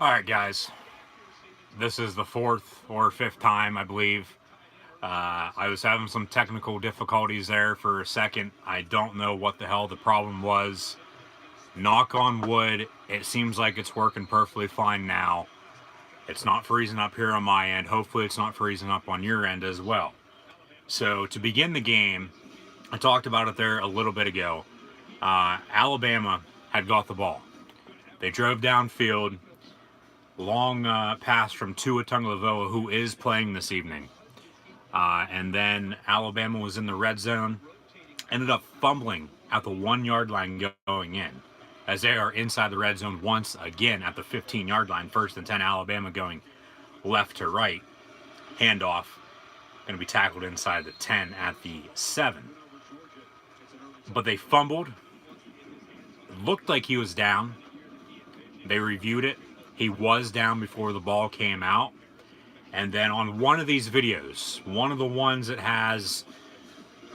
Alright, guys. This is the fourth or fifth time, I believe. I was having some technical difficulties there for a second. I don't know what the hell the problem was. Knock on wood, it seems like it's working perfectly fine now. It's not freezing up here on my end. Hopefully, it's not freezing up on your end as well. So, to begin the game, I talked about it there a little bit ago. Alabama had got the ball. They drove downfield. Long pass from Tua Tagovailoa, who is playing this evening. And then Alabama was in the red zone, ended up fumbling at the 1 yard line going in, as they are inside the red zone once again at the 15 yard line. 1st and 10, Alabama going left to right. Handoff, going to be tackled inside the 10 at the 7. But they fumbled. Looked like he was down. They reviewed it. He was down before the ball came out. And then on one of these videos, one of the ones that has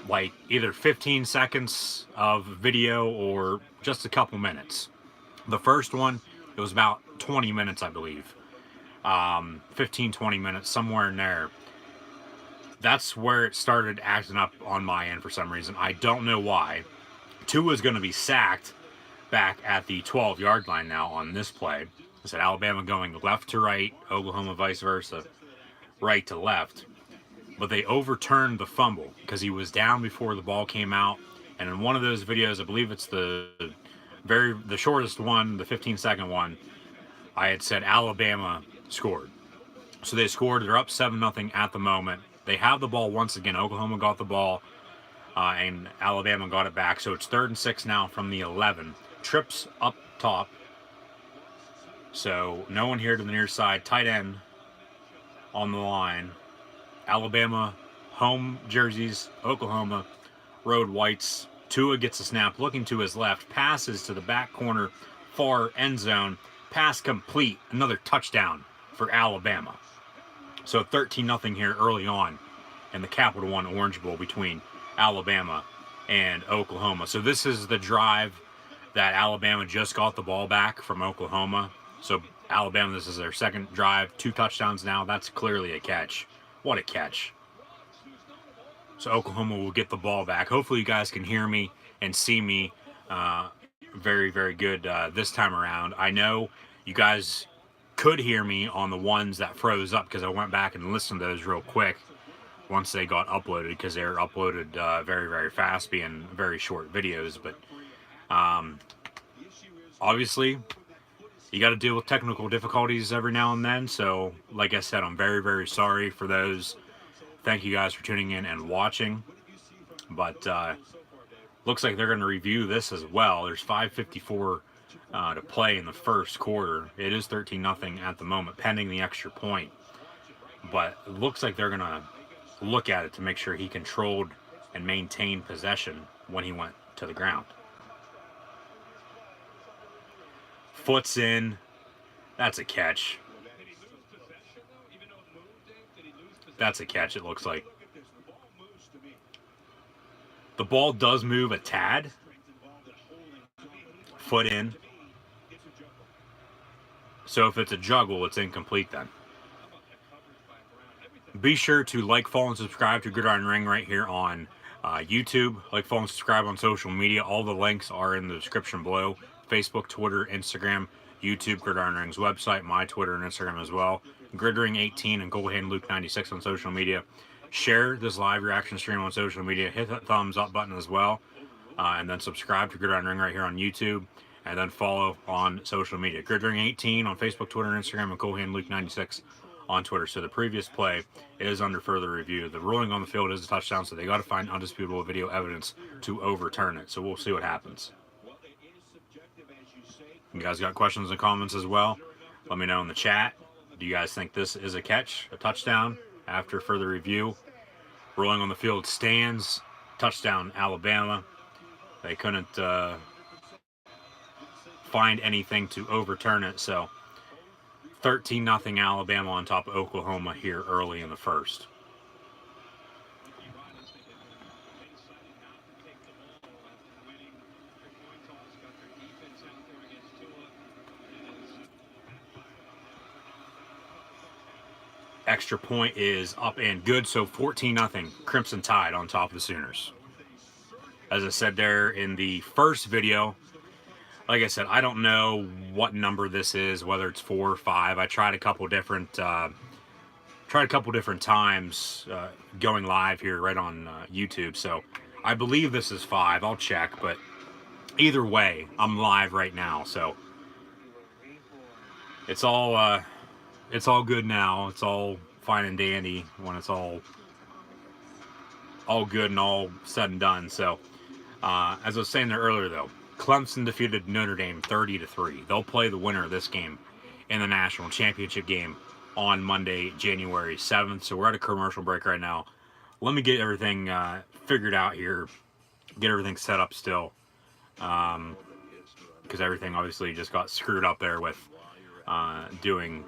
like either 15 seconds of video or just a couple minutes. The first one, it was about 20 minutes, I believe. 15, 20 minutes, somewhere in there. That's where it started acting up on my end for some reason. I don't know why. Tua is going to be sacked back at the 12-yard line now on this play. I said Alabama going left to right, Oklahoma vice versa, right to left. But they overturned the fumble because he was down before the ball came out. And in one of those videos, I believe it's the shortest one, the 15-second one, I had said Alabama scored. So they scored. They're up 7-0 at the moment. They have the ball once again. Oklahoma got the ball, and Alabama got it back. So it's 3rd and 6 now from the 11. Trips up top. So no one here to the near side. Tight end on the line. Alabama home jerseys, Oklahoma road whites. Tua gets a snap, looking to his left, passes to the back corner, far end zone, pass complete, another touchdown for Alabama. So 13-0 here early on in the Capital One Orange Bowl between Alabama and Oklahoma. So this is the drive that Alabama just got the ball back from Oklahoma. So Alabama, this is their second drive, 2 touchdowns now. That's clearly a catch. What a catch. So Oklahoma will get the ball back. Hopefully you guys can hear me and see me very, very good this time around. I know you guys could hear me on the ones that froze up because I went back and listened to those real quick once they got uploaded, because they were uploaded very, very fast, being very short videos. But obviously you got to deal with technical difficulties every now and then. So like I said, I'm very, very sorry for those. Thank you guys for tuning in and watching. But looks like they're going to review this as well. There's 5:54 to play in the first quarter. It is 13-0 at the moment, pending the extra point. But it looks like they're going to look at it to make sure he controlled and maintained possession when he went to the ground. Foot's in. That's a catch. That's a catch, it looks like. The ball does move a tad. Foot in. So if it's a juggle, it's incomplete then. Be sure to like, follow, and subscribe to Gridiron Ring right here on YouTube. Like, follow, and subscribe on social media. All the links are in the description below. Facebook, Twitter, Instagram, YouTube, Gridiron Ring's website, my Twitter and Instagram as well. Gridring18 and Goldhand Luke 96 on social media. Share this live reaction stream on social media. Hit that thumbs up button as well. And then subscribe to Gridiron Ring right here on YouTube. And then follow on social media. Gridring18 on Facebook, Twitter, and Instagram, and Goldhand Luke 96 on Twitter. So the previous play is under further review. The ruling on the field is a touchdown, so they got to find undisputable video evidence to overturn it. So we'll see what happens. You guys got questions and comments as well? Let me know in the chat. Do you guys think this is a catch, a touchdown, after further review? Ruling on the field stands. Touchdown, Alabama. They couldn't find anything to overturn it, so 13-0 Alabama on top of Oklahoma here early in the first. Extra point is up and good, so 14-0 Crimson Tide on top of the Sooners. As I said there in the first video, like I said, I don't know what number this is, whether it's 4 or 5. I tried a couple different times going live here right on YouTube, so I believe this is 5. I'll check, but either way, I'm live right now, so it's all good now. It's all fine and dandy when it's all good and all said and done. So, as I was saying there earlier, though, Clemson defeated Notre Dame 30-3. They'll play the winner of this game in the national championship game on Monday, January 7th. So we're at a commercial break right now. Let me get everything figured out here, get everything set up still, because everything obviously just got screwed up there with doing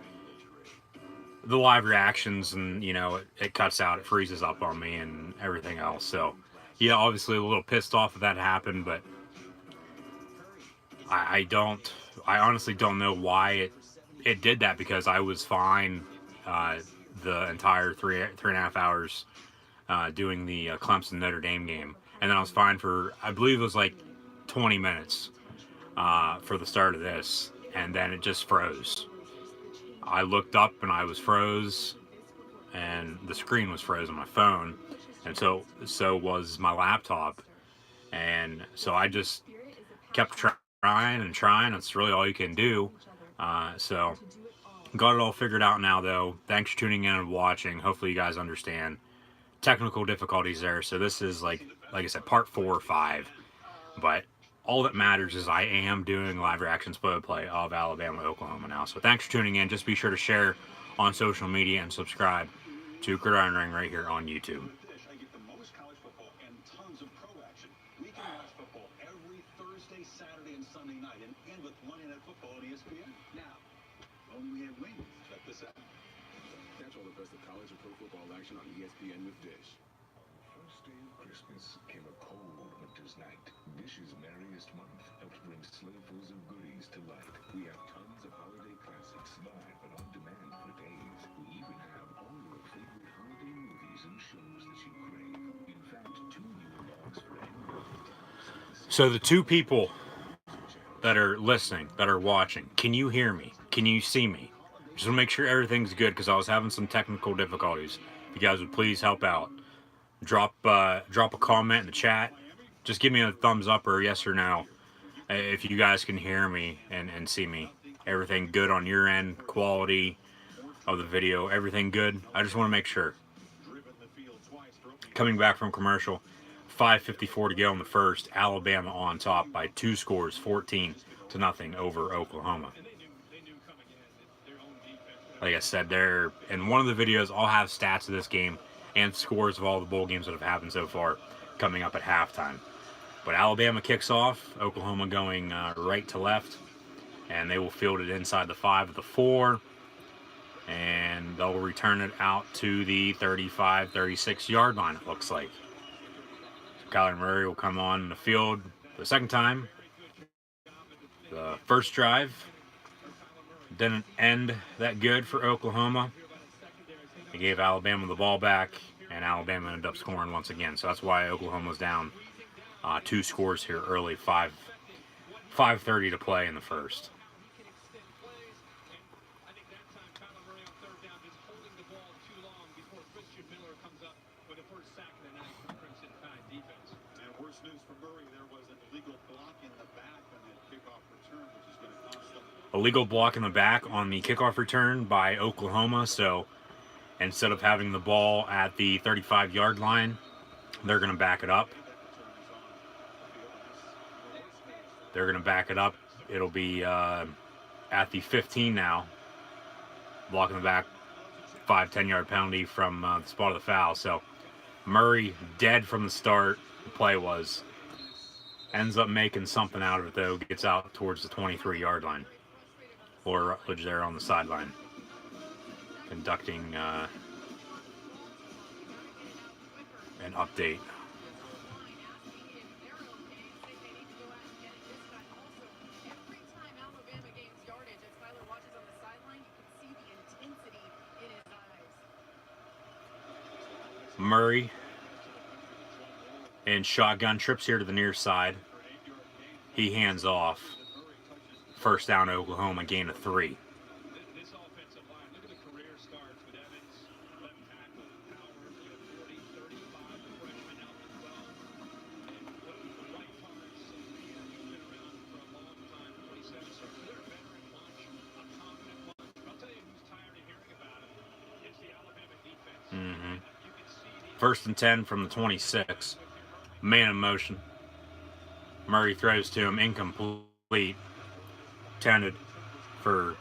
the live reactions, and it cuts out, it freezes up on me and everything else. So yeah, obviously a little pissed off that happened, but I honestly don't know why it did that, because I was fine the entire three and a half hours doing the Clemson Notre Dame game, and then I was fine for, I believe it was like 20 minutes for the start of this, and then it just froze. I looked up and I was froze, and the screen was frozen on my phone, and so was my laptop, and so I just kept trying and trying. It's really all you can do. So got it all figured out now, though. Thanks for tuning in and watching. Hopefully you guys understand technical difficulties there. So this is like I said, part 4 or 5, but all that matters is I am doing live reactions play of Alabama Oklahoma now. So thanks for tuning in. Just be sure to share on social media and subscribe to Gridiron Ring right here on YouTube. I get the most college football and tons of pro action. We can watch football every Thursday, Saturday, and Sunday night, and with Monday Night Football on ESPN. Now, only we have wings. Check this out. Catch all the best of college and pro football action on ESPN with Dish. First day of Christmas came a cold winter's night. Dish's merriest month helps bring sleighfuls of goodies to life. We have tons of holiday classics live and on demand for days. We even have all your favorite holiday movies and shows that you crave. In fact, 2 new logs for any. So the 2 people that are listening, that are watching, can you hear me? Can you see me? Just want to make sure everything's good, because I was having some technical difficulties. If you guys would please help out. Drop a comment in the chat. Just give me a thumbs up or yes or no if you guys can hear me and see me. Everything good on your end? Quality of the video, everything good? I just want to make sure. Coming back from commercial, 5:54 to go in the first. Alabama on top by 2 scores, 14-0 over Oklahoma. Like I said there, in one of the videos, I'll have stats of this game and scores of all the bowl games that have happened so far coming up at halftime. But Alabama kicks off, Oklahoma going right to left, and they will field it inside the 5 of the 4, and they'll return it out to the 35, 36-yard line, it looks like. So Kyler Murray will come on in the field for the second time. The first drive didn't end that good for Oklahoma. They gave Alabama the ball back, and Alabama ended up scoring once again. So that's why Oklahoma's down 2 scores here early, 5:30 to play in the first. And worse news for Murray, there was an illegal block in the back on that kickoff return, which is going to cost them. Illegal block in the back on the kickoff return by Oklahoma. So instead of having the ball at the 35-yard line, they're going to back it up. They're going to back it up. It'll be at the 15 now. Block in the back, 5-10-yard penalty from the spot of the foul. So Murray dead from the start. The play was. Ends up making something out of it, though. Gets out towards the 23-yard line. Or Rutledge there on the sideline, conducting an update. Murray in shotgun, trips here to the near side. He hands off. First down to Oklahoma, gain of 3. This offensive line, look at the career starts with Evans, left tackle, Powers, 40, 35, the freshman out to 12. And the right guards, he's been around for a long time, 27. So they're a veteran bunch, a confident bunch. I'll tell you who's tired of hearing about it. It's the Alabama defense. Mm-hmm. You can see the First and 10 from the 26. Man in motion. Murray throws to him, incomplete. Intended for,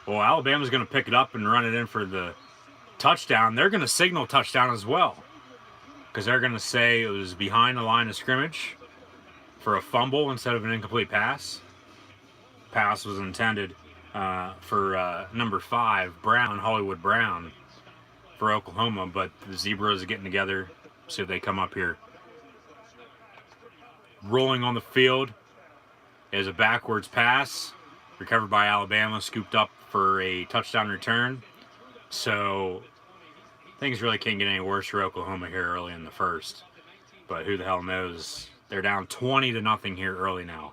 well, Alabama's going to pick it up and run it in for the touchdown. They're going to signal touchdown as well, because they're going to say it was behind the line of scrimmage for a fumble instead of an incomplete pass. Pass was intended for number 5, Brown, Hollywood Brown, for Oklahoma, but the Zebras are getting together, see if they come up here. Rolling on the field is a backwards pass, recovered by Alabama, scooped up for a touchdown return. So things really can't get any worse for Oklahoma here early in the first. But who the hell knows? They're down 20-0 here early now.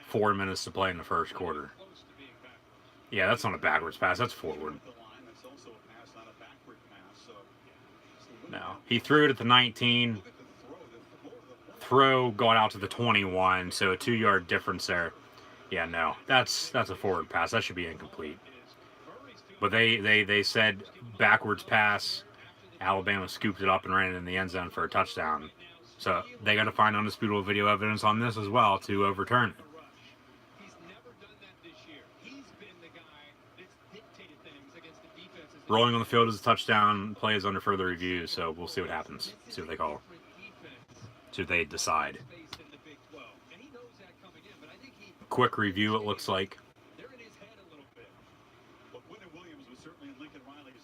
4 minutes to play in the first quarter. Yeah, that's not a backwards pass. That's forward. No. He threw it at the 19. Throw got out to the 21, so a 2-yard difference there. Yeah, no, that's a forward pass. That should be incomplete. But they said backwards pass. Alabama scooped it up and ran it in the end zone for a touchdown. So they got to find undisputable video evidence on this as well to overturn it. He's never done that this year. He's been the guy that's dictated things against the defenses. Rolling on the field is a touchdown. Play is under further review, so we'll see what happens. See what they call. See what they decide. Quick review, it looks like.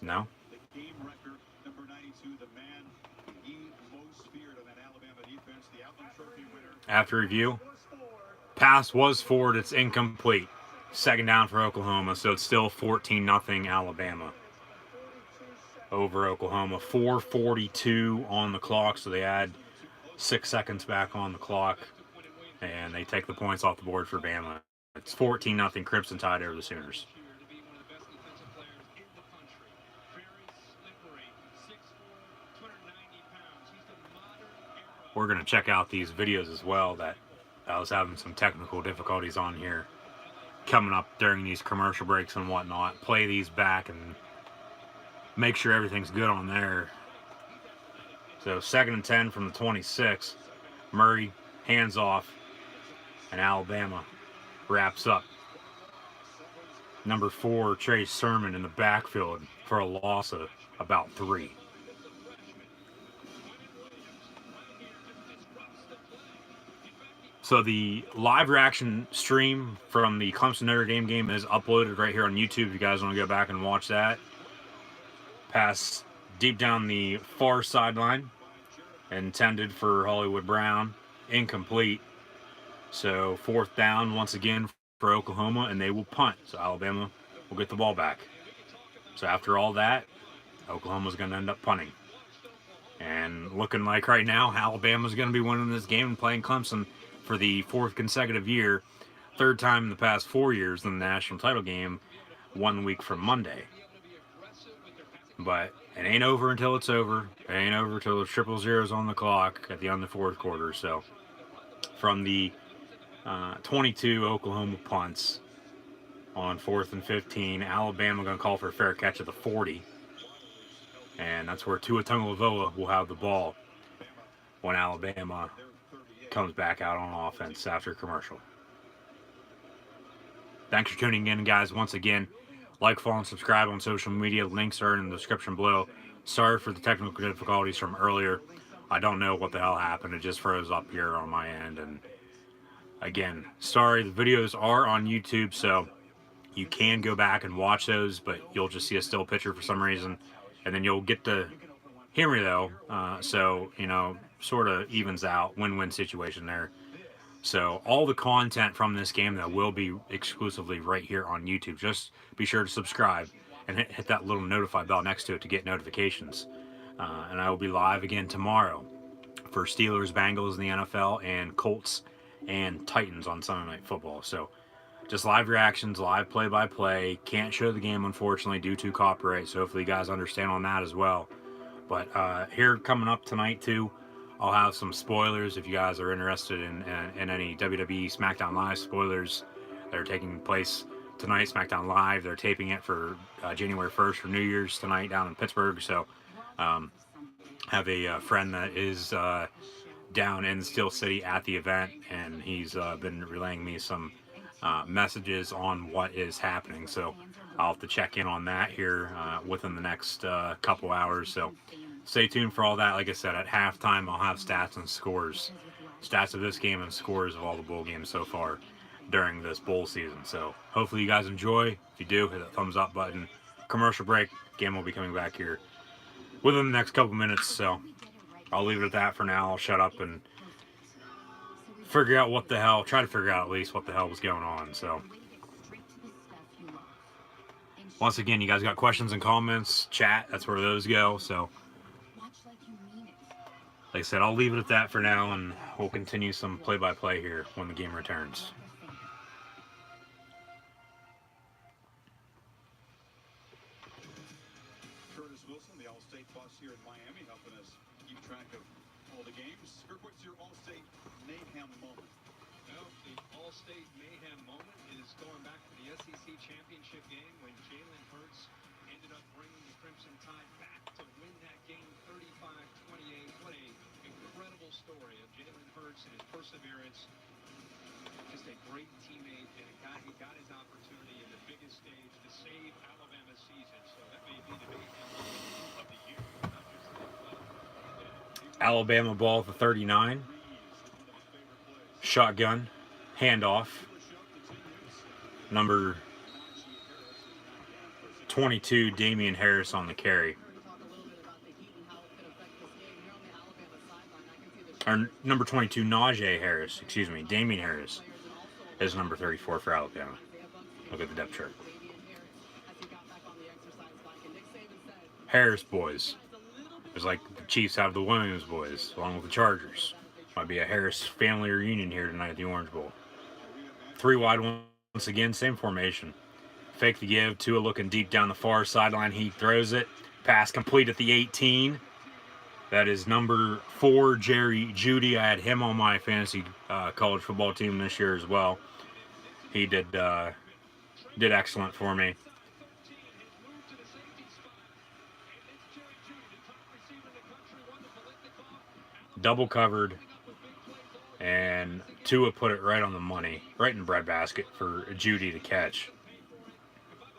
No. The game record, number 92, the man he most feared on that Alabama defense, the Outland Trophy winner. After review, pass was forward. It's incomplete. Second down for Oklahoma, so it's still 14-0 Alabama over Oklahoma. 4:42 on the clock, so they add 6 seconds back on the clock, and they take the points off the board for Bama. It's 14-0 Crimson Tide over the Sooners. We're going to check out these videos as well that I was having some technical difficulties on here coming up during these commercial breaks and whatnot. Play these back and make sure everything's good on there. So 2nd and 10 from the 26. Murray hands off, and Alabama wraps up. Number 4, Trey Sermon in the backfield for a loss of about 3. So the live reaction stream from the Clemson Notre Dame game is uploaded right here on YouTube if you guys want to go back and watch that. Pass deep down the far sideline, intended for Hollywood Brown, incomplete. So 4th down once again for Oklahoma, and they will punt. So Alabama will get the ball back. So after all that, Oklahoma's going to end up punting. And looking like right now, Alabama's going to be winning this game and playing Clemson for the 4th consecutive year, 3rd time in the past 4 years in the national title game, 1 week from Monday. But it ain't over until it's over. It ain't over until the 000's on the clock at the end of the 4th quarter. So from the 22 Oklahoma punts on 4th and 15, Alabama going to call for a fair catch at the 40. And that's where Tua Tagovailoa will have the ball when Alabama comes back out on offense after commercial. Thanks for tuning in, guys. Once again, like, follow, and subscribe on social media. Links are in the description below. Sorry for the technical difficulties from earlier. I don't know what the hell happened. It just froze up here on my end. And again, sorry. The videos are on YouTube, so you can go back and watch those, but you'll just see a still picture for some reason. And then you'll get to hear me, though. So, you know, sort of evens out. Win-win situation there. So all the content from this game that will be exclusively right here on YouTube. Just be sure to subscribe and hit that little notify bell next to it to get notifications. And I will be live again tomorrow for Steelers, Bengals in the NFL, and Colts and Titans on Sunday Night Football. So just live reactions, live play-by-play. Can't show the game, unfortunately, due to copyright. So hopefully you guys understand on that as well. But here coming up tonight, too, I'll have some spoilers if you guys are interested in any WWE SmackDown Live spoilers that are taking place tonight. SmackDown Live, they're taping it for January 1st for New Year's tonight down in Pittsburgh. So have a friend that is down in Steel City at the event, and he's been relaying me some messages on what is happening. So I'll have to check in on that here within the next couple hours. So stay tuned for all that. Like I said, at halftime, I'll have stats and scores. Stats of this game and scores of all the bowl games so far during this bowl season. So hopefully you guys enjoy. If you do, hit that thumbs up button. Commercial break. Game will be coming back here within the next couple minutes. So I'll leave it at that for now. I'll shut up and figure out what the hell, try to figure out at least what the hell was going on. So once again, you guys got questions and comments, chat, that's where those go. So like I said, I'll leave it at that for now, and we'll continue some play-by-play here when the game returns. Curtis Wilson, the All-State boss here in Miami, helping us keep track of all the games. Kirk, what's your All-State mayhem moment? Well, the All-State mayhem moment is going back to the SEC championship game when Jalen Hurts ended up bringing the Crimson Tide back to win that game 35-28. What a incredible story of Jalen Hurts and his perseverance. Just a great teammate and a guy who got his opportunity in the biggest stage to save Alabama's season. So that may be the mayhem moment of the year. Not just the Alabama ball at the 39. Shotgun. Handoff. Number 22, Damian Harris on the carry. Or number 22, Najee Harris. Excuse me, Damian Harris is number 34 for Alabama. Look at the depth chart. Harris boys. It's like the Chiefs have the Williams boys, along with the Chargers. Might be a Harris family reunion here tonight at the Orange Bowl. 3 wide once again, same formation. Fake the give. Tua looking deep down the far sideline. He throws it. Pass complete at the 18. That is number 4, Jerry Jeudy. I had him on my fantasy college football team this year as well. He did excellent for me. Double covered, and Tua put it right on the money, right in the breadbasket for Jeudy to catch.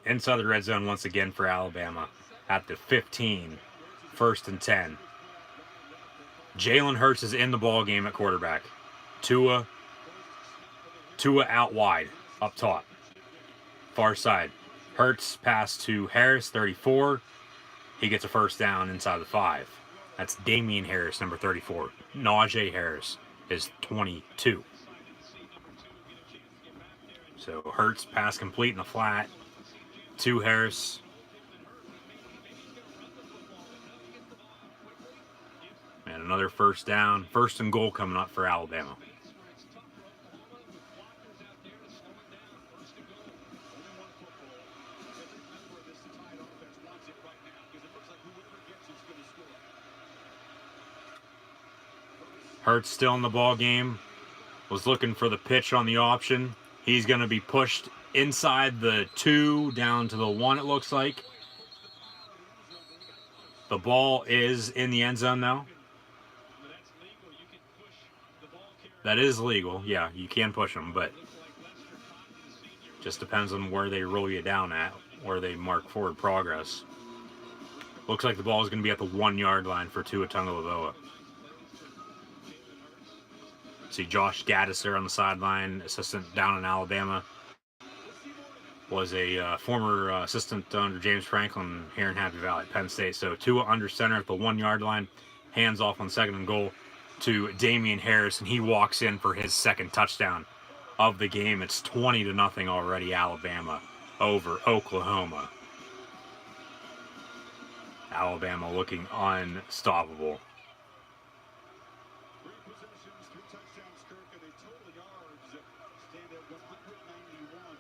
Inside the red zone once again for Alabama at the 15, 1st and 10. Jalen Hurts is in the ball game at quarterback. Tua out wide, up top, far side. Hurts pass to Harris, 34. He gets a first down inside the 5. That's Damian Harris, number 34. Najee Harris is 22. So Hurts pass complete in the flat to Harris. And another first down. 1st and goal coming up for Alabama. Hurts still in the ball game. Was looking for the pitch on the option. He's going to be pushed inside the 2 down to the 1, it looks like. The ball is in the end zone now. That is legal. Yeah, you can push them, but just depends on where they roll you down at, where they mark forward progress. Looks like the ball is going to be at the 1-yard line for Tua Tagovailoa. See Josh Gaddis there on the sideline, assistant down in Alabama. Was a former assistant under James Franklin here in Happy Valley, Penn State. So Tua under center at the 1-yard line, hands off on 2nd and goal to Damian Harris, and he walks in for his 2nd touchdown of the game. It's 20-0 already, Alabama over Oklahoma. Alabama looking unstoppable. 3 possessions, 3 touchdowns, Kirk, and the total yards stand at 191.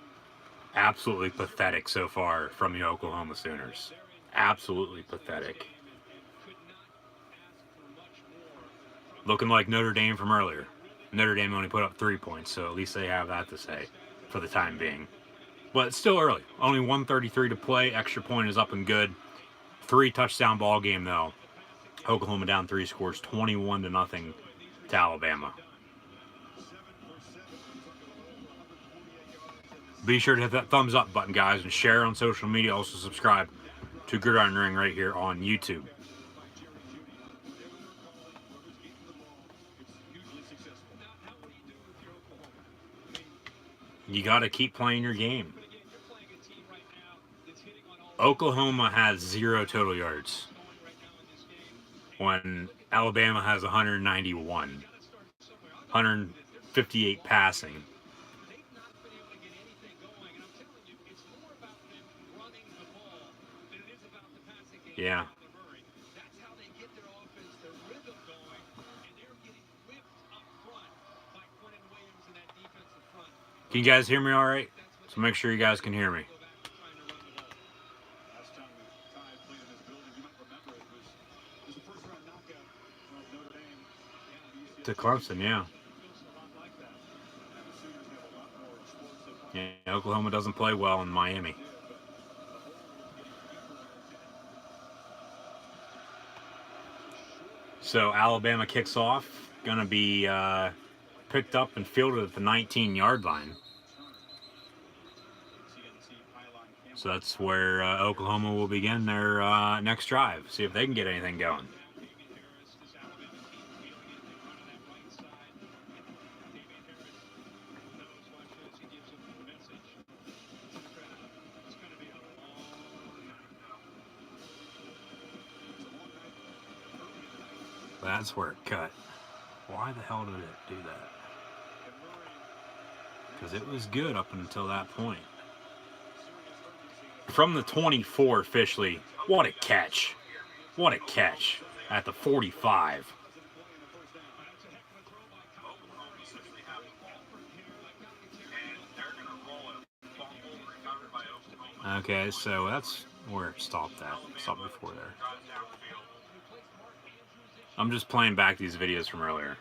Absolutely pathetic so far from the Oklahoma Sooners. Absolutely pathetic. Looking like Notre Dame from earlier. Notre Dame only put up 3 points, so at least they have that to say for the time being. But it's still early. Only 1:33 to play. Extra point is up and good. 3 touchdown ball game though. Oklahoma down 3 scores 21-0 to Alabama. Be sure to hit that thumbs up button, guys, and share on social media. Also subscribe to Gridiron Ring right here on YouTube. You got to keep playing your game. Oklahoma has 0 total yards when Alabama has 191, 158 passing. Yeah. Can you guys hear me all right? So make sure you guys can hear me. Last time the Tide played in this building, you might remember it was the first round knockout of Notre Dame To Clemson, yeah. like that. And the Sooners have a lot more explosive. Yeah, Oklahoma doesn't play well in Miami. So Alabama kicks off. Going to be picked up and fielded at the 19-yard line. So that's where Oklahoma will begin their next drive. See if they can get anything going. That's where it cut. Why the hell did it do that? Because it was good up until that point. From the 24 officially, what a catch. What a catch at the 45. Okay, so that's where it stopped at. Stopped before there. I'm just playing back these videos from earlier,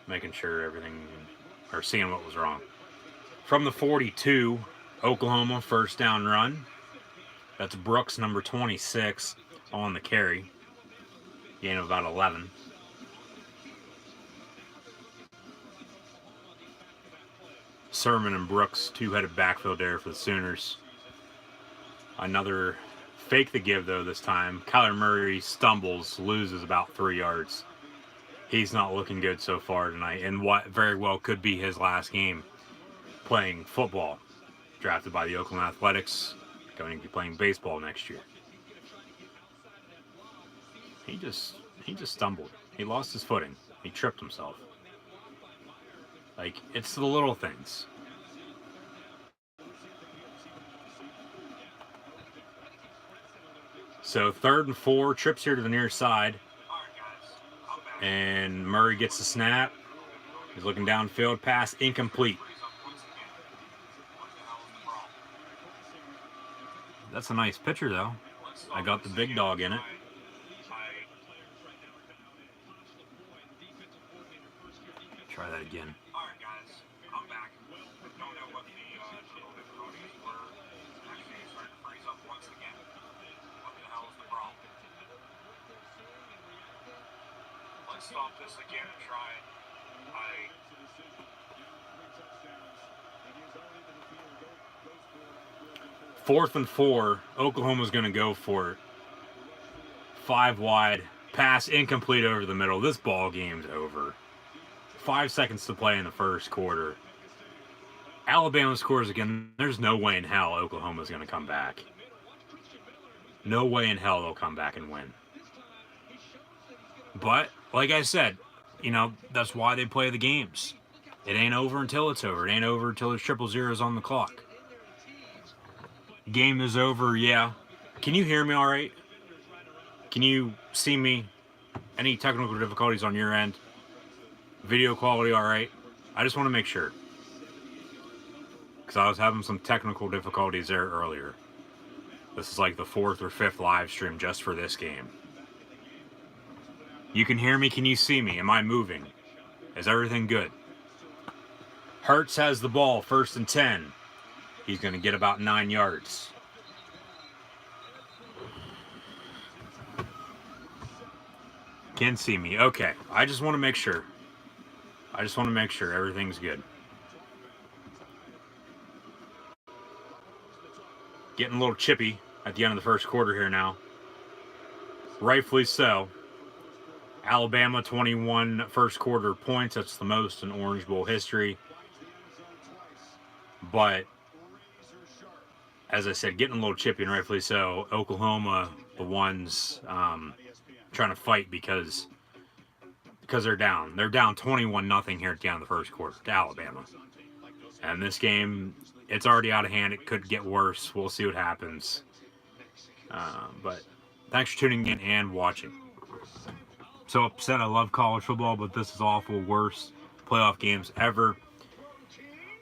making sure everything, or seeing what was wrong. From the 42, Oklahoma first down run. That's Brooks, number 26, on the carry. Gain of about 11. Sermon and Brooks, two-headed backfield there for the Sooners. Another fake the give, though, this time. Kyler Murray stumbles, loses about 3 yards. He's not looking good so far tonight, and what very well could be his last game playing football. Drafted by the Oakland Athletics, going to be playing baseball next year. He just stumbled. He lost his footing. He tripped himself. Like, it's the little things. So 3rd and 4, trips here to the near side. And Murray gets the snap. He's looking downfield, pass incomplete. That's a nice picture, though. I got the big dog in it. Try that again. Let's stop this again and try it. 4th and 4. Oklahoma's going to go for it. 5 wide. Pass incomplete over the middle. This ball game's over. 5 seconds to play in the first quarter. Alabama scores again. There's no way in hell Oklahoma's going to come back. No way in hell they'll come back and win. But, like I said, you know, that's why they play the games. It ain't over until it's over. It ain't over until there's 000s on the clock. Game is over, yeah. Can you hear me all right? Can you see me? Any technical difficulties on your end? Video quality all right? I just want to make sure. Because I was having some technical difficulties there earlier. This is like the 4th or 5th live stream just for this game. You can hear me? Can you see me? Am I moving? Is everything good? Hurts has the ball, 1st and 10. He's going to get about 9 yards. Can see me. Okay. I just want to make sure. Everything's good. Getting a little chippy at the end of the first quarter here now. Rightfully so. Alabama 21 first quarter points. That's the most in Orange Bowl history. But as I said, getting a little chippy, and rightfully so. Oklahoma, the ones trying to fight because they're down. They're down 21-0 here at the end of the first quarter to Alabama. And this game, it's already out of hand. It could get worse. We'll see what happens. But thanks for tuning in and watching. So upset. I love college football, but this is awful. Worst playoff games ever.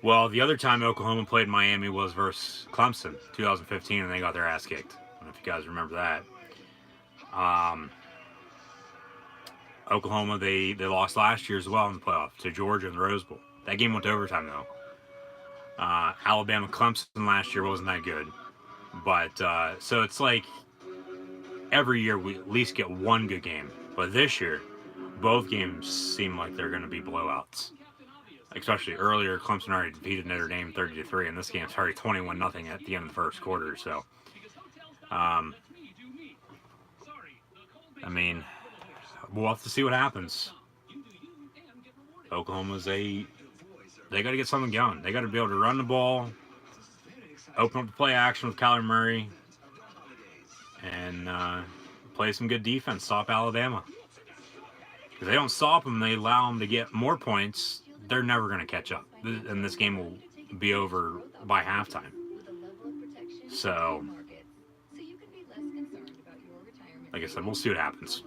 Well, the other time Oklahoma played Miami was versus Clemson, 2015, and they got their ass kicked. I don't know if you guys remember that. Oklahoma, they lost last year as well in the playoff to Georgia in the Rose Bowl. That game went to overtime, though. Alabama, Clemson last year wasn't that good. But, so it's like every year we at least get one good game. But this year, both games seem like they're going to be blowouts. Especially earlier, Clemson already defeated Notre Dame 30-3, and this game's already 21-0 at the end of the first quarter. So, I mean, we'll have to see what happens. Oklahoma's they got to get something going. They got to be able to run the ball, open up the play action with Kyler Murray, and play some good defense, stop Alabama. If they don't stop them, they allow them to get more points, they're never going to catch up. And this game will be over by halftime. So, like I said, we'll see what happens.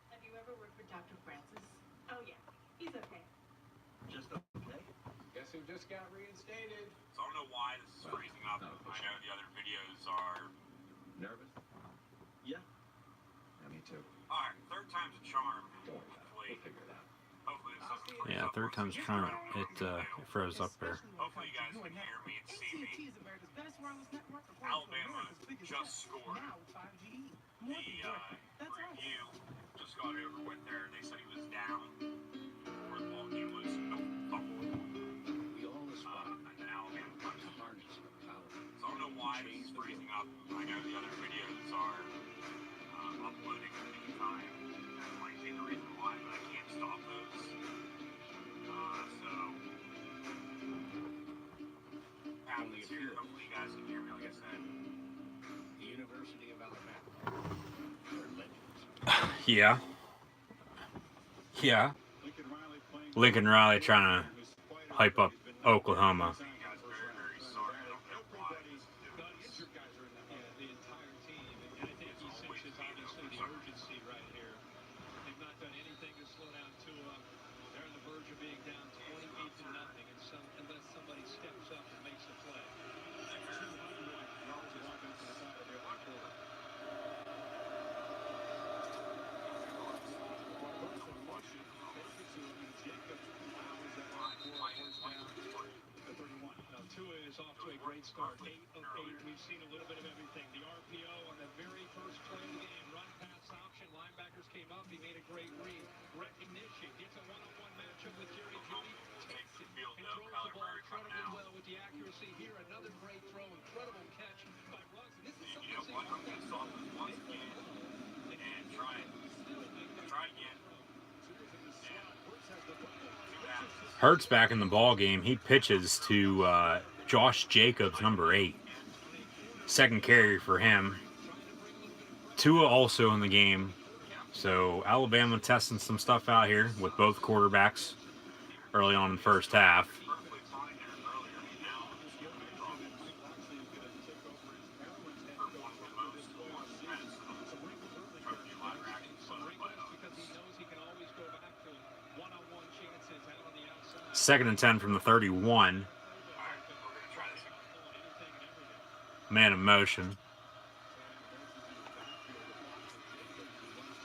Have you ever worked with Dr. Francis? Oh, yeah. He's okay. Just okay. Guess who just got reinstated? So I don't know why this is freezing up. I know the other videos are... Nervous? Yeah. Yeah, me too. Alright, third time's a charm. Don't worry about it. We'll figure it out. Hopefully this doesn't freeze Yeah, up. third time's a charm. It froze up there. Hopefully you guys can hear me and see me. Alabama just scored. The review just got over with there. They said he was down before the ball game was fumbled. We all respond. And then Alabama punched The him. hardness of power. So I don't know why this is freezing up. I know the other videos are uploading at any time. That might be the reason why, but I can't stop those. So Apple's here. Hopefully you guys can hear me, like I said. The University of Alabama. They're legends. Yeah. Yeah. Lincoln Riley trying to hype up Oklahoma. The entire team, and I think he senses obviously the urgency right here. They've not done anything to slow down Tua. They're on the verge of being down 28-0, unless somebody steps up and makes a play. Now Tua is off to a great start. 8 of 8. We've seen a little bit of everything. The RPO on the very first play of the game. Run pass option. Linebackers came up. He made a great read. Recognition. Gets a one-on-one matchup with Jerry Jeudy. Takes it and throws the ball incredibly well with the accuracy here. Another great throw. Incredible catch by Ruggs. And this is something You know what? I'm going to stop this once again and try again. Hurts back in the ball game. He pitches to Josh Jacobs, number 8. Second carry for him. Tua also in the game. So Alabama testing some stuff out here with both quarterbacks early on in the first half. 2nd and 10 from the 31. Man in motion.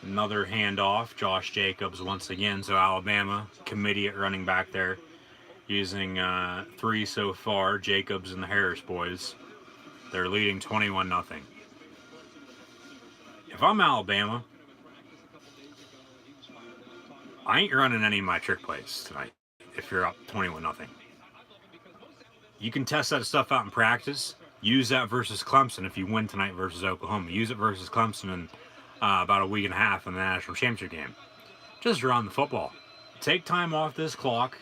Another handoff. Josh Jacobs once again. So Alabama committee at running back there, using 3 so far. Jacobs and the Harris boys. They're leading 21-0. If I'm Alabama, I ain't running any of my trick plays tonight. If you're up 21-0, you can test that stuff out in practice. Use that versus Clemson if you win tonight versus Oklahoma. Use it versus Clemson in about a week and a half in the national championship game. Just run the football. Take time off this clock.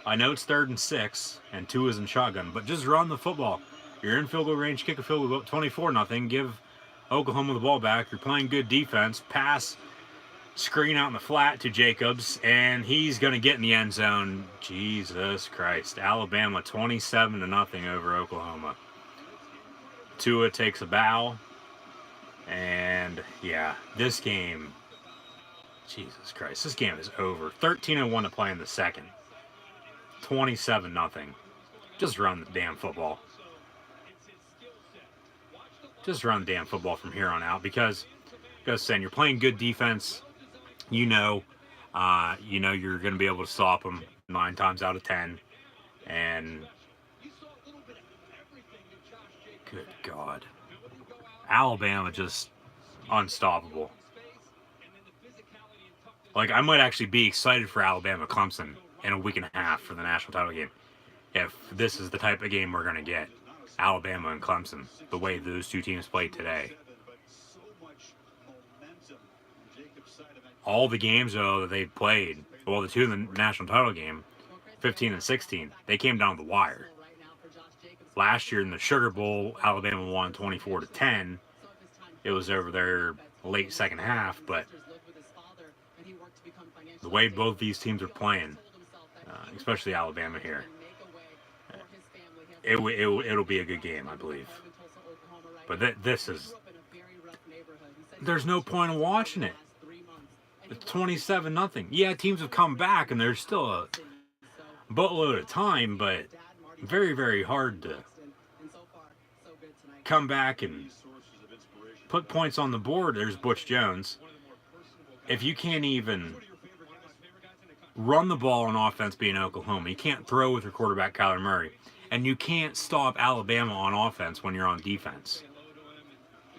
I know it's 3rd and 6 and 2 is in shotgun, but just run the football. You're in field goal range, kick a field goal, 24-0. Give Oklahoma the ball back. You're playing good defense. Pass, screen out in the flat to Jacobs, and he's going to get in the end zone. Jesus Christ. Alabama 27-0 over Oklahoma. Tua takes a bow. And, yeah, this game, Jesus Christ, this game is over. 13-1 to play in the second. 27-0. Just run the damn football. Just run the damn football from here on out, because, like I was saying, you're playing good defense. You know you're going to be able to stop them 9 times out of 10. And, good God. Alabama just unstoppable. Like, I might actually be excited for Alabama Clemson in a week and a half for the national title game. If this is the type of game we're going to get, Alabama and Clemson, the way those two teams played today. All the games, though, that they played, well, the 2 in the national title game, 15 and 16, they came down the wire. Last year in the Sugar Bowl, Alabama won 24-10. It was over their late second half, but the way both these teams are playing, especially Alabama here, it'll be a good game, I believe. But this is, there's no point in watching it. It's 27-0. Yeah, teams have come back, and there's still a boatload of time, but very, very hard to come back and put points on the board. There's Butch Jones. If you can't even run the ball on offense being Oklahoma, you can't throw with your quarterback Kyler Murray, and you can't stop Alabama on offense when you're on defense.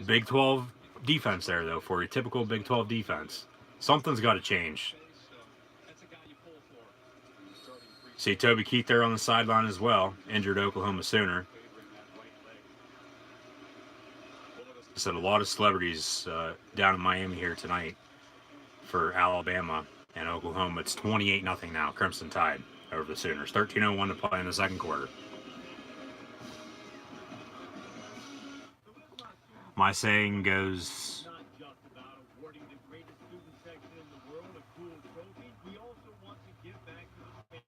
Big 12 defense there, though, for your typical Big 12 defense. Something's got to change. See Toby Keith there on the sideline as well, injured Oklahoma Sooner. I said a lot of celebrities down in Miami here tonight for Alabama and Oklahoma. It's 28-0 now, Crimson Tide over the Sooners. 13:01 to play in the second quarter. My saying goes,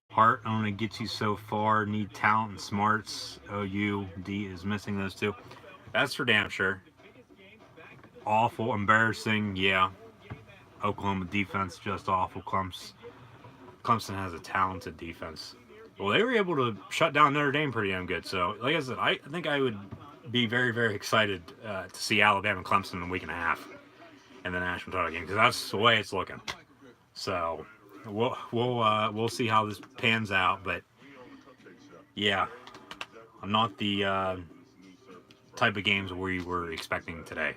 heart only gets you so far. Need talent and smarts. OU, D is missing those two. That's for damn sure. Awful, embarrassing, yeah. Oklahoma defense just awful. Clemson has a talented defense. Well, they were able to shut down Notre Dame pretty damn good. So, like I said, I think I would be very, very excited to see Alabama and Clemson in a week and a half in the national title game, because that's the way it's looking. So we'll see how this pans out. But yeah, I'm not the type of games we were expecting today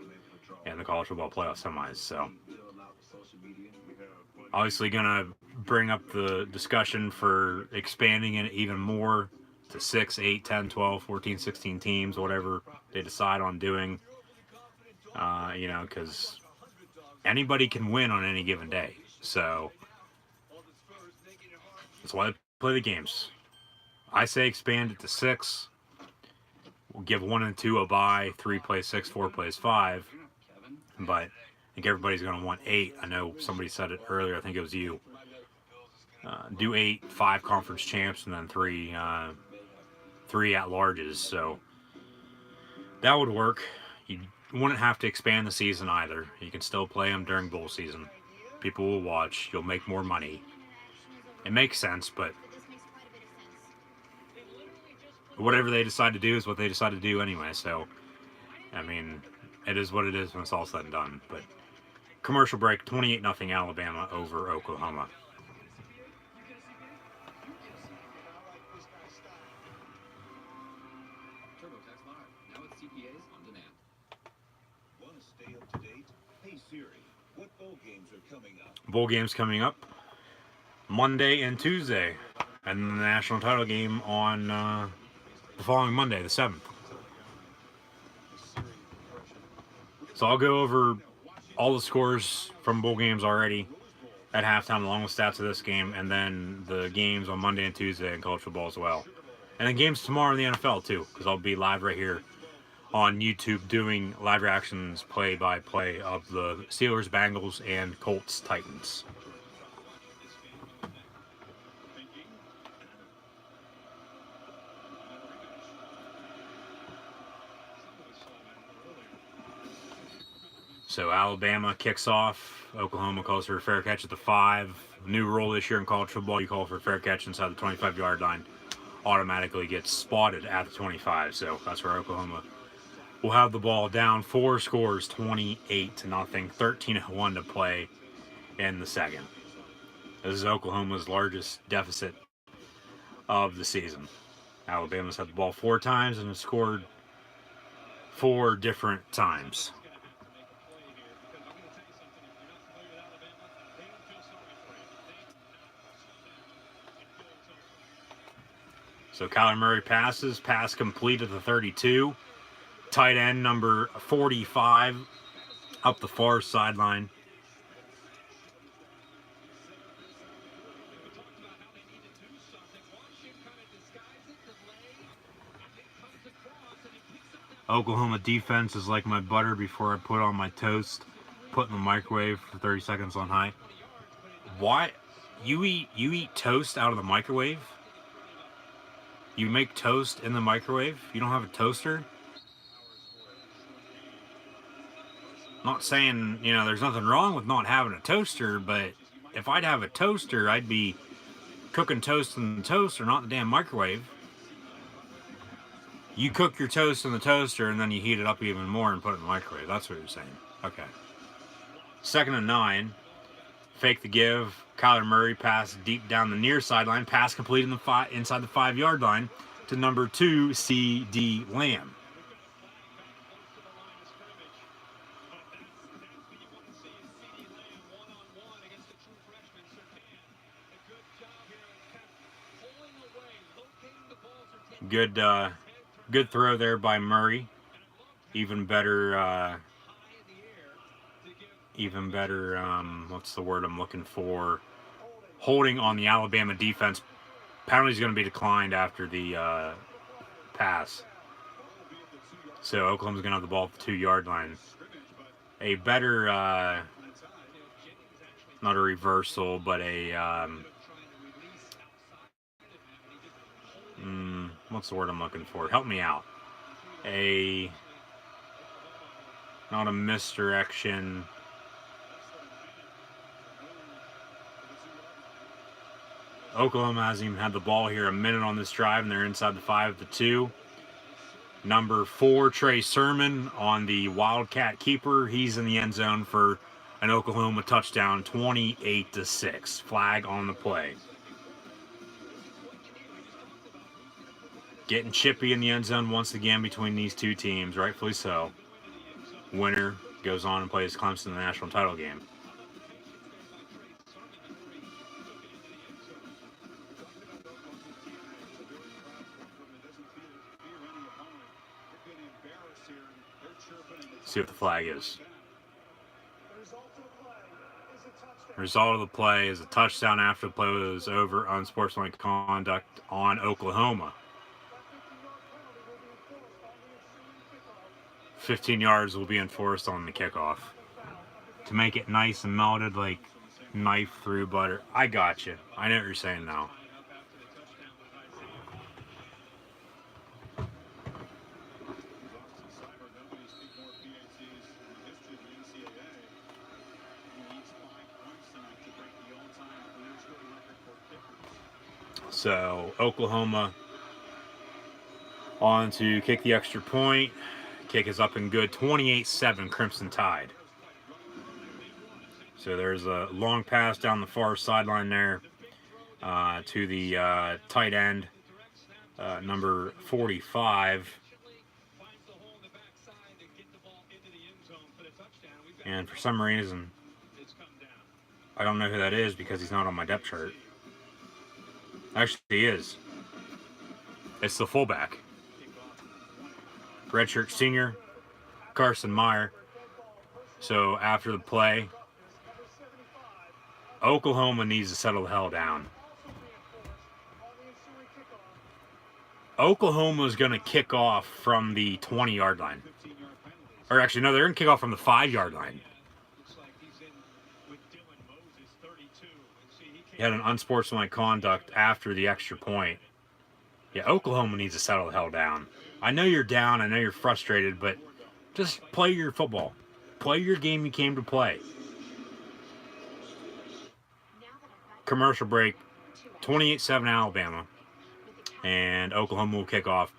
in the college football playoff semis. So obviously gonna bring up the discussion for expanding it even more to 6, 8, 10, 12, 14, 16 teams, whatever they decide on doing. Because anybody can win on any given day. So that's why they play the games. I say expand it to 6. We'll give 1 and 2 a bye. 3 plays 6, 4 plays 5. But I think everybody's going to want 8. I know somebody said it earlier. I think it was you. Do 8, 5 conference champs, and then 3 at-larges. So that would work. You wouldn't have to expand the season either. You can still play them during bowl season. People will watch. You'll make more money. It makes sense, but whatever they decide to do is what they decide to do anyway. So, I mean, it is what it is when it's all said and done. But commercial break, 28-0 Alabama over Oklahoma. TurboTax Live, now with CPAs on demand. Want to stay up to date? Hey Siri, what bowl games are coming up? Bowl games coming up Monday and Tuesday, and the national title game on the following Monday, the 7th. So I'll go over all the scores from bowl games already at halftime, along with stats of this game, and then the games on Monday and Tuesday in college football as well. And then games tomorrow in the NFL too, because I'll be live right here on YouTube doing live reactions play-by-play of the Steelers, Bengals, and Colts, Titans. So Alabama kicks off. Oklahoma calls for a fair catch at the 5. New rule this year in college football, you call for a fair catch inside the 25-yard line. Automatically gets spotted at the 25. So that's where Oklahoma will have the ball down. 4 scores, 28-0, 13-1 to play in the second. This is Oklahoma's largest deficit of the season. Alabama's had the ball 4 times and has scored 4 different times. So Kyler Murray passes, pass complete at the 32. Tight end number 45 up the far sideline. Oklahoma defense is like my butter before I put on my toast. Put in the microwave for 30 seconds on high. Why? You eat toast out of the microwave? You make toast in the microwave? You don't have a toaster? Not saying, there's nothing wrong with not having a toaster, but if I'd have a toaster, I'd be cooking toast in the toaster, not in the damn microwave. You cook your toast in the toaster and then you heat it up even more and put it in the microwave. That's what you're saying. Okay. 2nd and 9. Fake the give. Kyler Murray pass deep down the near sideline. Pass complete in inside the 5-yard line to number 2, C.D. Lamb. Good throw there by Murray. Even better, what's the word I'm looking for? Holding on the Alabama defense. Penalty's going to be declined after the pass. So Oklahoma's going to have the ball at the 2-yard line. A better, not a reversal, but a, what's the word I'm looking for? Help me out. Not a misdirection. Oklahoma hasn't even had the ball here a minute on this drive, and they're inside the 5 to 2. Number 4, Trey Sermon on the Wildcat keeper. He's in the end zone for an Oklahoma touchdown, 28-6. Flag on the play. Getting chippy in the end zone once again between these two teams, rightfully so. Winner goes on and plays Clemson in the national title game. See what the flag is. Result of the play is a touchdown after the play was over. Unsportsmanlike conduct on Oklahoma. 15 yards will be enforced on the kickoff. To make it nice and melted like knife through butter. I got you. I know what you're saying now. So Oklahoma On to kick the extra point. Kick is up and good. 28-7 Crimson Tide. So there's a long pass down the far sideline there to the tight end, number 45. And for some reason, I don't know who that is because he's not on my depth chart. Actually, he is. It's the fullback. Redshirt senior, Carson Meyer. So after the play, Oklahoma needs to settle the hell down. Oklahoma's going to kick off from the 20-yard line. Or actually, no, they're going to kick off from the 5-yard line. He had an unsportsmanlike conduct after the extra point. Yeah, Oklahoma needs to settle the hell down. I know you're down. I know you're frustrated, but just play your football. Play your game you came to play. Commercial break. 28-7 Alabama. And Oklahoma will kick off,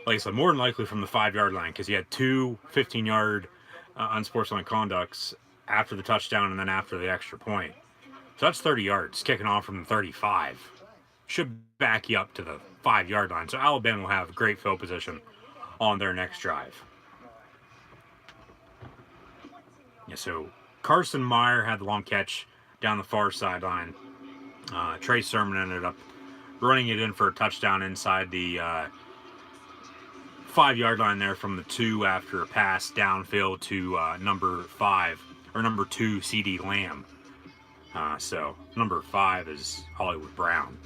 like I said, more than likely from the 5-yard line because he had two 15-yard unsportsmanlike conducts after the touchdown and then after the extra point. So that's 30 yards, kicking off from the 35. Should back you up to the 5-yard line. So Alabama will have great field position on their next drive. Yeah, so Carson Meyer had the long catch down the far sideline. Trey Sermon ended up running it in for a touchdown inside the 5-yard line there from the 2 after a pass downfield to number 2 CD Lamb. So number 5 is Hollywood Brown.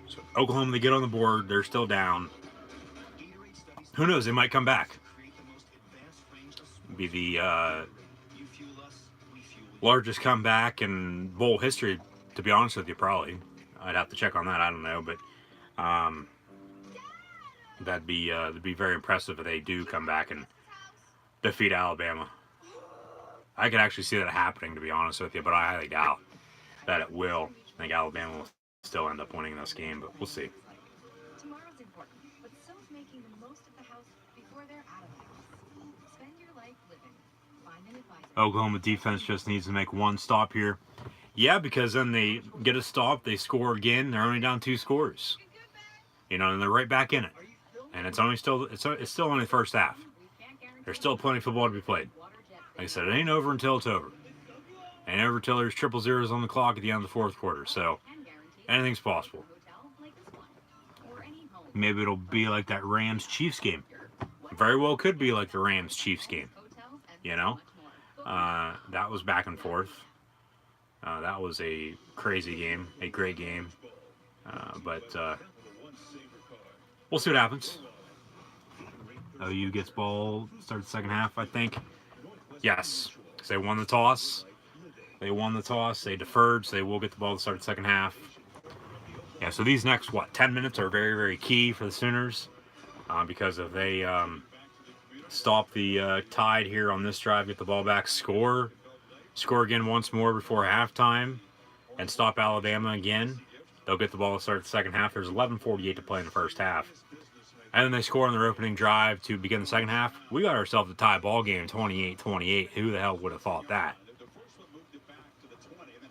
So Oklahoma, they get on the board. They're still down. Who knows? They might come back. Be the largest comeback in bowl history, to be honest with you, probably. I'd have to check on that. I don't know, but that'd be very impressive if they do come back and defeat Alabama. I could actually see that happening, to be honest with you, but I highly doubt that it will. I think Alabama will still end up winning this game, but we'll see. Tomorrow's important, but so's making the most of the house before they're out of the house. Spend your life living. Find an advisor. Oklahoma defense just needs to make one stop here. Yeah, because then they get a stop, they score again, they're only down 2 scores. You know, and they're right back in it. And it's still only the first half. There's still plenty of football to be played. Like I said, it ain't over until it's over. Ain't over until there's triple zeros on the clock at the end of the 4th quarter. So anything's possible. Maybe it'll be like that Rams-Chiefs game. Very well could be like the Rams-Chiefs game. You know? That was back and forth. That was a crazy game, a great game. But we'll see what happens. OU gets ball, starts the second half, I think. Yes, because they won the toss. They deferred, so they will get the ball to start the second half. Yeah, so these next, 10 minutes are very, very key for the Sooners. Because if they stop the Tide here on this drive, get the ball back, score again once more before halftime, and stop Alabama again, they'll get the ball to start the second half. There's 11:48 to play in the first half. And then they score on their opening drive to begin the second half. We got ourselves a tie ball game, 28-28. Who the hell would have thought that?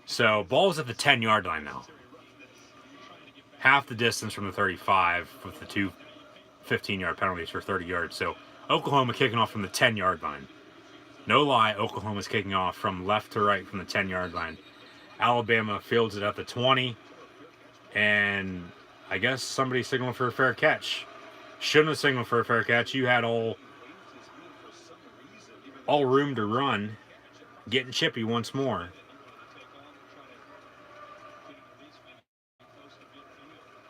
So, ball's at the 10-yard line now. Half the distance from the 35 with the 2 15-yard penalties for 30 yards. So, Oklahoma kicking off from the 10-yard line. No lie, Oklahoma's kicking off from left to right from the 10-yard line. Alabama fields it at the 20. And I guess somebody signaled for a fair catch. Shouldn't have signaled for a fair catch. You had all room to run. Getting chippy once more.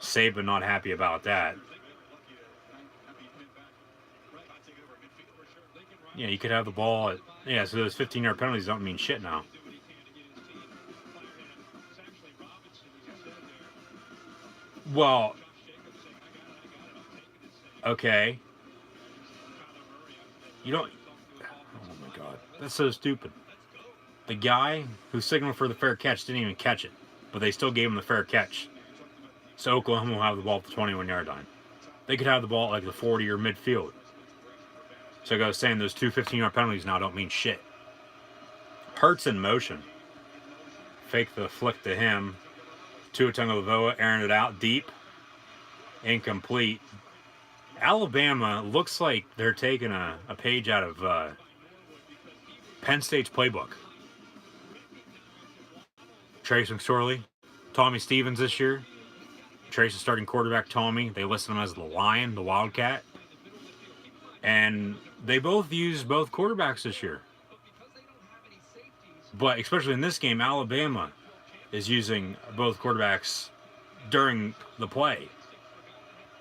Saban not happy about that. Yeah, you could have the ball at... Yeah, so those 15-yard penalties don't mean shit now. Well... Okay. You don't... Oh my god. That's so stupid. The guy who signaled for the fair catch didn't even catch it. But they still gave him the fair catch. So Oklahoma will have the ball at the 21-yard line. they could have the ball at like the 40 or midfield. So like I was saying, those two 15-yard penalties now don't mean shit. Hurts in motion. Fake the flick to him. Tua Tagovailoa airing it out deep. Incomplete. Alabama looks like they're taking a page out of Penn State's playbook. Trace McSorley, Tommy Stevens this year. Trace is starting quarterback Tommy. They list him as the Lion, the Wildcat. And they both use both quarterbacks this year. But especially in this game, Alabama is using both quarterbacks during the play.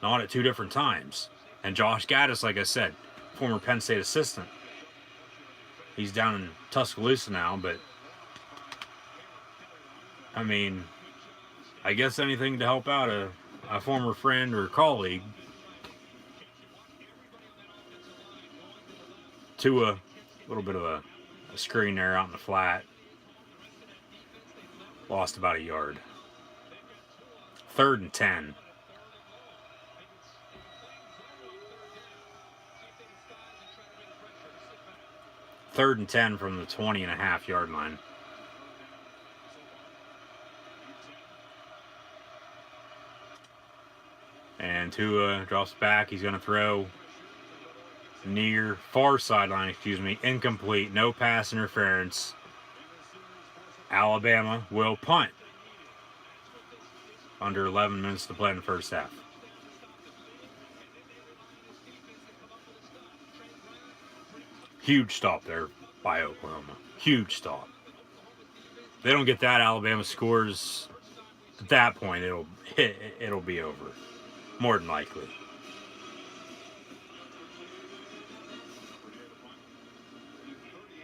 Not at two different times. And Josh Gaddis, like I said, former Penn State assistant. He's down in Tuscaloosa now, but I mean, I guess anything to help out a former friend or colleague. Tua, a little bit of a screen there out in the flat. Lost about a yard. 3rd and 10. Third and 10 from the 20.5-yard line. And Tua drops back. He's going to throw far sideline, incomplete. No pass interference. Alabama will punt. Under 11 minutes to play in the first half. Huge stop there by Oklahoma. Huge stop. They don't get that, Alabama scores. At that point, it'll be over. More than likely.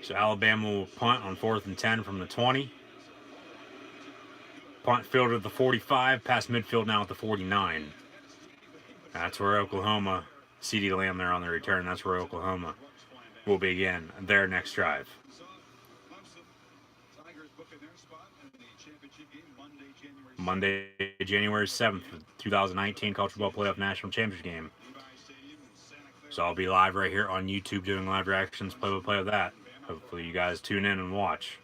So Alabama will punt on 4th and 10 from the 20. Punt fielded at the 45, past midfield now at the 49. That's where Oklahoma, CeeDee Lamb there on the return, that's where Oklahoma will begin their next drive. Monday, January 7th, 2019 College Football Playoff National Championship game. So I'll be live right here on YouTube doing live reactions, play-by-play of that. Hopefully you guys tune in and watch.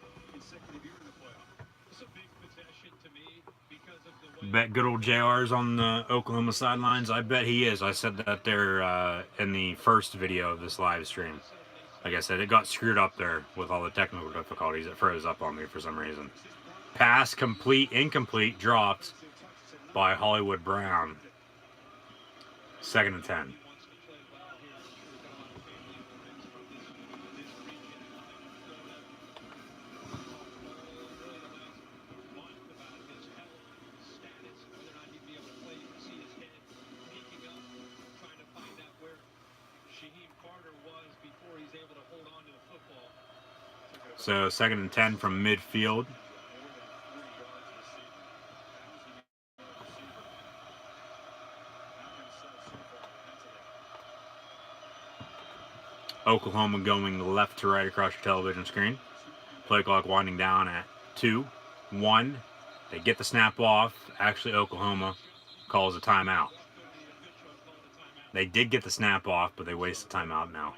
Bet good old JR's on the Oklahoma sidelines. I bet he is. I said that there in the first video of this live stream. Like I said, it got screwed up there with all the technical difficulties. It froze up on me for some reason. Pass complete, incomplete, dropped by Hollywood Brown. 2nd and 10. So 2nd and 10 from midfield. Oklahoma going left to right across your television screen. Play clock winding down at 2-1. They get the snap off. Actually, Oklahoma calls a timeout. They did get the snap off, but they waste the timeout now.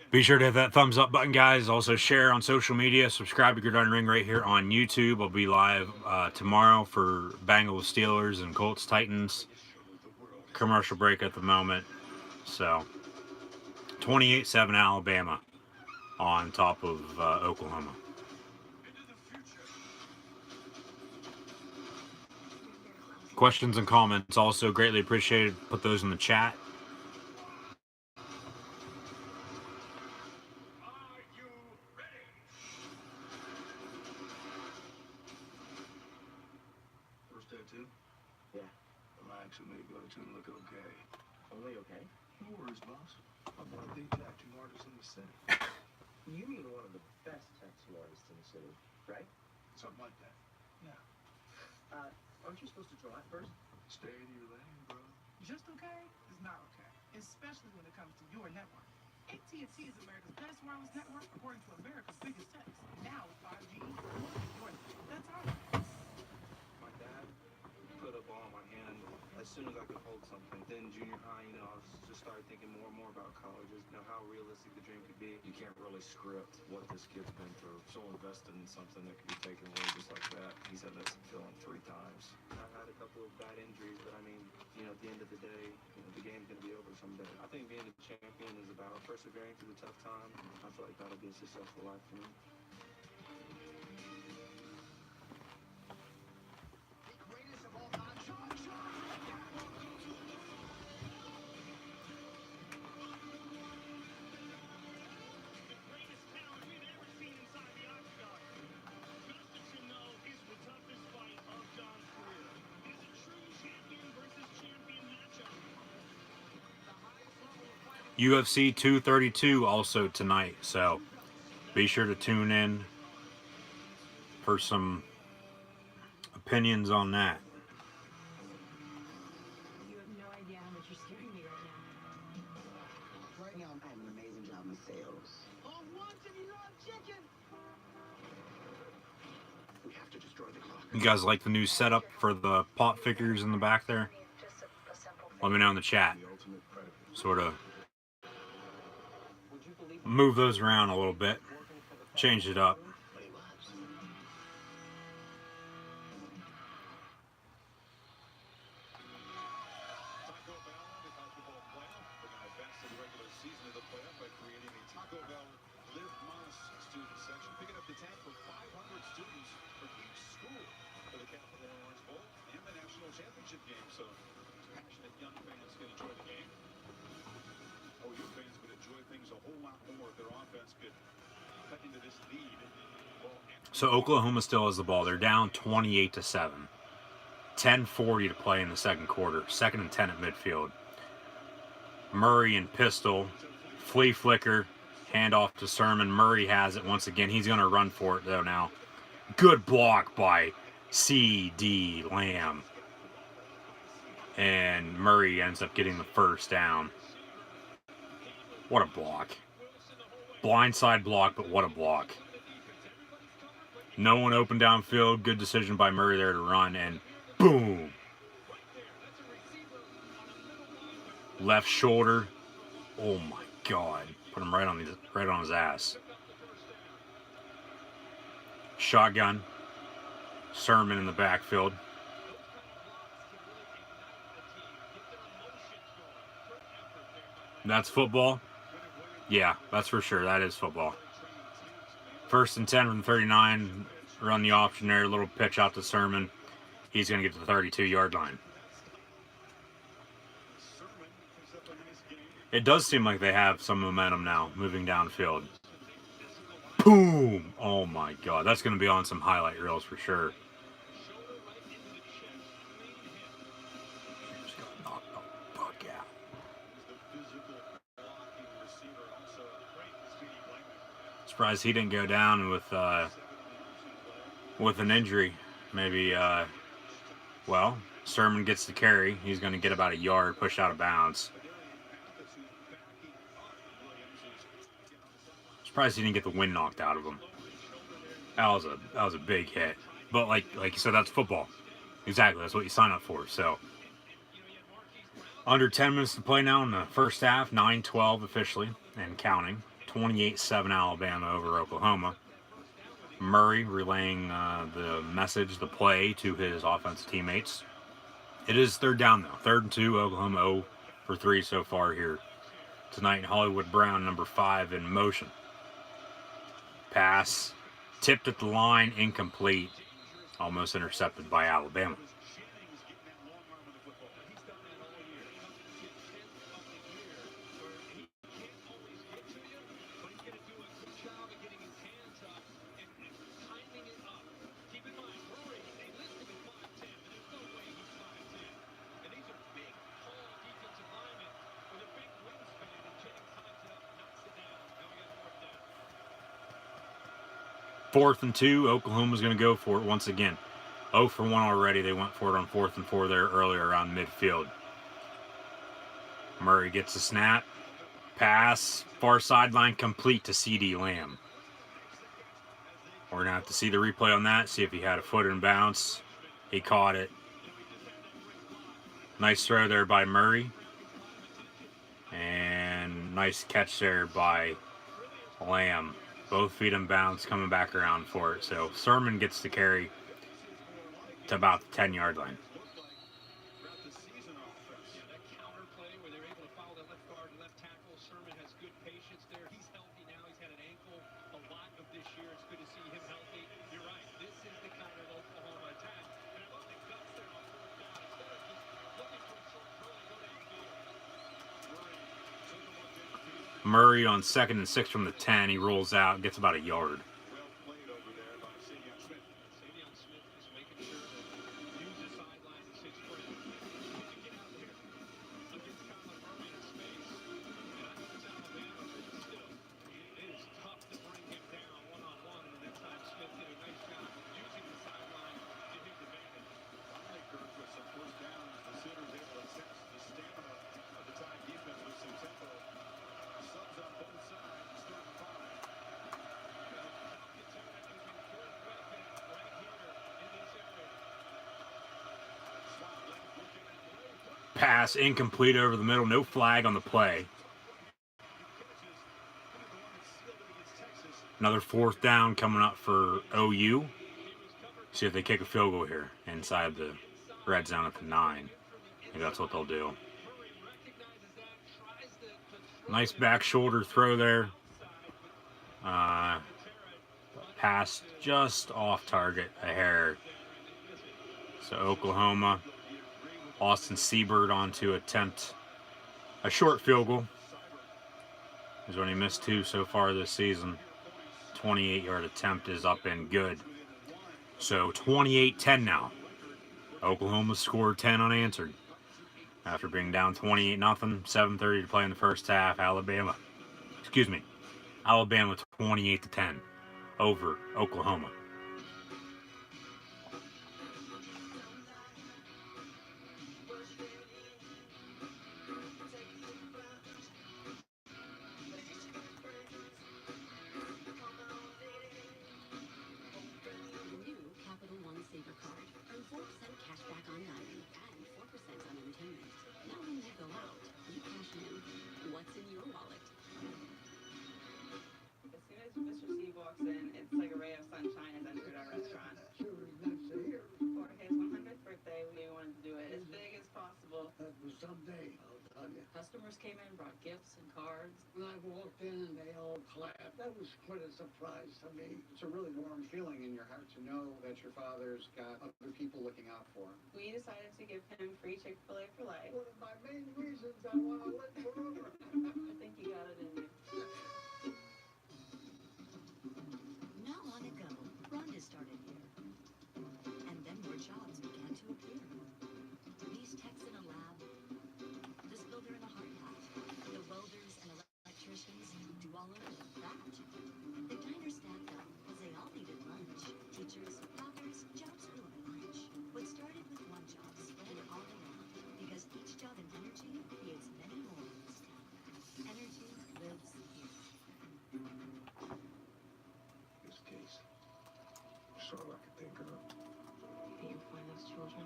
Be sure to hit that thumbs up button, guys. Also share on social media. Subscribe to Gridiron Ring right here on YouTube. I'll be live tomorrow for Bengals, Steelers, and Colts, Titans. Commercial break at the moment. So, 28-7 Alabama on top of Oklahoma. Questions and comments also greatly appreciated. Put those in the chat. Only okay? No worries, boss. I'm one of the tattoo artists in the city. You mean one of the best tattoo artists in the city, right? Something like that. Yeah. Aren't you supposed to draw it first? Stay in your lane, bro. Just okay is not okay, especially when it comes to your network. AT&T is America's best wireless network according to America's biggest techs. Now with 5G, more than that's our. My dad put a ball in my hand as soon as I could hold something. Then junior high, I just started thinking more and more about colleges, how realistic the dream could be. You can't really script what this kid's been through. So invested in something that could be taken away just like that. He's had that feeling 3 times. I've had a couple of bad injuries, but at the end of the day, the game's going to be over someday. I think being a champion is about persevering through the tough times. I feel like that'll be a successful life for me. UFC 232 also tonight, so be sure to tune in for some opinions on that. You have no idea how much you're scaring me right now. Right now, I'm having an amazing job in sales. We have to destroy the clock. You guys like the new setup for the pop figures in the back there? Let me know in the chat. The ultimate predator. Sort of move those around a little bit, change it up. Taco Bell, the college football playoff. We're going to advance to the regular season of the playoff by creating a Taco Bell Live Más student section, picking up the tab for 500 students from each school for the Capital Orange Bowl and the national championship game. So passionate young fans can enjoy the game. OU fans would enjoy things a whole lot more if their offense could cut into this lead. So Oklahoma still has the ball. They're down 28-7. 10:40 to play in the second quarter. 2nd and 10 at midfield. Murray and pistol. Flea flicker. Handoff to Sermon. Murray has it once again. He's going to run for it though now. Good block by C.D. Lamb. And Murray ends up getting the first down. What a block. Blindside block, but what a block. No one open downfield. Good decision by Murray there to run, and boom. Left shoulder. Oh my God. Put him right on his ass. Shotgun. Sermon in the backfield. That's football. Yeah, that's for sure. That is football. 1st and 10 from the 39. Run the option there. Little pitch out to Sermon. He's going to get to the 32-yard line. It does seem like they have some momentum now, moving downfield. Boom! Oh my God. That's going to be on some highlight reels for sure. Just got knocked the fuck out. Surprised he didn't go down with an injury. Maybe, well, Sermon gets the carry. He's going to get about a yard, push out of bounds. Surprised he didn't get the wind knocked out of him. That was a big hit. But like you said, that's football. Exactly, that's what you sign up for. So, under 10 minutes to play now in the first half. 9-12 officially and counting. 28-7 Alabama over Oklahoma. Murray relaying the message, the play to his offensive teammates. It is 3rd down though. 3rd and 2. Oklahoma 0 for 3 so far here tonight. Hollywood Brown, number 5, in motion. Pass tipped at the line, incomplete. Almost intercepted by Alabama. Fourth and 2, Oklahoma's going to go for it once again. 0 for 1 already. They went for it on 4th and 4 there earlier around midfield. Murray gets the snap. Pass, far sideline, complete to CD Lamb. We're going to have to see the replay on that, see if he had a foot in bounce. He caught it. Nice throw there by Murray. And nice catch there by Lamb. Both feet in bounds, coming back around for it. So Sermon gets the carry to about the 10-yard line. Murray on 2nd and 6 from the 10. He rolls out, gets about a yard. Pass incomplete over the middle. No flag on the play. Another 4th down coming up for OU. See if they kick a field goal here inside the red zone at the 9. Maybe that's what they'll do. Nice back shoulder throw there. Pass just off target a hair. So Oklahoma. Austin Seabird on to attempt a short field goal. He's only missed 2 so far this season. 28-yard attempt is up and good. So 28-10 now. Oklahoma scored 10 unanswered. After being down 28-0, 7:30 to play in the first half. Alabama 28-10 over Oklahoma. Customers came in, brought gifts and cards. When I walked in and they all clapped, that was quite a surprise to me. It's a really warm feeling in your heart to know that your father's got other people looking out for him. We decided to give him free Chick-fil-A for life. One of my main reasons I want to live forever. I think you got it in you. Not long ago, Rhonda started here. And then more jobs began to appear. These techs in a lab, this builder in a hard hat, the welders and electricians do all of that. The diner staffed up because they all needed lunch. Teachers, doctors, jobs full of lunch. What started with one job spread all around because each job in energy creates many more in this town. Energy lives here. This case. That's all I can think of. Can you find those children?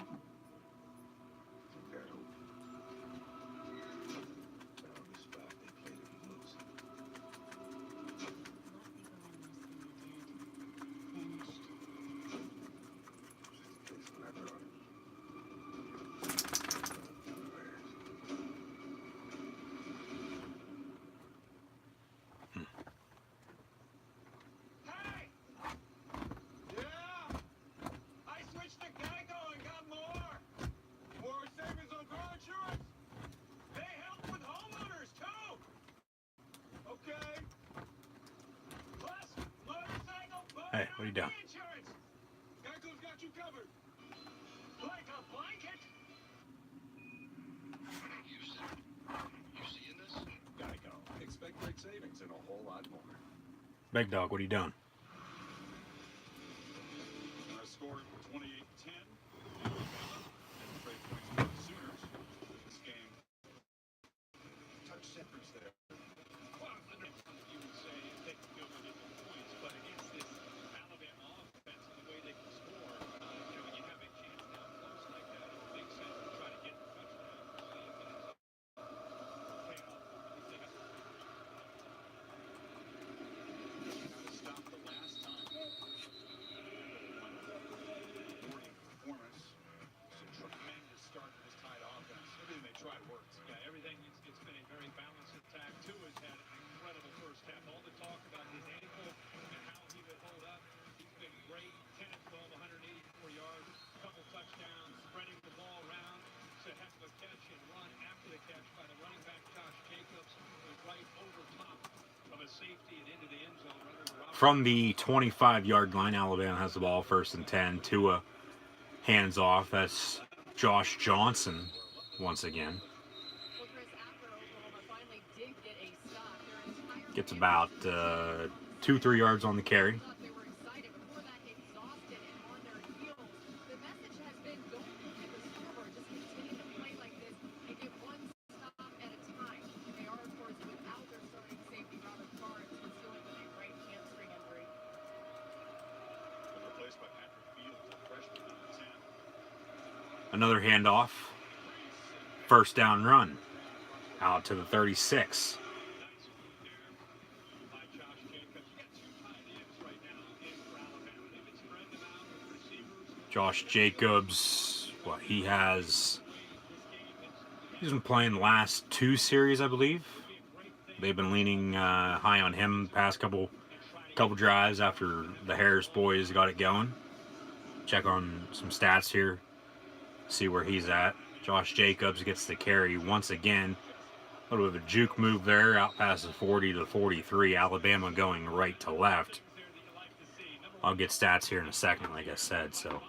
That hope. Found the spot they played if he looks. Case when I brought it. Hey! Yeah! I switched to Geico and got more! More savings on car insurance! They help with homeowners, too! Okay. Plus, motorcycle, boat, Hey, what are you doing? insurance! Geico's got you covered! Like a blanket! You seeing this? Geico. Expect great savings and a whole lot more. Big Dog, what are you doing? Scored 28-10. Alabama and trade points for the Sooners. This game touch difference there. From the 25-yard line, Alabama has the ball, 1st and 10. Tua hands off. That's Josh Johnson once again. Gets about 2-3 yards on the carry. Another handoff. 1st down run. Out to the 36. Josh Jacobs, he's been playing the last 2 series, I believe. They've been leaning high on him the past couple drives after the Harris boys got it going. Check on some stats here. See where he's at. Josh Jacobs gets the carry once again. A little bit of a juke move there, out past the 40 to the 43. Alabama going right to left. I'll get stats here in a second, like I said. So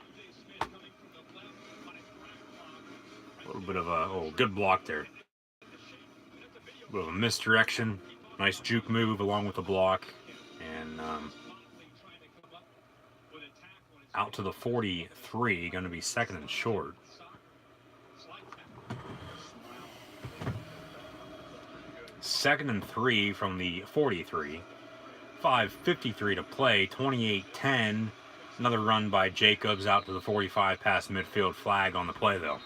a little bit of a good block there. A little misdirection. Nice juke move along with the block, and out to the 43. Going to be 2nd and short. Second and 3 from the 43. 5:53 to play. 28-10. Another run by Jacobs out to the 45 past midfield. Flag on the play, though.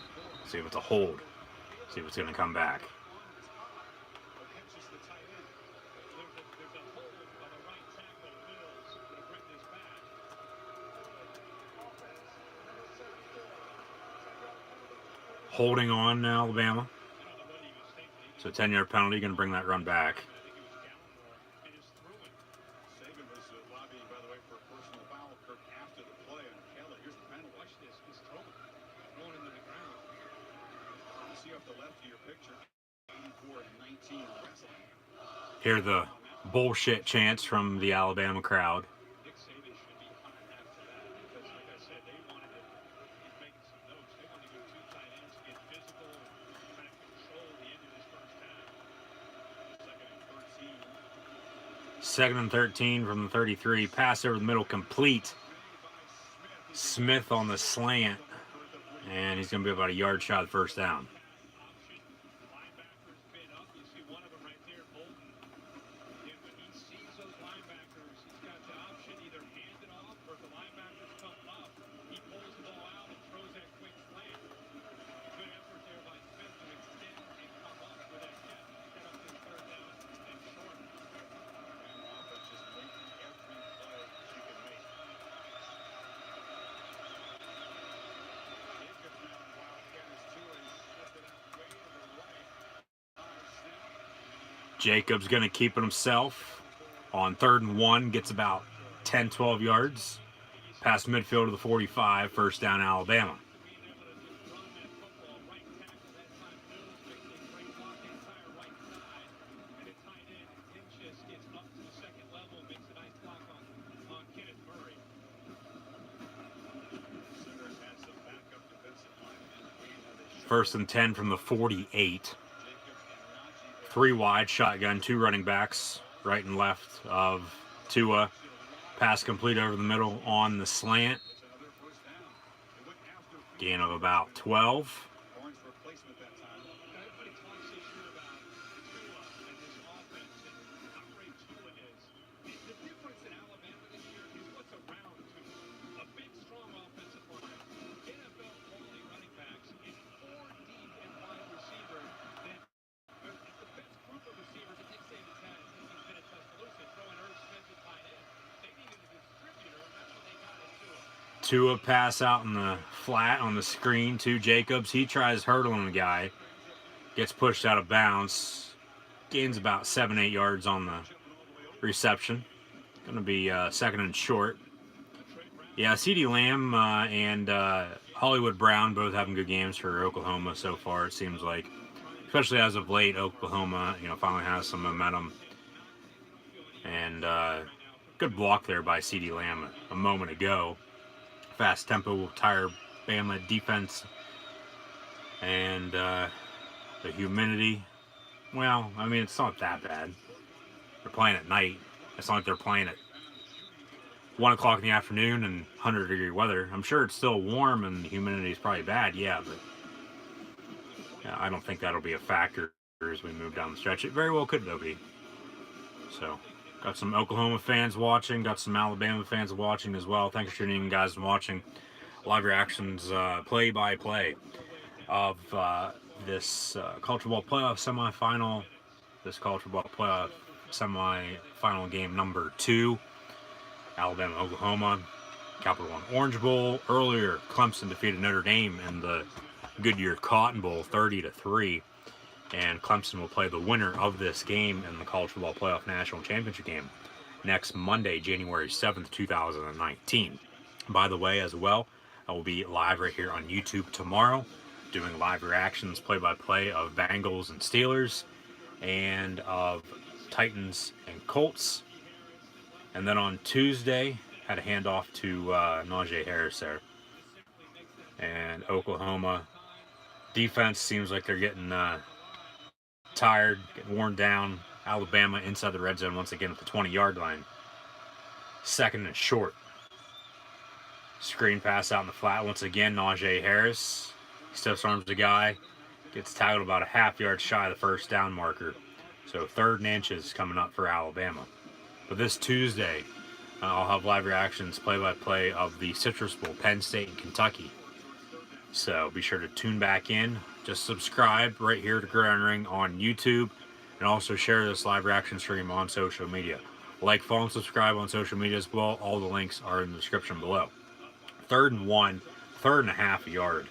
See if it's a hold. See if it's going to come back. Holding on Alabama. So 10-yard penalty, going to bring that run back. Saban was lobbying, by the way, for a personal foul after the play on Kelly. Here's the penalty. Watch this. He's throwing into the ground. You see off the left of your picture, 84-19 wrestling. Hear the bullshit chants from the Alabama crowd. Nick Saban should be hot after that because, like I said, they wanted to, he's making some notes, they wanted to go 2 tight ends, get physical, kind of control the end of this first half. 2nd and 13 from the 33. Pass over the middle, complete. Smith on the slant, and he's going to be about a yard shy of 1st down. Jacobs going to keep it himself on 3rd and 1. Gets about 10-12 yards. Past midfield to the 45. 1st down, Alabama. First and 10 from the 48. 3 wide, shotgun, 2 running backs, right and left of Tua. Pass complete over the middle on the slant. Gain of about 12. Tua pass out in the flat on the screen to Jacobs. He tries hurdling the guy. Gets pushed out of bounds. Gains about 7-8 yards on the reception. Going to be 2nd and short. Yeah, CeeDee Lamb and Hollywood Brown both having good games for Oklahoma so far, it seems like. Especially as of late, Oklahoma, finally has some momentum. And Good block there by CeeDee Lamb a moment ago. Fast tempo will tire Bama defense. And the humidity, well, I mean, it's not that bad. They're playing at night. It's not like they're playing at 1 o'clock in the afternoon and 100-degree weather. I'm sure it's still warm and the humidity is probably bad, yeah, but I don't think that'll be a factor as we move down the stretch. It very well could, though, be. So, got some Oklahoma fans watching, got some Alabama fans watching as well. Thanks for tuning in, guys, and watching live reactions, play-by-play of this College Football Playoff semifinal. This College Football Playoff semifinal game number 2. Alabama, Oklahoma, Capital One Orange Bowl. Earlier, Clemson defeated Notre Dame in the Goodyear Cotton Bowl 30-3. And Clemson will play the winner of this game in the College Football Playoff National Championship game next Monday, January 7th, 2019. By the way, as well, I will be live right here on YouTube tomorrow, doing live reactions, play-by-play of Bengals and Steelers, and of Titans and Colts. And then on Tuesday, had a handoff to Najee Harris there. And Oklahoma defense seems like they're getting tired, getting worn down. Alabama inside the red zone once again at the 20-yard line. 2nd and short. Screen pass out in the flat once again. Najee Harris stiff arms the guy. Gets tackled about a half-yard shy of the first down marker. So 3rd and inches coming up for Alabama. But this Tuesday, I'll have live reactions, play-by-play of the Citrus Bowl, Penn State and Kentucky. So be sure to tune back in. Just subscribe right here to Gridiron Ring on YouTube, and also share this live reaction stream on social media. Like, follow, and subscribe on social media as well. All the links are in the description below. 3rd and 1, 3rd and a half yard.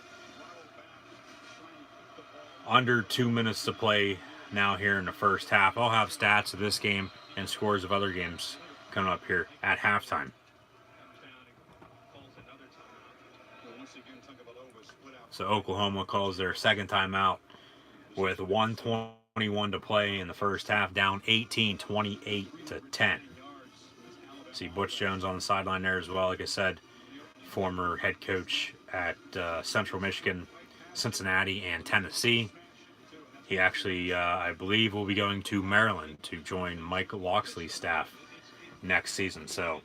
Under 2 minutes to play now here in the first half. I'll have stats of this game and scores of other games coming up here at halftime. So Oklahoma calls their 2nd timeout with 1:21 to play in the first half, down 18, 28-10. See Butch Jones on the sideline there as well. Like I said, former head coach at Central Michigan, Cincinnati, and Tennessee. He actually, I believe, will be going to Maryland to join Mike Locksley's staff next season. So,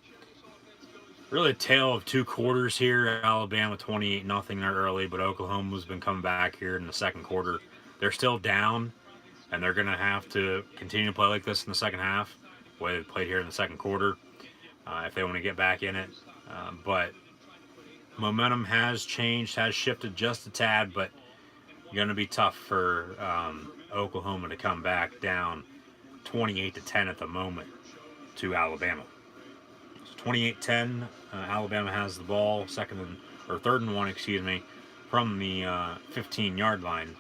really a tale of 2 quarters here. Alabama 28-0 there early, but Oklahoma's been coming back here in the 2nd quarter. They're still down, and they're going to have to continue to play like this in the 2nd half, the way they played here in the 2nd quarter, if they want to get back in it. But momentum has changed, has shifted just a tad, but going to be tough for Oklahoma to come back down 28-10 at the moment to Alabama. So 28-10, Alabama has the ball, 3rd and 1, excuse me, from the 15-yard line.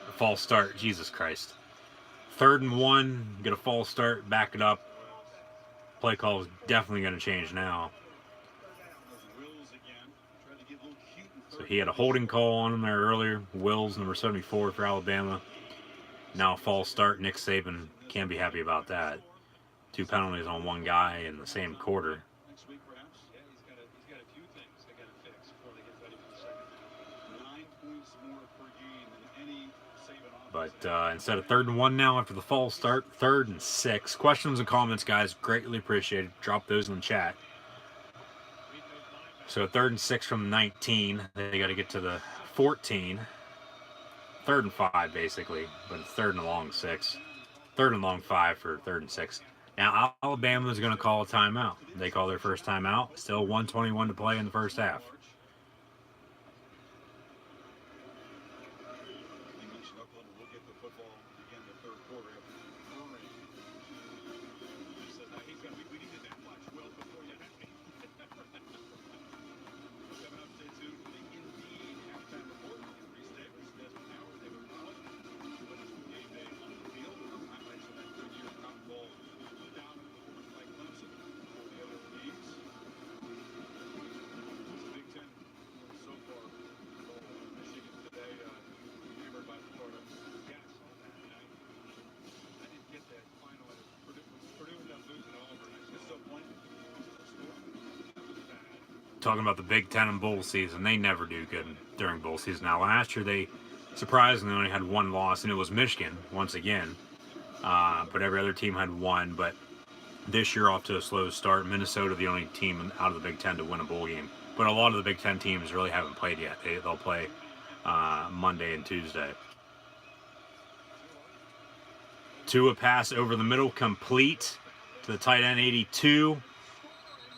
A false start, Jesus Christ. 3rd and 1, get a false start, back it up. Play call is definitely going to change now. So he had a holding call on him there earlier. Wills, number 74 for Alabama. Now a false start. Nick Saban can't be happy about that. 2 penalties on 1 guy in the same quarter. But instead of 3rd and 1 now after the false start, 3rd and 6. Questions and comments, guys, greatly appreciated. Drop those in the chat. So 3rd and 6 from 19. They got to get to the 14. 3rd and 5, basically, but it's 3rd and a long 6. 3rd and long 5 for 3rd and 6. Now, Alabama is going to call a timeout. They call their first timeout. Still 1:21 to play in the first half. talking about the Big Ten and bowl season. They never do good during bowl season. Now, last year they surprisingly only had one loss, and it was Michigan once again. But every other team had one. But this year off to a slow start. Minnesota, the only team out of the Big Ten to win a bowl game. But a lot of the Big Ten teams really haven't played yet. They'll play Monday and Tuesday. Tua pass over the middle, complete to the tight end, 82.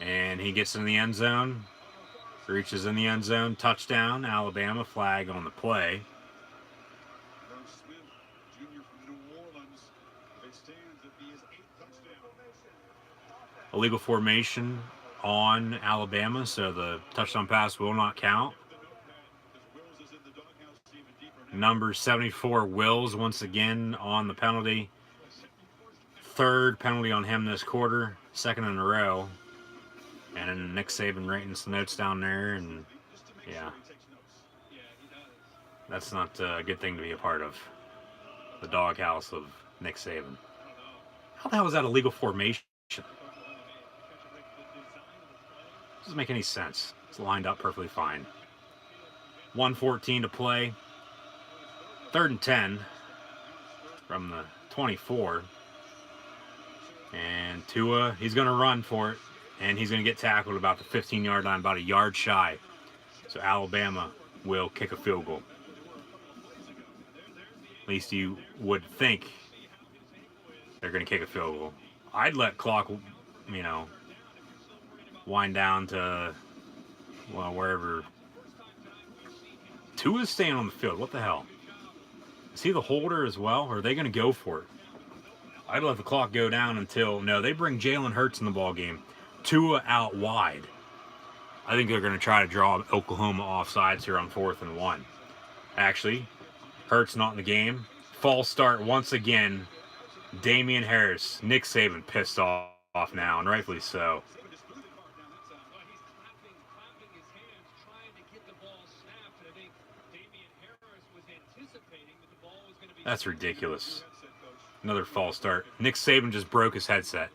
And he gets in the end zone. Reaches in the end zone. Touchdown, Alabama. Flag on the play. Illegal formation on Alabama, so the touchdown pass will not count. Number 74, Wills, once again on the penalty. Third penalty on him this quarter, second in a row. And then Nick Saban writing some notes down there, and yeah. That's not a good thing to be a part of. The doghouse of Nick Saban. How the hell is that a legal formation? Doesn't make any sense. It's lined up perfectly fine. 1:14 to play. 3rd and 10 from the 24. And Tua, he's going to run for it. And he's going to get tackled about the 15-yard line, about a yard shy. So Alabama will kick a field goal. At least you would think they're going to kick a field goal. I'd let clock, wind down to, well, wherever. Tua's staying on the field. What the hell? Is he the holder as well? Or are they going to go for it? I'd let the clock go down until, no, they bring Jalen Hurts in the ball game. Tua out wide. I think they're going to try to draw Oklahoma offsides here on 4th and 1. Actually, Hurts not in the game. False start once again. Damian Harris. Nick Saban pissed off now, and rightfully so. That's ridiculous. Another false start. Nick Saban just broke his headset.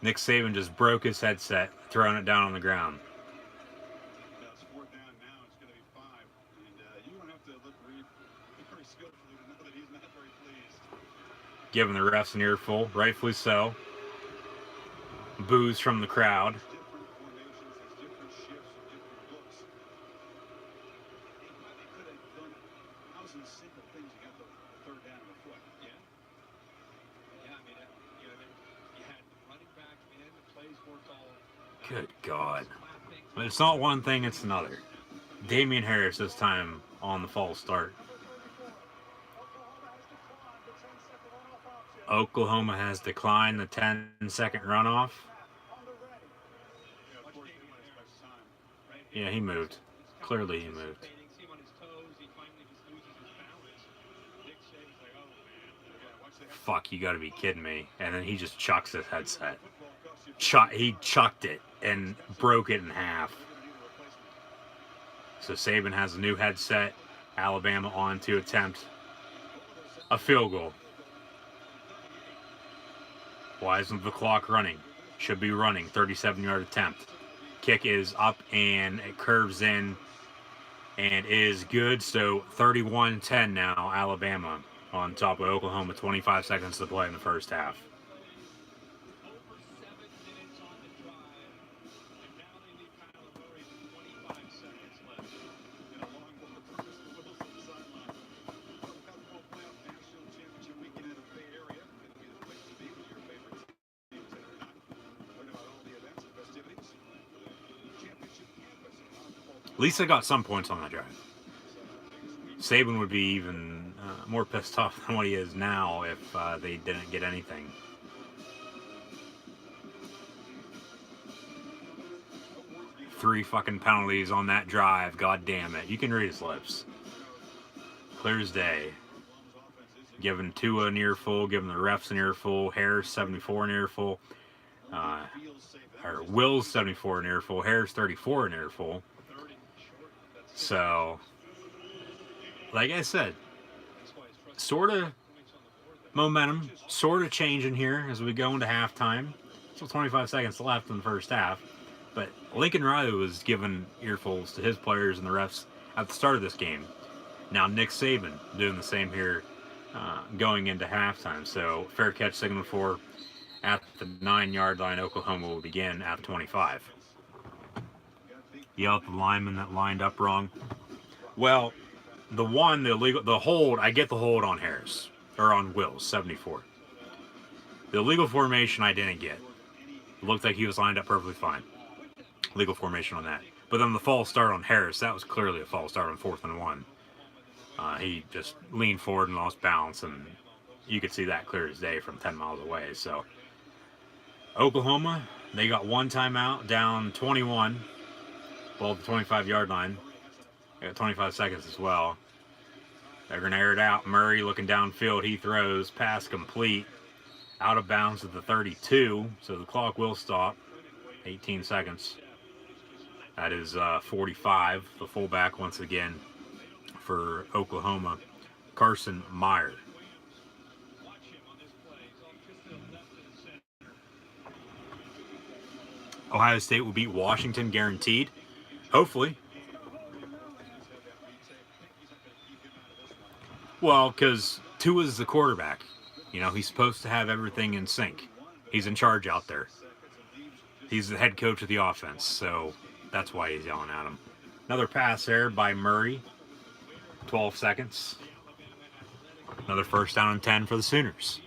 Nick Saban just broke his headset, throwing it down on the ground. It's 4th down now. It's going to be 5. And you don't have to look very skillfully to know that he's not very pleased. Giving the refs an earful, rightfully so. Boos from the crowd. Good God. But it's not one thing, it's another. Damian Harris this time on the false start. Oklahoma has declined the 10-second runoff. Yeah, he moved. Clearly he moved. Fuck, you gotta be kidding me. And then he just chucks his headset. He chucked it and broke it in half. So Saban has a new headset. Alabama on to attempt a field goal. Why isn't the clock running? Should be running. 37-yard attempt. Kick is up and it curves in and is good. So 31-10 now, Alabama on top of Oklahoma. 25 seconds to play in the first half. At least they got some points on that drive. Saban would be even more pissed off than what he is now if they didn't get anything. Three fucking penalties on that drive. God damn it. You can read his lips. Clear as day. Giving Tua an earful, giving the refs an earful. Harris 74 an earful. Or Wills 74 an earful. Harris 34 an earful. So, like I said, sort of momentum, sort of changing here as we go into halftime. Still 25 seconds left in the first half. But Lincoln Riley was giving earfuls to his players and the refs at the start of this game. Now Nick Saban doing the same here going into halftime. So fair catch signal for at the 9-yard line. Oklahoma will begin at the 25. Yell at the lineman that lined up wrong. Well, the hold, I get the hold on Harris, or on Wills, 74. The illegal formation I didn't get. It looked like he was lined up perfectly fine. Legal formation on that. But then the false start on Harris, that was clearly a false start on 4th and 1. He just leaned forward and lost balance, and you could see that clear as day from 10 miles away. So Oklahoma, they got one timeout, down 21, ball at the 25-yard line. They got 25 seconds as well. They're going to air it out. Murray looking downfield. He throws. Pass complete. Out of bounds at the 32, so the clock will stop. 18 seconds. That is 45, the fullback once again for Oklahoma, Carson Meyer. Ohio State will beat Washington guaranteed. Hopefully. Well, because Tua's the quarterback. You know, he's supposed to have everything in sync. He's in charge out there. He's the head coach of the offense, so that's why he's yelling at him. Another pass there by Murray. 12 seconds. Another first down and 10 for the Sooners.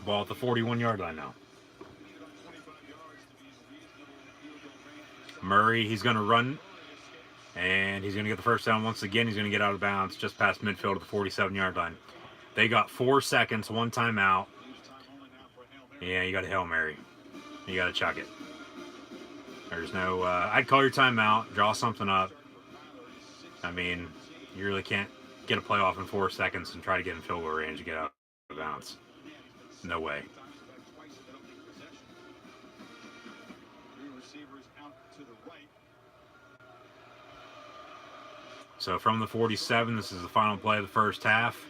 Ball at the 41-yard line now. Murray, he's going to run, and he's going to get the first down once again. He's going to get out of bounds just past midfield at the 47-yard line. They got 4 seconds, one timeout. Yeah, you got a Hail Mary. You got to chuck it. There's no, I'd call your timeout, draw something up. I mean, you really can't get a play off in 4 seconds and try to get in field goal range and get out of bounds. No way. So from the 47, this is the final play of the first half.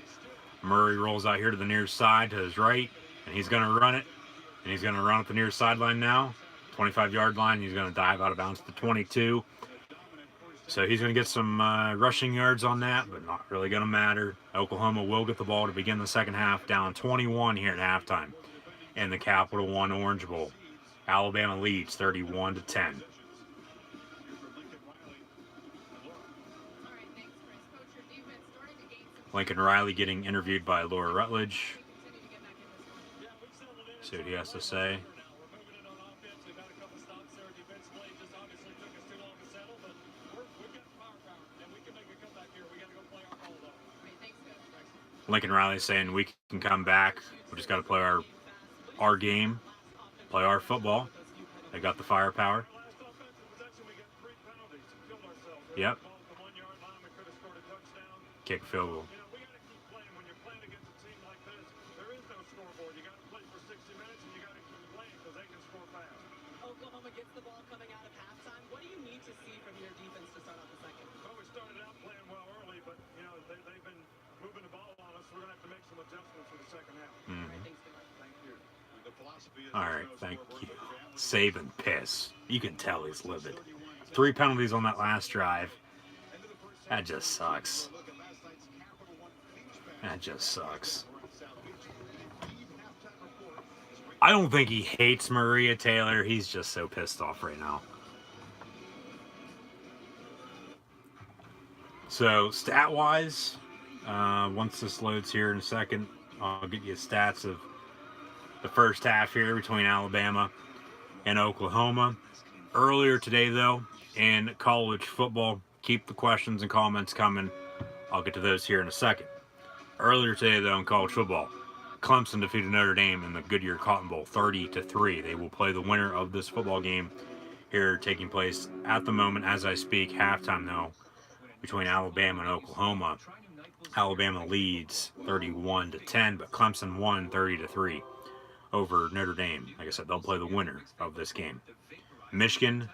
Murray rolls out here to the near side to his right, and he's going to run it. And he's going to run up the near sideline now, 25-yard line. He's going to dive out of bounds to the 22. So he's going to get some rushing yards on that, but not really going to matter. Oklahoma will get the ball to begin the second half, down 21 here at halftime in the Capital One Orange Bowl. Alabama leads 31-10. Lincoln Riley getting interviewed by Laura Rutledge. See what he has to say. Lincoln Riley saying we can come back. We just got to play our game, play our football. They got the firepower. Yep. Kick field goal. Oklahoma gets the ball coming out of halftime. What do you need to see from your defense to start off the second? Well, we started out playing well early, but you know they've been moving the ball on us. We're gonna have to make some adjustments for the second half. Thank you. The philosophy is all right, thank you. Saban piss. You can tell he's livid. 3 penalties on that last drive. That just sucks. That just sucks. I don't think he hates Maria Taylor. He's just so pissed off right now. So, stat-wise, once this loads here in a second, I'll get you stats of the first half here between Alabama and Oklahoma. Earlier today, though, in college football, keep the questions and comments coming. I'll get to those here in a second. Earlier today, though, in college football, Clemson defeated Notre Dame in the Goodyear Cotton Bowl 30-3. They will play the winner of this football game here taking place at the moment as I speak. Halftime, though, between Alabama and Oklahoma. Alabama leads 31-10, but Clemson won 30-3 over Notre Dame. Like I said, they'll play the winner of this game. Michigan,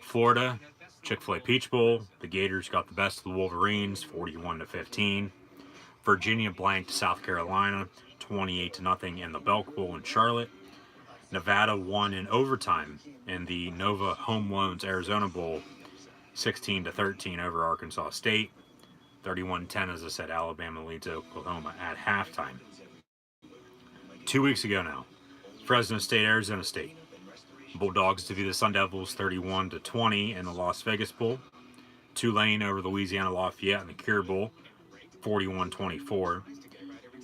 Florida, Chick-fil-A Peach Bowl. The Gators got the best of the Wolverines, 41-15. Virginia blanked South Carolina, 28-0 in the Belk Bowl in Charlotte. Nevada won in overtime in the Nova Home Loans Arizona Bowl, 16-13 over Arkansas State. 31-10, as I said, Alabama leads Oklahoma at halftime. 2 weeks ago now, Fresno State, Arizona State. Bulldogs defeated the Sun Devils 31-20 in the Las Vegas Bowl. Tulane over Louisiana Lafayette in the Cure Bowl, 41-24.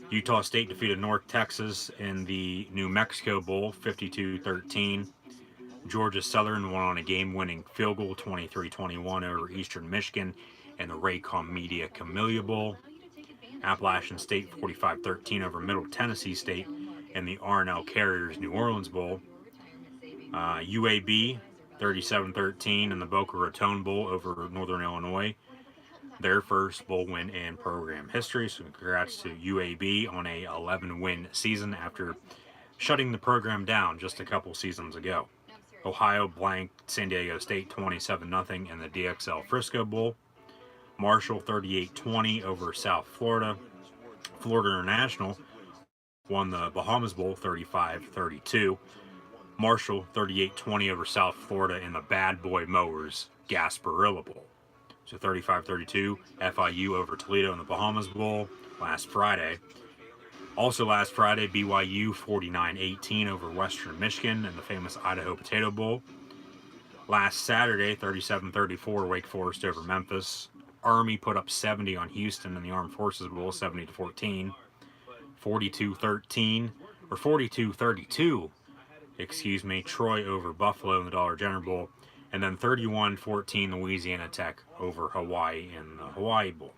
Utah State defeated North Texas in the New Mexico Bowl, 52-13. Georgia Southern won on a game-winning field goal, 23-21 over Eastern Michigan in the Raycom Media Camellia Bowl. Appalachian State 45-13 over Middle Tennessee State in the R&L Carriers New Orleans Bowl. UAB 37-13 in the Boca Raton Bowl over Northern Illinois. Their first bowl win in program history. So congrats to UAB on a 11-win season after shutting the program down just a couple seasons ago. Ohio blanked San Diego State 27-0 in the DXL Frisco Bowl. Marshall 38-20 over South Florida. Florida International won the Bahamas Bowl 35-32. Marshall 38-20 over South Florida in the Bad Boy Mowers Gasparilla Bowl. So 35-32, FIU over Toledo in the Bahamas Bowl last Friday. Also last Friday, BYU 49-18 over Western Michigan in the famous Idaho Potato Bowl. Last Saturday, 37-34, Wake Forest over Memphis. Army put up 70 on Houston in the Armed Forces Bowl, 70-14. 42-13, or 42-32, excuse me, Troy over Buffalo in the Dollar General Bowl. And then 31-14, Louisiana Tech over Hawaii in the Hawaii Bowl.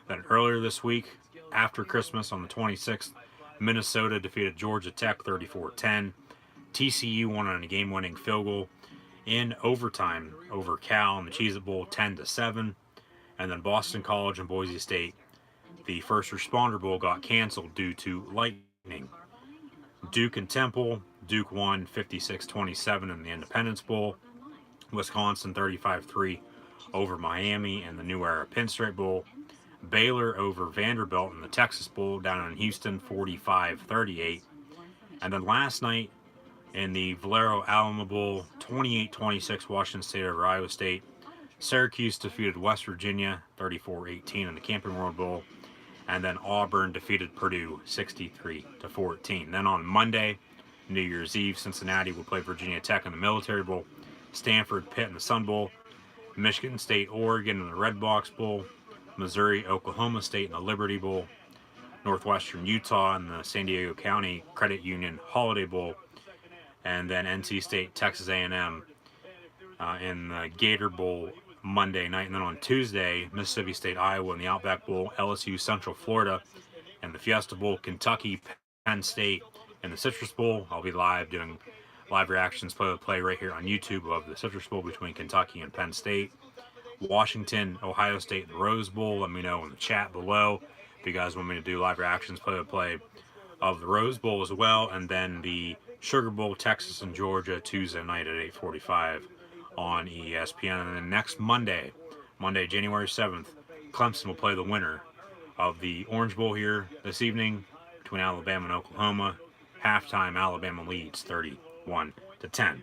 Then earlier this week, after Christmas on the 26th, Minnesota defeated Georgia Tech 34-10. TCU won on a game-winning field goal in overtime over Cal in the Cheez-It Bowl 10-7. And then Boston College and Boise State, the First Responder Bowl, got canceled due to lightning. Duke and Temple, Duke won 56-27 in the Independence Bowl. Wisconsin 35-3 over Miami in the New Era Pinstripe Bowl. Baylor over Vanderbilt in the Texas Bowl down in Houston, 45-38. And then last night in the Valero Alamo Bowl, 28-26 Washington State over Iowa State. Syracuse defeated West Virginia 34-18 in the Camping World Bowl. And then Auburn defeated Purdue 63-14. Then on Monday, New Year's Eve, Cincinnati will play Virginia Tech in the Military Bowl. Stanford, Pitt in the Sun Bowl. Michigan State, Oregon in the Red Box Bowl. Missouri, Oklahoma State in the Liberty Bowl. Northwestern Utah in the San Diego County Credit Union Holiday Bowl. And then NC State, Texas A&M in the Gator Bowl Monday night. And then on Tuesday, Mississippi State, Iowa in the Outback Bowl. LSU, Central Florida in the Fiesta Bowl. Kentucky, Penn State in the Citrus Bowl. I'll be live doing live reactions play-by-play right here on YouTube of the Citrus Bowl between Kentucky and Penn State. Washington, Ohio State, the Rose Bowl. Let me know in the chat below if you guys want me to do live reactions play-by-play of the Rose Bowl as well. And then the Sugar Bowl, Texas and Georgia, Tuesday night at 8:45 on ESPN. And then next Monday, January 7th, Clemson will play the winner of the Orange Bowl here this evening between Alabama and Oklahoma. Halftime, Alabama leads 31-10.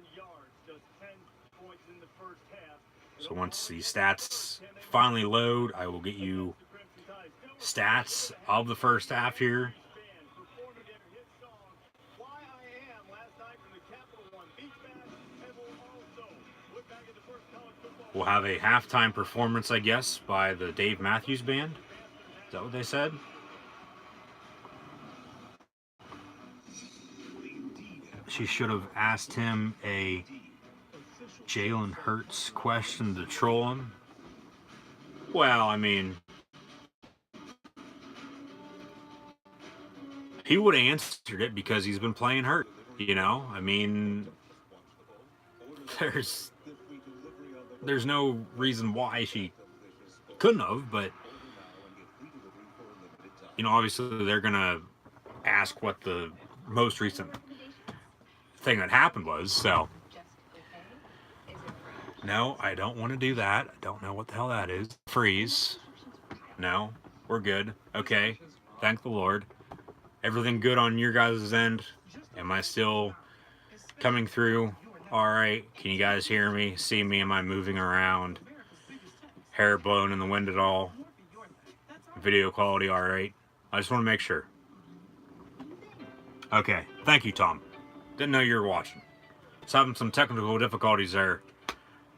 So once the stats finally load, I will get you stats of the first half here. We'll have a halftime performance, I guess, by the Dave Matthews Band. Is that what they said? She should have asked him a Jalen Hurts question to troll him. Well, I mean, he would have answered it because he's been playing hurt, you know? I mean, there's no reason why she couldn't have, but, you know, obviously they're going to ask what the most recent thing that happened was, so. No, I don't want to do that. I don't know what the hell that is. Freeze. No, we're good. Okay, thank the Lord. Everything good on your guys' end? Am I still coming through all right? Can you guys hear me? See me? Am I moving around? Hair blowing in the wind at all? Video quality all right? I just want to make sure. Okay, thank you, Tom. Didn't know you were watching. Was having some technical difficulties there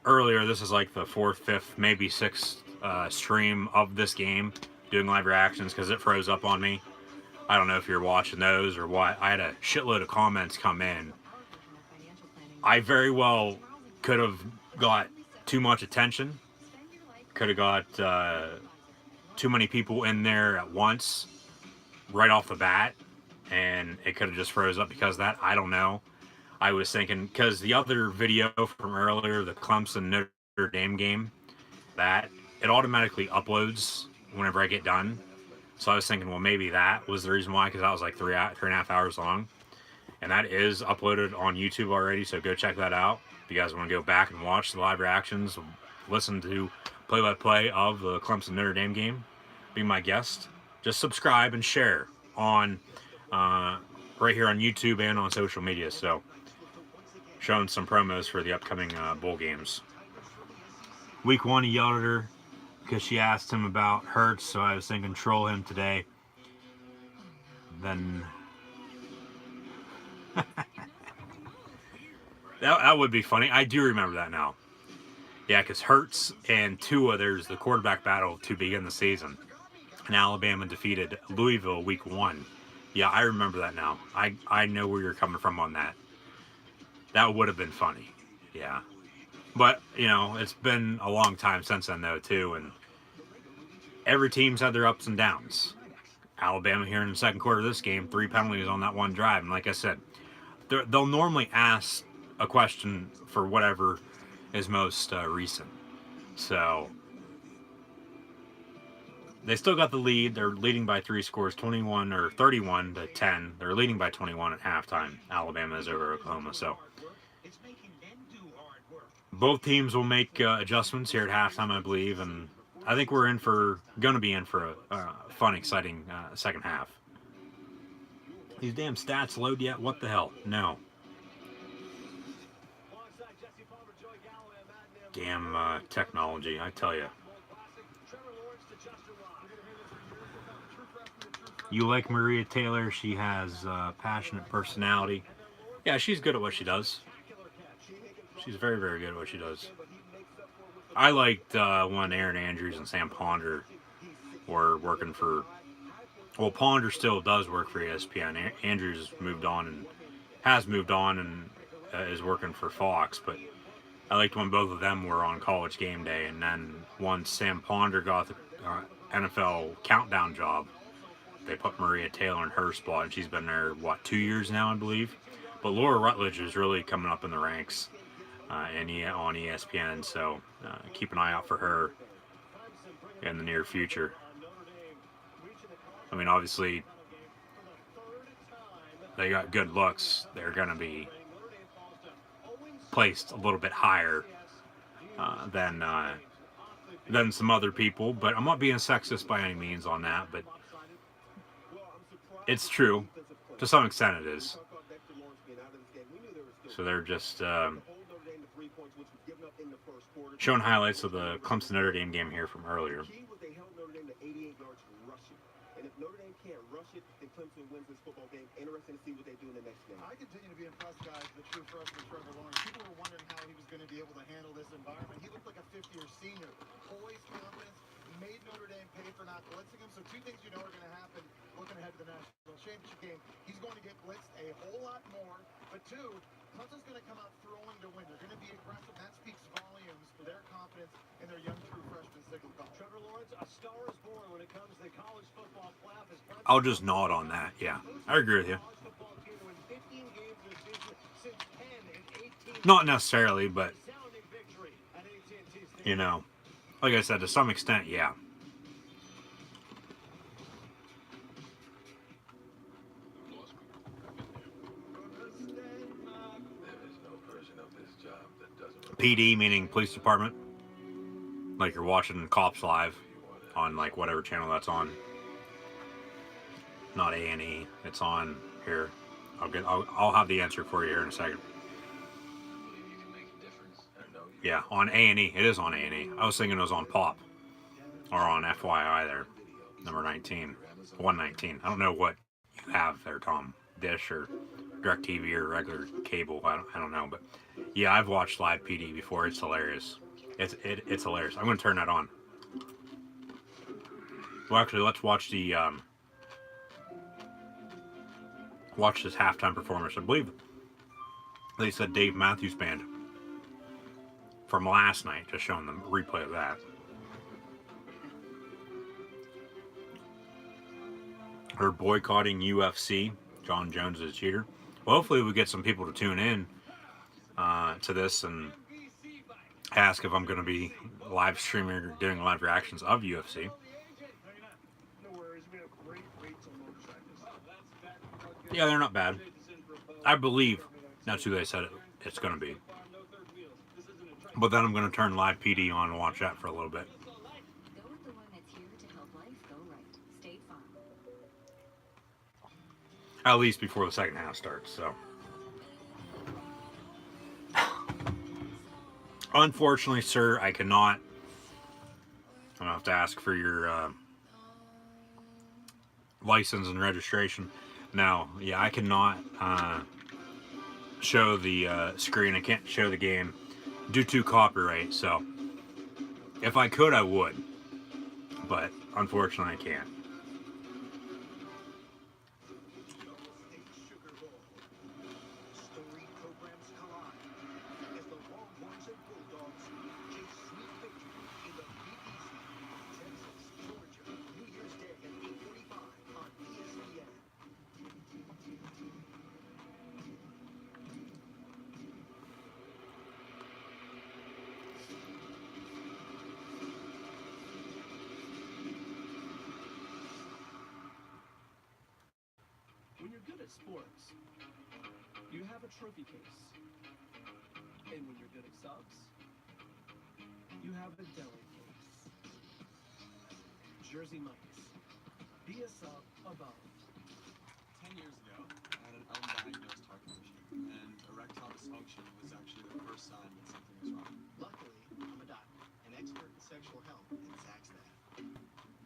earlier. This is like the 4th, 5th, maybe 6th stream of this game, doing live reactions because it froze up on me. I don't know if you're watching those or what. I had a shitload of comments come in. I very well could have got too much attention. Could have got too many people in there at once, right off the bat, and it could have just froze up because of that. I don't know. I was thinking, because the other video from earlier, the Clemson Notre Dame game, that it automatically uploads whenever I get done. So I was thinking, well, maybe that was the reason why, because that was like 3.5 hours long. And that is uploaded on YouTube already, so go check that out. If you guys want to go back and watch the live reactions, listen to play-by-play of the Clemson Notre Dame game, be my guest. Just subscribe and share on right here on YouTube and on social media. So showing some promos for the upcoming bowl games. Week 1, he yelled at her because she asked him about Hurts, so I was thinking troll him today. Then that would be funny. I do remember that now. Yeah, because Hurts and Tua, there's the quarterback battle to begin the season. And Alabama defeated Louisville week 1. Yeah, I remember that now. I know where you're coming from on that. That would have been funny. Yeah. But, you know, it's been a long time since then, though, too. And every team's had their ups and downs. Alabama here in the second quarter of this game, 3 penalties on that one drive. And like I said, they'll normally ask a question for whatever is most recent. So they still got the lead. They're leading by 3 scores, 21 or 31 to 10. They're leading by 21 at halftime. Alabama is over Oklahoma. So both teams will make adjustments here at halftime, I believe, and I think we're going to be in for a fun, exciting second half. These damn stats load yet? What the hell? No. Damn technology, I tell you. You like Maria Taylor? She has a passionate personality. Yeah, she's good at what she does. She's very, very good at what she does. I liked when Aaron Andrews and Sam Ponder were working for... Well, Ponder still does work for ESPN. Andrews moved on and has moved on and is working for Fox. But I liked when both of them were on College Game Day. And then once Sam Ponder got the NFL Countdown job, they put Maria Taylor in her spot. And she's been there, what, 2 years now, I believe? But Laura Rutledge is really coming up in the ranks on ESPN. So keep an eye out for her in the near future. I mean, obviously, they got good looks. They're going to be placed a little bit higher than some other people. But I'm not being sexist by any means on that. But it's true. To some extent, it is. So they're just showing highlights of the Clemson Notre Dame game here from earlier. Notre Dame can't rush it, then Clemson wins this football game. Interesting to see what they do in the next game. I continue to be impressed, guys, with the true freshman Trevor Lawrence. People were wondering how he was going to be able to handle this environment. He looked like a fifth-year senior. Poised, confidence, made Notre Dame pay for not blitzing him. So 2 things you know are going to happen looking ahead to the national championship game. He's going to get blitzed a whole lot more. But 2, Clemson's going to come out throwing to win. They're going to be aggressive. That speaks volumes for their confidence in their young true freshman signal call. Trevor Lawrence, a star is born when it comes to the college football playoff. I'll just nod on that. Yeah, I agree with you. Not necessarily, but, you know, like I said, to some extent, yeah. PD meaning police department. Like you're watching Cops Live on like whatever channel that's on. Not A&E. It's on here. I'll have the answer for you here in a second. Yeah, on A&E. It is on A&E. I was thinking it was on Pop. Or on FYI there. Number 19. 119. I don't know what you have there, Tom. Dish or DirecTV or regular cable. I don't know. But yeah, I've watched Live PD before. It's hilarious. It's hilarious. I'm going to turn that on. Well, actually, let's watch the... watch this halftime performance. I believe they said Dave Matthews Band from last night, just showing them a replay of that. They're boycotting UFC. John Jones is a cheater. Well, hopefully we get some people to tune in to this and ask if I'm going to be live streaming or doing live reactions of UFC. Yeah, they're not bad. I believe that's who they said it's going to be. But then I'm going to turn Live PD on and watch that for a little bit. Go with the one that's here to help life go right. State Farm. At least before the second half starts, so. Unfortunately, sir, I cannot. I'm going to have to ask for your license and registration. Now, yeah, I cannot show the screen. I can't show the game due to copyright, so if I could, I would. But unfortunately, I can't. When you're good at sports, you have a trophy case. And when you're good at subs, you have a deli case. Jersey Mike's. Be a sub above. 10 years ago, I had an undiagnosed heart condition, and erectile dysfunction was actually the first sign that something was wrong. Luckily, I'm a doctor, an expert in sexual health, and Zach's that.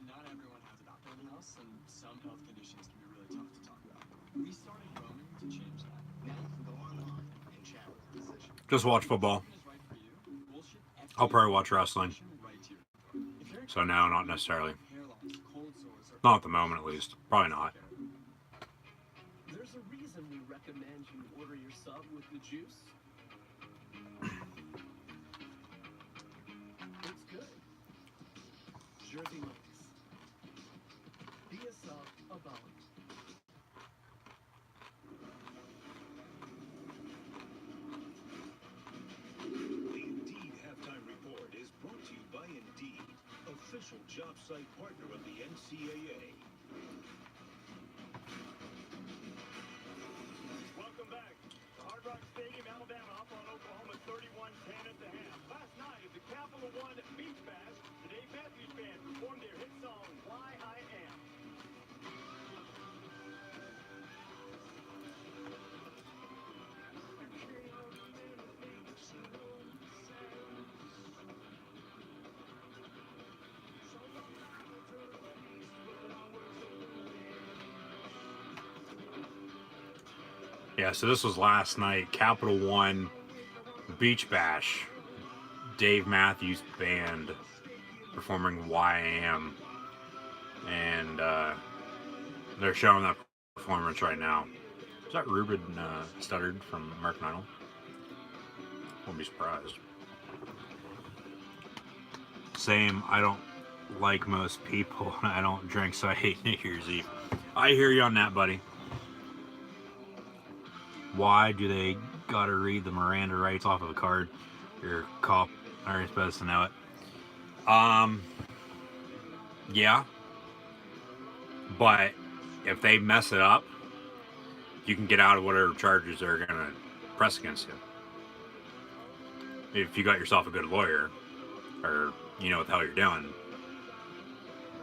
Not everyone has a doctor in the house, and some health conditions can be really tough to talk about. We started Roman to change that. Now you can go online and chat with a physician. Just watch football. I'll probably watch wrestling. So no, not necessarily. Not at the moment, at least. Probably not. There's a reason we recommend you order your sub with the juice. It's good. Jersey Mike's. Be a sub above. The Indeed Halftime Report is brought to you by Indeed, official job site partner of the NCAA. Welcome back to Hard Rock Stadium, Alabama, up on Oklahoma 31-10 at the half. Last night at the Capital One Beach Bash, the Dave Matthews Band performed their hit song, Why I Am. Yeah, so this was last night. Capital One Beach Bash. Dave Matthews Band performing Why I Am. And they're showing that performance right now. Is that Ruben Studdard from American Idol? Wouldn't be surprised. Same, I don't like most people. I don't drink, so I hate New Year's Eve. I hear you on that, buddy. Why do they gotta read the Miranda rights off of a card? You're a cop, are you supposed to know it? Yeah. But if they mess it up, you can get out of whatever charges they're gonna press against you. If you got yourself a good lawyer, or you know what the hell you're doing,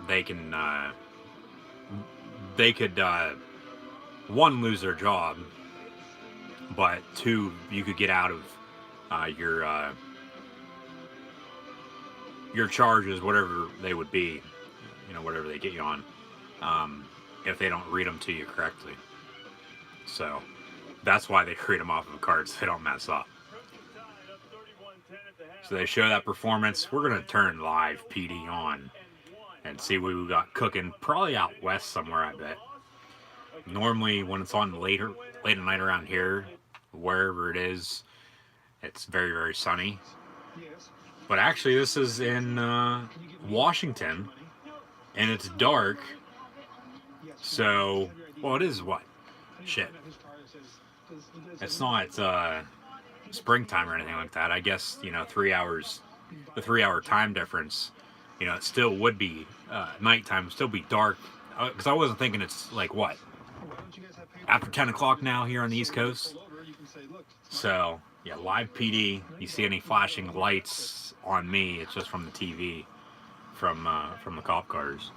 they can, they could, one, lose their job, but two, you could get out of your your charges, whatever they would be, you know, whatever they get you on, if they don't read them to you correctly. So that's why they create them off of cards, so they don't mess up. So they show that performance. We're going to turn live PD on and see what we got cooking. Probably out west somewhere, I bet. Normally, when it's on late at night around here, wherever it is, it's very, very sunny. But actually, this is in Washington, and it's dark. So, well, it is what? Shit. It's not springtime or anything like that. I guess, you know, 3 hours, the 3 hour time difference, you know, it still would be nighttime, still be dark. Because I wasn't thinking it's like what? After 10 o'clock now here on the East Coast. So, yeah, live PD. You see any flashing lights on me, it's just from the TV, from the cop cars.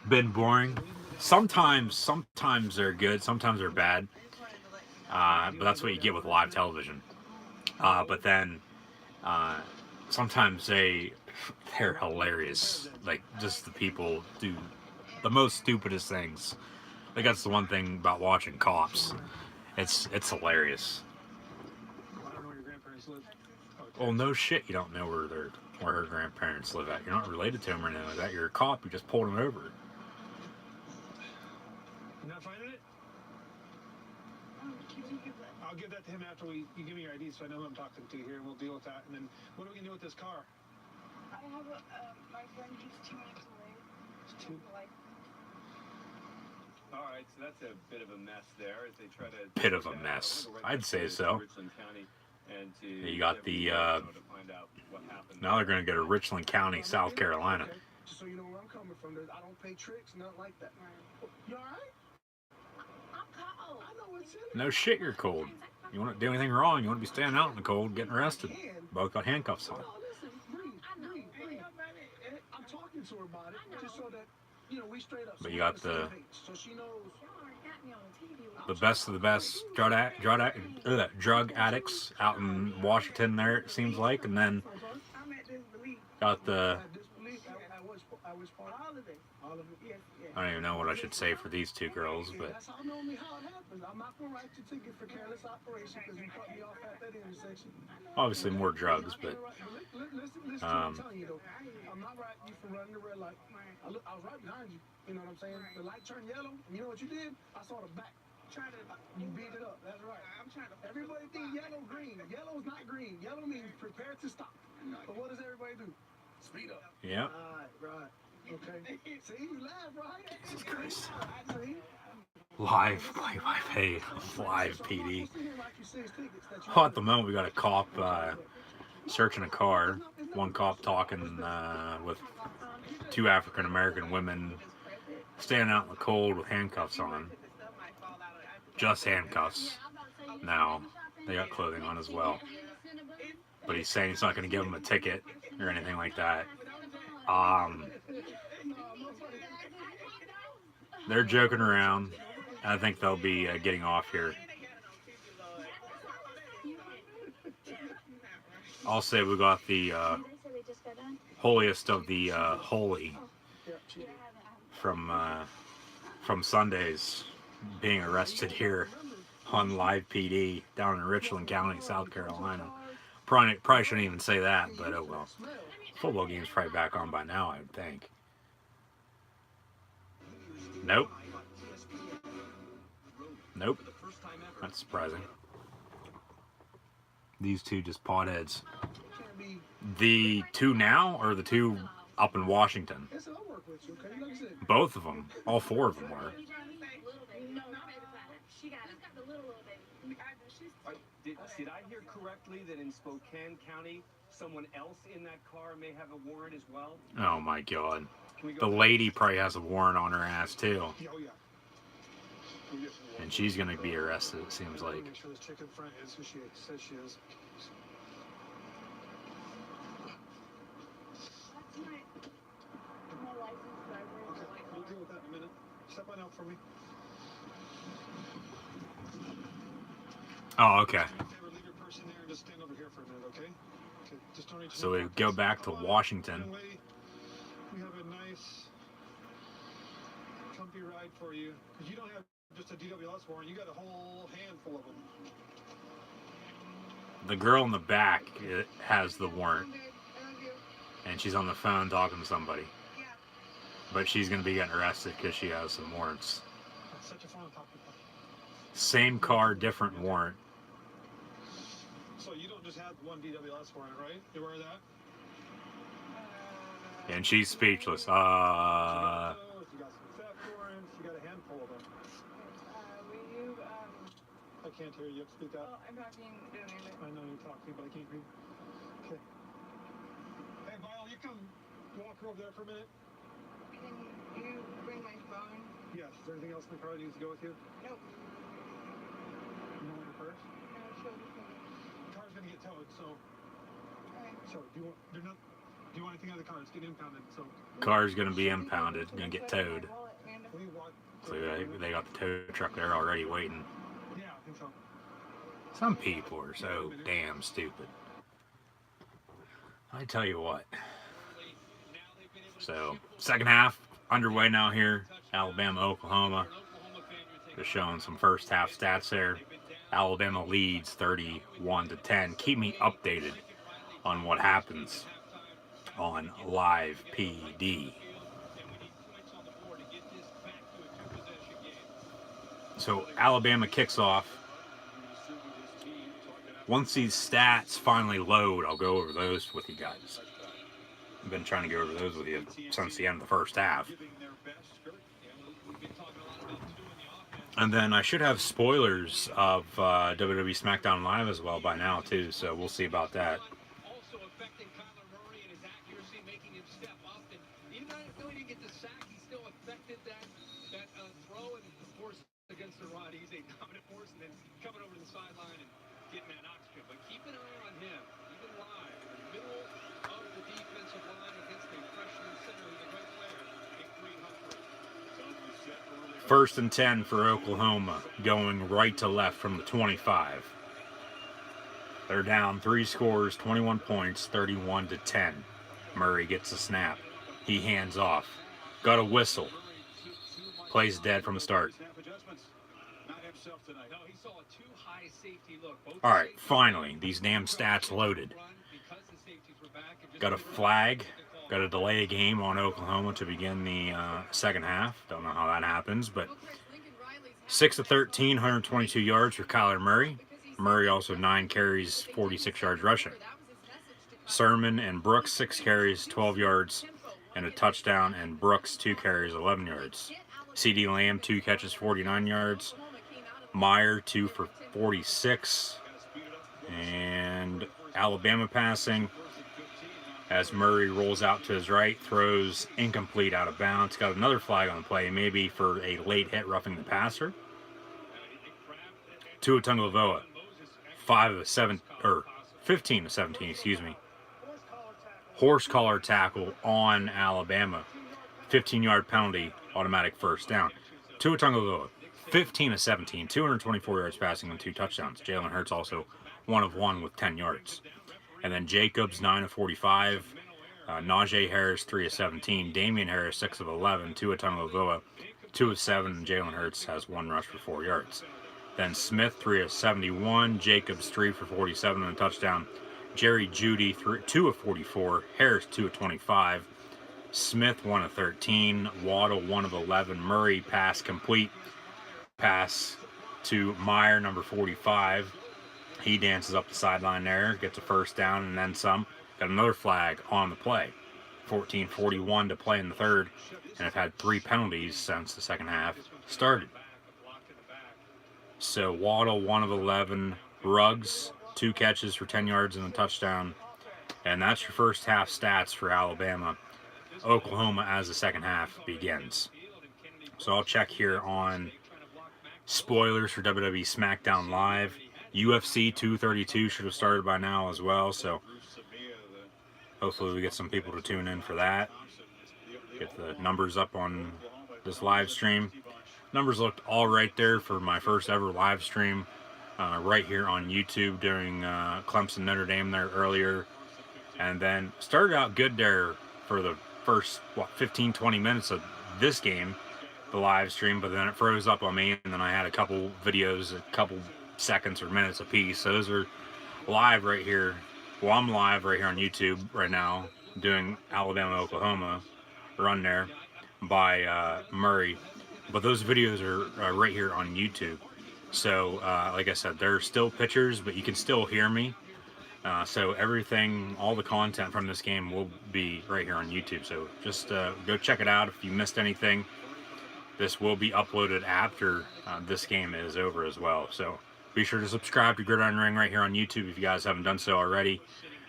Been boring. Sometimes they're good, sometimes they're bad. But that's what you get with live television. But then sometimes they're hilarious. Like, just the people do the most stupidest things. I think that's the one thing about watching Cops. It's hilarious. Well, no shit, you don't know where her grandparents live at. You're not related to them or anything like that. You're a cop. You just pulled them over. You're not finding it? I'll give that to him after you give me your ID, so I know who I'm talking to here, and we'll deal with that. And then, what are we gonna do with this car? I have my friend who's 2 minutes away. It's two. All right, so that's a bit of a mess there as they try to... Bit of a mess. I'd say so. You got the... now they're going to go to Richland County, South Carolina. Just so you know where I'm coming from, I don't play tricks, nothing like that. You all right? I'm cold. I know what's in it. No shit, you're cold. You want to do anything wrong, you want to be standing out in the cold, getting arrested. Both got handcuffs on. I'm talking to her about it, just so that, you know, we straight up. But you got the the best of the best drug addicts out in Washington there, it seems like, and then got the... I don't even know what I should say for these two girls, but... That's how normally how it happens. I'm not gonna write your ticket for careless operation because you cut me off at that intersection. Obviously more drugs, but... Listen, I'm telling you though, I'm not writing you for running the red light. I was right behind you. You know what I'm saying? The light turned yellow, and you know what you did? I saw the back. You beat it up. That's right. Everybody think yellow, green. Yellow's not green. Yellow means prepare to stop. But what does everybody do? Speed up. Yeah. Right. Okay. See, you laugh, right? Jesus Christ. See? Live play-by-play, live PD. Oh, at the moment, we got a cop searching a car. One cop talking with two African-American women standing out in the cold with handcuffs on. Just handcuffs. Now, they got clothing on as well. But he's saying he's not going to give them a ticket or anything like that. They're joking around. I think they'll be getting off here. I'll say we got the holiest of the holy from Sundays being arrested here on live PD down in Richland County, South Carolina. Probably shouldn't even say that, but oh well. Football game's probably back on by now, I would think. Nope. Nope. That's surprising. These two just potheads. The two now, or the two up in Washington? Both of them. All four of them were. Did I hear correctly that in Spokane County, someone else in that car may have a warrant as well? Oh my God. The lady probably has a warrant on her ass too. And she's gonna be arrested, it seems like. Make sure this chick in front is who she says she is. Okay, we'll deal with that in a minute. Step on out for me. Oh, okay. Leave your purse in there and just stand over here for a minute, okay? Okay, just So we go back to Washington. We have a nice, comfy ride for you. Because you don't have just a DWS warrant, you got a whole handful of them. The girl in the back has the warrant. And she's on the phone talking to somebody. But she's going to be getting arrested because she has some warrants. That's such a fun topic. Same car, different warrant. So you don't just have one DWS warrant, right? You aware of that? And she's speechless. You got some theft warrants, you got a handful of them. I can't hear you. Speak up. I'm not being donated. I know you're talking, but I can't hear you. Okay. Hey, Vile, you come walk her over there for a minute. Can you bring my phone? Yes. Is there anything else in the car that needs to go with you? Nope. You know your purse? No, she'll be fine. The car's gonna get towed, so. Alright. So do you want anything out of the car? It's getting impounded, so. Car's going to be impounded, going to get towed. What do you want? So they got the tow truck there already waiting. Yeah, I think so. Some people are so damn stupid. I tell you what. So, second half underway now here. Alabama, Oklahoma. Just showing some first half stats there. Alabama leads 31-10. Keep me updated on what happens on Live PD. So Alabama kicks off. Once these stats finally load, I'll go over those with you guys. I've been trying to go over those with you since the end of the first half. And then I should have spoilers of WWE SmackDown Live as well by now too, so we'll see about that. First and 10 for Oklahoma, going right to left from the 25. They're down 3 scores, 21 points, 31-10. Murray gets the snap. He hands off. Got a whistle. Plays dead from the start. All right, finally, these damn stats loaded. Got a flag. Got to delay a game on Oklahoma to begin the second half. Don't know how that happens, but 6 of 13, 122 yards for Kyler Murray. Murray also 9 carries, 46 yards rushing. Sermon and Brooks 6 carries, 12 yards, and a touchdown, and Brooks 2 carries, 11 yards. CD Lamb 2 catches, 49 yards. Meyer 2 for 46, and Alabama passing. As Murray rolls out to his right, throws incomplete out of bounds. Got another flag on the play, maybe for a late hit roughing the passer. Tua Tagovailoa, 15 of 17, excuse me. Horse collar tackle on Alabama. 15-yard penalty, automatic first down. Tua Tagovailoa, 15 of 17, 224 yards passing and 2 touchdowns. Jalen Hurts also 1 of 1 with 10 yards. And then Jacobs, 9 of 45. Najee Harris, 3 of 17. Damian Harris, 6 of 11. Tua Tagovailoa, 2 of 7. And Jalen Hurts has 1 rush for 4 yards. Then Smith, 3 of 71. Jacobs, 3 for 47 and a touchdown. Jerry Jeudy, 2 of 44. Harris, 2 of 25. Smith, 1 of 13. Waddle, 1 of 11. Murray, pass complete. Pass to Meyer, number 45. He dances up the sideline there, gets a first down and then some. Got another flag on the play. 14:41 to play in the third, and have had 3 penalties since the second half started. So Waddle, 1 of 11. Ruggs, 2 catches for 10 yards and a touchdown. And that's your first half stats for Alabama. Oklahoma as the second half begins. So I'll check here on spoilers for WWE SmackDown Live. UFC 232 should have started by now as well, so hopefully we get some people to tune in for that. Get the numbers up on this live stream. Numbers looked all right there for my first ever live stream right here on YouTube during Clemson Notre Dame there earlier. And then started out good there for the first, 15-20 minutes of this game, the live stream, but then it froze up on me, and then I had a couple videos, a couple seconds or minutes apiece. So those are live right here. Well, I'm live right here on YouTube right now, doing Alabama-Oklahoma run there by Murray. But those videos are right here on YouTube. So, like I said, they're still pictures, but you can still hear me. So everything, all the content from this game will be right here on YouTube. So just go check it out if you missed anything. This will be uploaded after this game is over as well. So be sure to subscribe to Gridiron Ring right here on YouTube if you guys haven't done so already.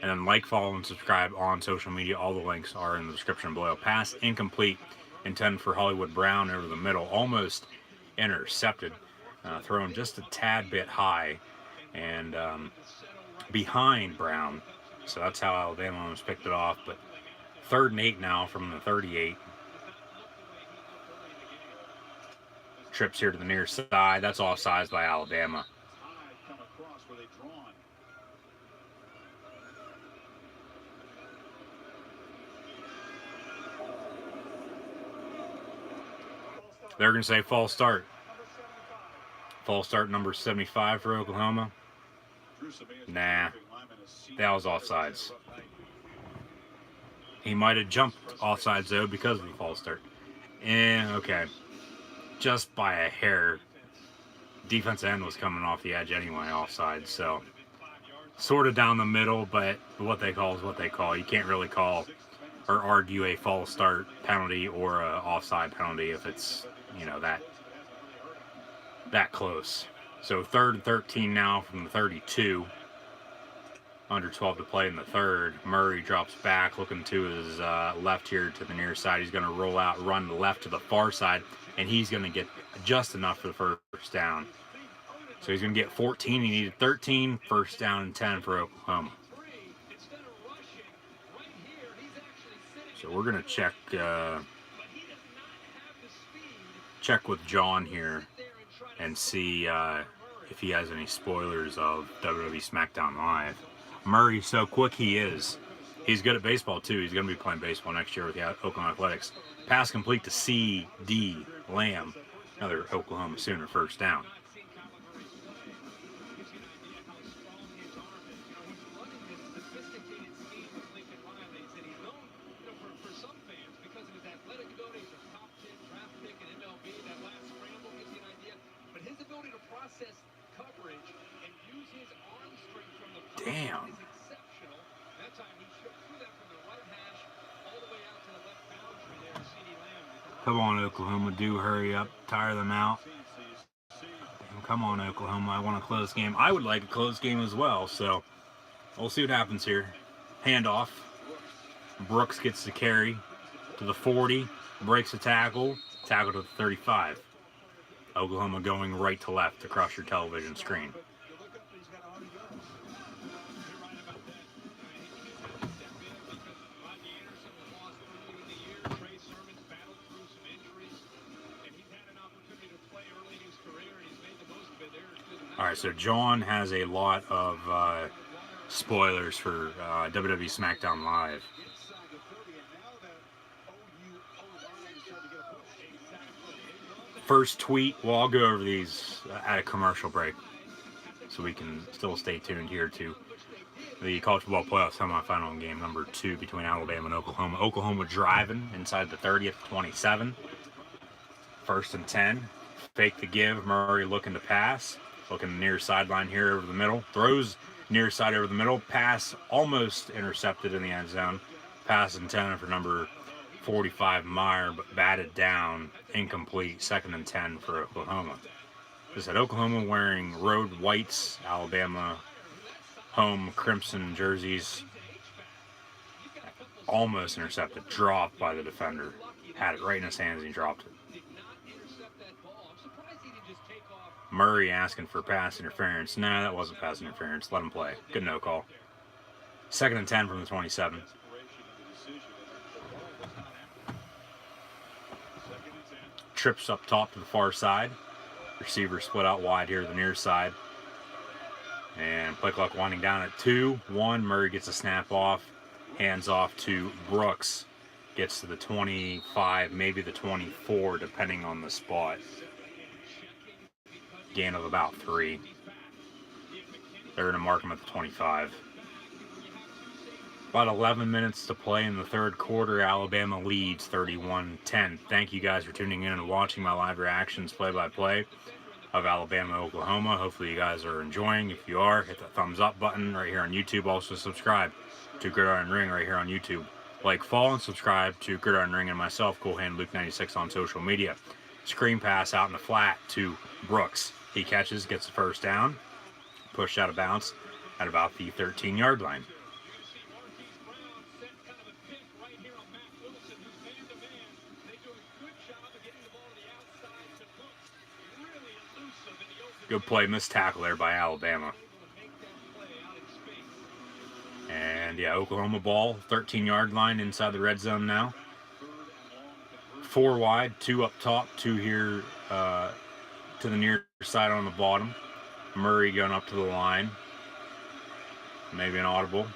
And then like, follow, and subscribe on social media. All the links are in the description below. Pass incomplete, intended for Hollywood Brown over the middle. Almost intercepted. Thrown just a tad bit high. And behind Brown. So that's how Alabama almost picked it off. But 3rd and 8 now from the 38. Trips here to the near side. That's offsides by Alabama. They're going to say false start. False start number 75 for Oklahoma. Nah, that was offsides. He might have jumped offsides though because of the false start. Okay. Just by a hair. Defensive end was coming off the edge anyway, offsides. So sort of down the middle, but what they call is what they call. You can't really call or argue a false start penalty or a offside penalty if it's, you know, that close. So 3rd and 13 now from the 32. Under 12 to play in the 3rd. Murray drops back, looking to his left here to the near side. He's going to roll out, run left to the far side, and he's going to get just enough for the first down. So he's going to get 14. He needed 13. First down and 10 for Oklahoma. So we're going to check with John here and see if he has any spoilers of WWE SmackDown Live. Murray, so quick he is. He's good at baseball too. He's going to be playing baseball next year with the Oklahoma Athletics. Pass complete to C.D. Lamb. Another Oklahoma Sooner first down. Damn. Come on, Oklahoma, do hurry up, tire them out. Come on, Oklahoma, I want a close game. I would like a close game as well, so we'll see what happens here. Handoff. Brooks gets the carry to the 40, breaks the tackle to the 35. Oklahoma going right to left across your television screen. Alright, so John has a lot of spoilers for WWE SmackDown Live. First tweet, well, I'll go over these at a commercial break so we can still stay tuned here to the College Football Playoff semifinal game number 2 between Alabama and Oklahoma. Oklahoma driving inside the 30th, 27. 1st and 10. Fake the give. Murray looking to pass. Looking near sideline here over the middle. Throws near side over the middle. Pass almost intercepted in the end zone. Pass intended for number 45 Meyer, but batted down. Incomplete. 2nd and 10 for Oklahoma. This at Oklahoma wearing road whites. Alabama home crimson jerseys. Almost intercepted. Dropped by the defender. Had it right in his hands and he dropped it. Murray asking for pass interference. Nah, that wasn't pass interference. Let him play. Good no call. 2nd and 10 from the 27. Trips up top to the far side. Receiver split out wide here to the near side. And play clock winding down at 2-1. Murray gets a snap off. Hands off to Brooks. Gets to the 25, maybe the 24, depending on the spot. Gain of about 3. They're going to mark him at the 25. About 11 minutes to play in the third quarter. Alabama leads 31-10. Thank you guys for tuning in and watching my live reactions play-by-play of Alabama, Oklahoma. Hopefully you guys are enjoying. If you are, hit the thumbs up button right here on YouTube. Also subscribe to Gridiron Ring right here on YouTube. Like, follow, and subscribe to Gridiron Ring and myself, Cool Hand Luke 96 on social media. Screen pass out in the flat to Brooks. He catches, gets the first down. Pushed out of bounds at about the 13-yard line. Good play, missed tackle there by Alabama. And yeah, Oklahoma ball, 13-yard line inside the red zone now. 4 wide, 2 up top, 2 here to the near side on the bottom. Murray going up to the line. Maybe an audible.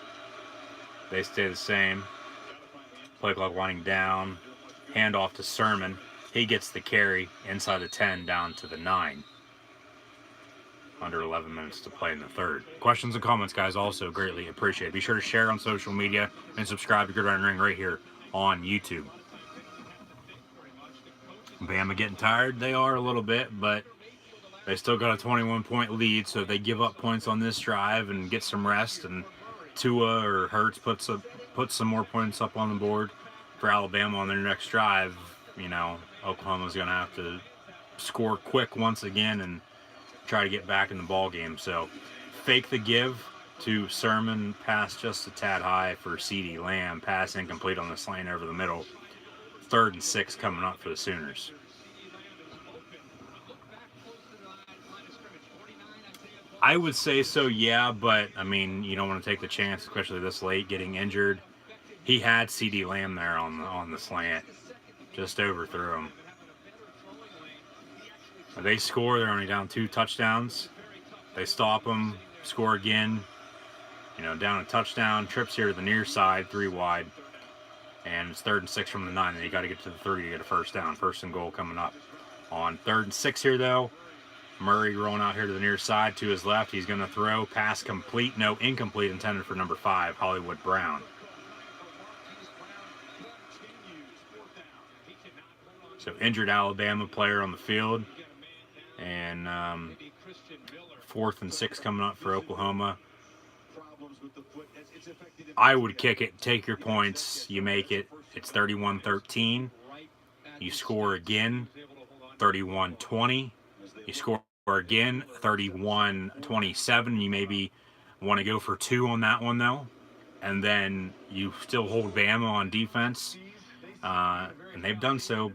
They stay the same. Play clock winding down. Hand off to Sermon. He gets the carry inside the 10 down to the 9. Under 11 minutes to play in the third. Questions and comments, guys, also greatly appreciated. Be sure to share on social media and subscribe to Gridiron Ring right here on YouTube. Bama getting tired? They are a little bit, but they still got a 21-point lead, so if they give up points on this drive and get some rest, and Tua or Hurts puts some more points up on the board for Alabama on their next drive, you know, Oklahoma's going to have to score quick once again and try to get back in the ball game. So fake the give to Sermon, pass just a tad high for CeeDee Lamb, pass incomplete on the slant over the middle. 3rd and 6 coming up for the Sooners. I would say so, yeah, but I mean, you don't want to take the chance, especially this late, getting injured. He had CeeDee Lamb there on the slant, just overthrew him. They score. They're only down 2 touchdowns. They stop them, score again. You know, down a touchdown. Trips here to the near side, 3 wide. And it's 3rd and 6 from the 9. And you got to get to the 3 to get a first down. 1st and goal coming up. On 3rd and 6 here, though. Murray rolling out here to the near side to his left. He's going to throw. Pass complete. No, incomplete, intended for number 5, Hollywood Brown. So injured Alabama player on the field. And 4th and 6 coming up for Oklahoma. I would kick it, take your points, you make it. It's 31-13. You score again, 31-20. You score again, 31-27. You maybe want to go for 2 on that one, though. And then you still hold Bama on defense. And they've done so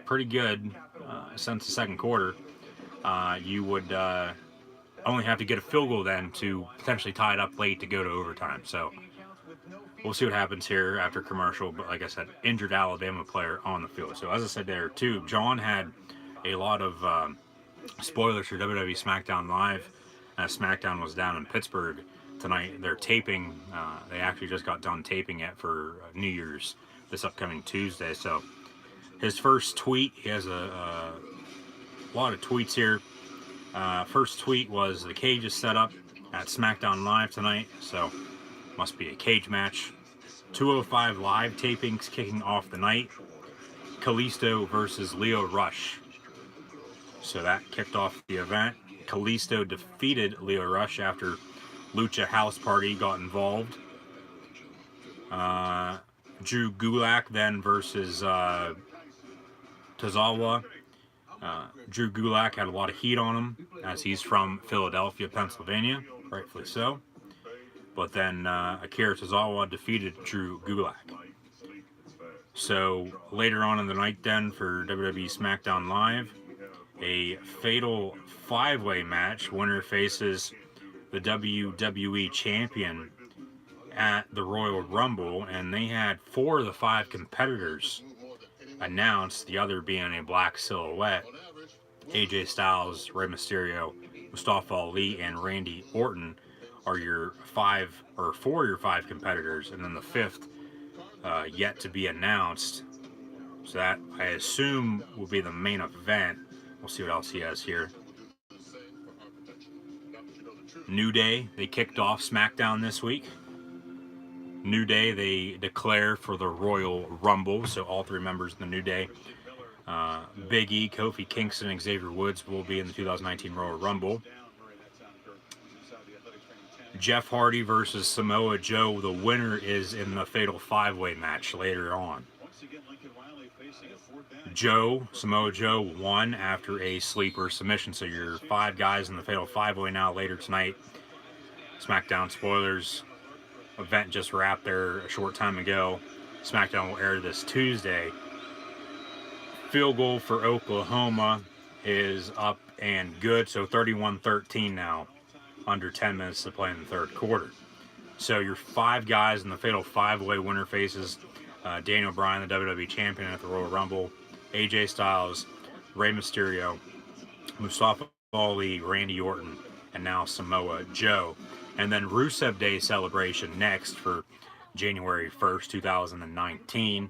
pretty good since the second quarter. You would only have to get a field goal then to potentially tie it up late to go to overtime. So we'll see what happens here after commercial. But like I said, injured Alabama player on the field. So as I said there too, John had a lot of spoilers for WWE SmackDown Live. SmackDown was down in Pittsburgh tonight. They're taping. They actually just got done taping it for New Year's this upcoming Tuesday. So his first tweet, he has a lot of tweets here. First tweet was the cage is set up at SmackDown Live tonight, so must be a cage match. 205 live tapings kicking off the night. Kalisto versus Lio Rush. So that kicked off the event. Kalisto defeated Lio Rush after Lucha House Party got involved. Drew Gulak then versus Tozawa. Drew Gulak had a lot of heat on him as he's from Philadelphia, Pennsylvania, rightfully so. But then Akira Tozawa defeated Drew Gulak. So later on in the night then for WWE SmackDown Live, a fatal 5-way match. Winner faces the WWE Champion at the Royal Rumble, and they had 4 of the 5 competitors announced, the other being a black silhouette. AJ Styles, Rey Mysterio, Mustafa Ali, and Randy Orton are your 5 or 4 of your 5 competitors, and then the 5th yet to be announced. So that, I assume, will be the main event. We'll see what else he has here. New Day, they kicked off SmackDown this week. New Day, they declare for the Royal Rumble, so all 3 members of the New Day, Big E, Kofi Kingston, and Xavier Woods will be in the 2019 Royal Rumble. Jeff Hardy versus Samoa Joe. The winner is in the Fatal 5-Way match later on. Samoa Joe won after a sleeper submission. So your 5 guys in the Fatal 5-Way now later tonight. SmackDown spoilers. Event just wrapped there a short time ago. SmackDown will air this Tuesday. Field goal for Oklahoma is up and good. So 31-13 now. Under 10 minutes to play in the 3rd quarter. So your 5 guys in the Fatal 5-Way winner faces Daniel Bryan, the WWE Champion at the Royal Rumble, AJ Styles, Rey Mysterio, Mustafa Ali, Randy Orton, and now Samoa Joe. And then Rusev Day celebration next for January 1st, 2019.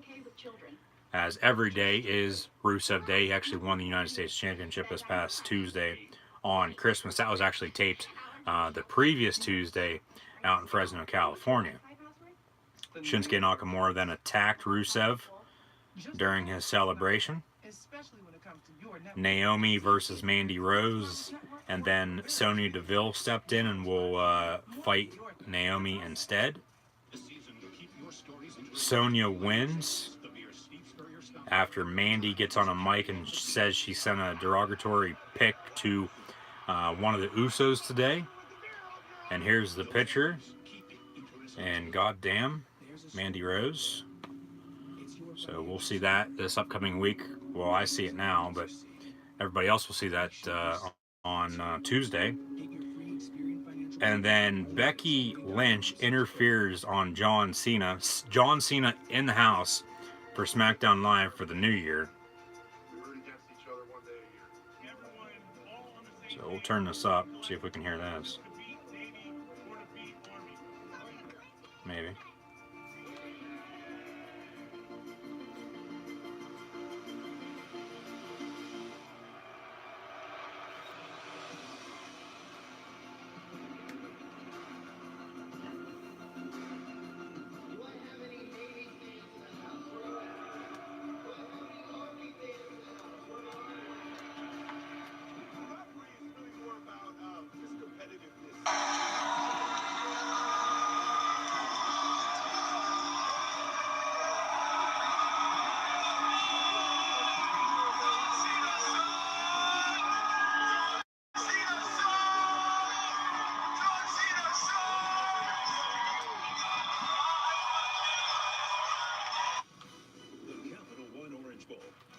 As every day is Rusev Day. He actually won the United States Championship this past Tuesday on Christmas. That was actually taped the previous Tuesday out in Fresno, California. Shinsuke Nakamura then attacked Rusev during his celebration. Naomi versus Mandy Rose, and then Sonya Deville stepped in and will fight Naomi instead. Sonya wins after Mandy gets on a mic and says she sent a derogatory pic to one of the Usos today. And here's the picture. And goddamn, Mandy Rose. So we'll see that this upcoming week. Well, I see it now, but everybody else will see that on Tuesday. And then Becky Lynch interferes on John Cena. John Cena in the house for SmackDown Live for the new year. So we'll turn this up, see if we can hear this. Maybe.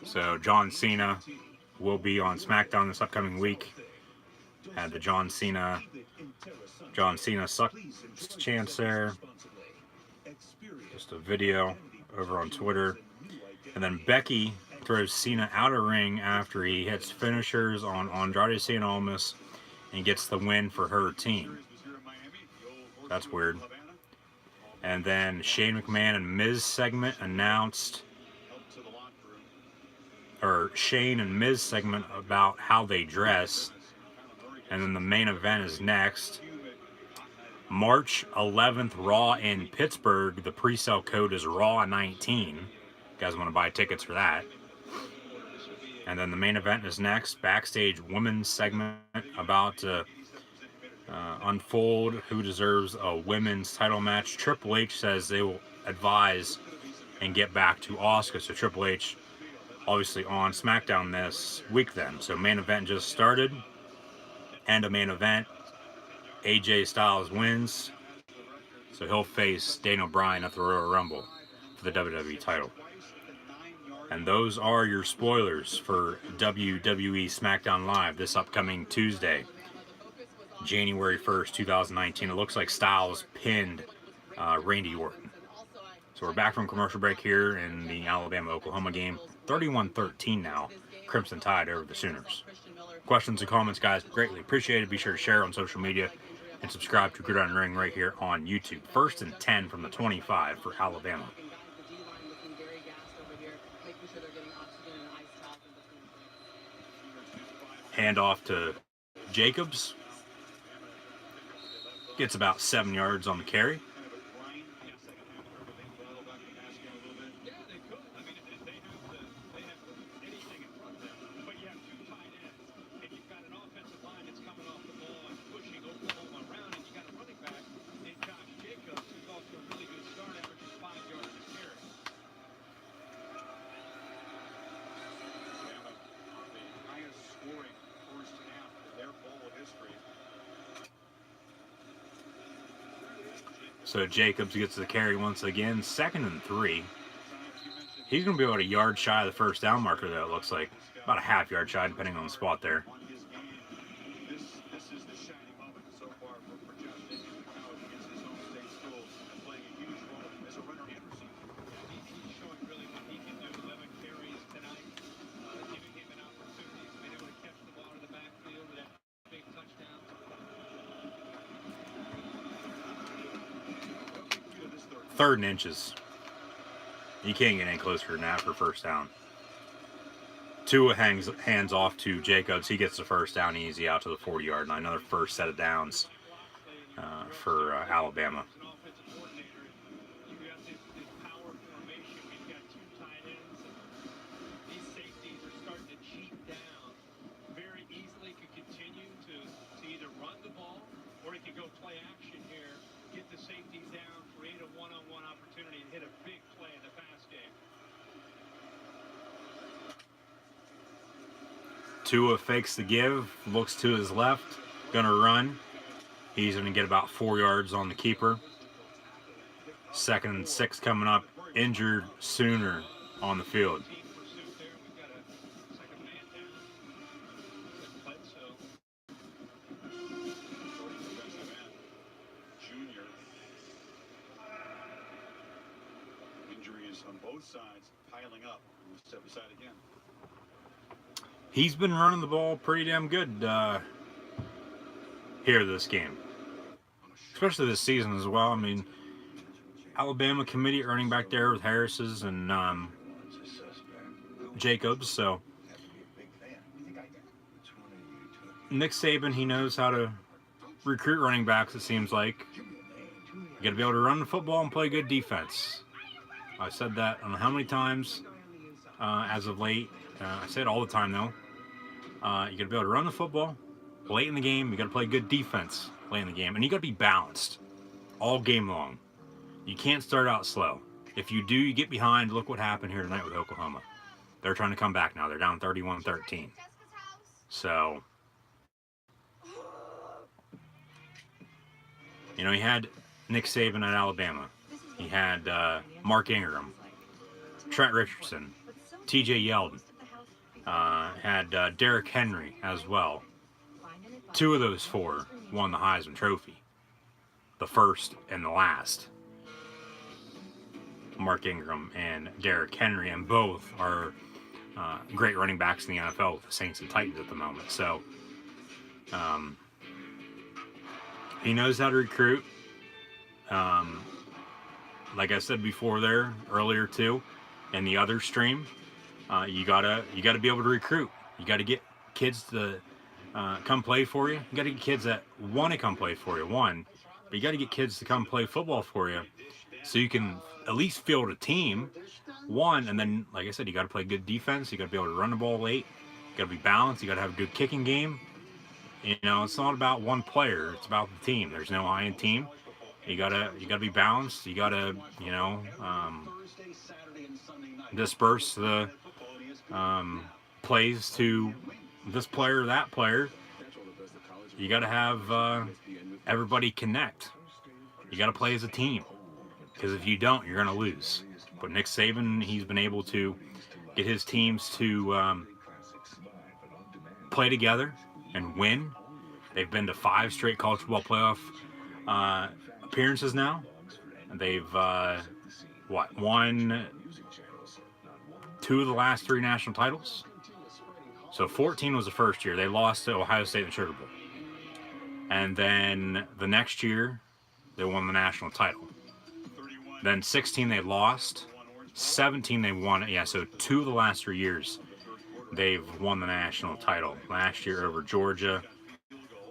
So John Cena will be on SmackDown this upcoming week. Had the John Cena sucks chance there. Just a video over on Twitter. And then Becky throws Cena out of ring after he hits finishers on Andrade Cien Almas and gets the win for her team. That's weird. And then Shane McMahon and Miz segment announced, or Shane and Miz segment about how they dress. And then the main event is next. March 11th, Raw in Pittsburgh. The pre-sale code is Raw19. You guys want to buy tickets for that. And then the main event is next. Backstage women's segment about to unfold who deserves a women's title match. Triple H says they will advise and get back to Asuka. So Triple H obviously on SmackDown this week then. So main event just started. And a main event. AJ Styles wins. So he'll face Daniel Bryan at the Royal Rumble for the WWE title. And those are your spoilers for WWE SmackDown Live this upcoming Tuesday, January 1st, 2019. It looks like Styles pinned Randy Orton. So we're back from commercial break here in the Alabama-Oklahoma game. 31-13 now. Crimson Tide over the Sooners. Questions and comments, guys, greatly appreciated. Be sure to share on social media and subscribe to Gridiron Ring right here on YouTube. 1st and 10 from the 25 for Alabama. Hand off to Jacobs. Gets about 7 yards on the carry. So Jacobs gets the carry once again. 2nd and 3. He's going to be about a yard shy of the first down marker, though, it looks like. About a half yard shy, depending on the spot there. Third and inches. You can't get any closer than that for first down. Tua hands off to Jacobs. He gets the first down easy out to the 40-yard line. Another first set of downs for Alabama. Tua fakes the give, looks to his left, gonna run. He's gonna get about 4 yards on the keeper. 2nd and 6 coming up. Injured Sooner on the field. Injuries on both sides piling up. We'll step aside again. He's been running the ball pretty damn good here this game. Especially this season as well. I mean, Alabama committee running back there with Harris's and Jacobs. So Nick Saban, he knows how to recruit running backs, it seems like. You got to be able to run the football and play good defense. I said that I don't know how many times as of late. I say it all the time, though. You got to be able to run the football late in the game. You got to play good defense late in the game. And you got to be balanced all game long. You can't start out slow. If you do, you get behind. Look what happened here tonight with Oklahoma. They're trying to come back now. They're down 31-13. So, you know, he had Nick Saban at Alabama. He had Mark Ingram, Trent Richardson, T.J. Yeldon. Had Derrick Henry as well. 2 of those 4 won the Heisman Trophy. The first and the last. Mark Ingram and Derrick Henry, and both are great running backs in the NFL with the Saints and Titans at the moment. So he knows how to recruit. Like I said before there, earlier too, in the other stream, you gotta be able to recruit. You gotta get kids to come play for you. You gotta get kids that want to come play for you. One, but you gotta get kids to come play football for you, so you can at least field a team. One, and then like I said, you gotta play good defense. You gotta be able to run the ball late. You gotta be balanced. You gotta have a good kicking game. You know, it's not about one player. It's about the team. There's no I in team. You gotta be balanced. You gotta, you know, disperse the plays to this player or that player. You got to have everybody connect. You got to play as a team, because if you don't, you're going to lose. But Nick Saban, he's been able to get his teams to play together and win. They've been to 5 straight college football playoff appearances now. They've won 2 of the last 3 national titles. So 14 was the first year. They lost to Ohio State in the Sugar Bowl. And then the next year, they won the national title. Then 16 they lost. 17 they won. Yeah, so 2 of the last 3 years, they've won the national title. Last year over Georgia.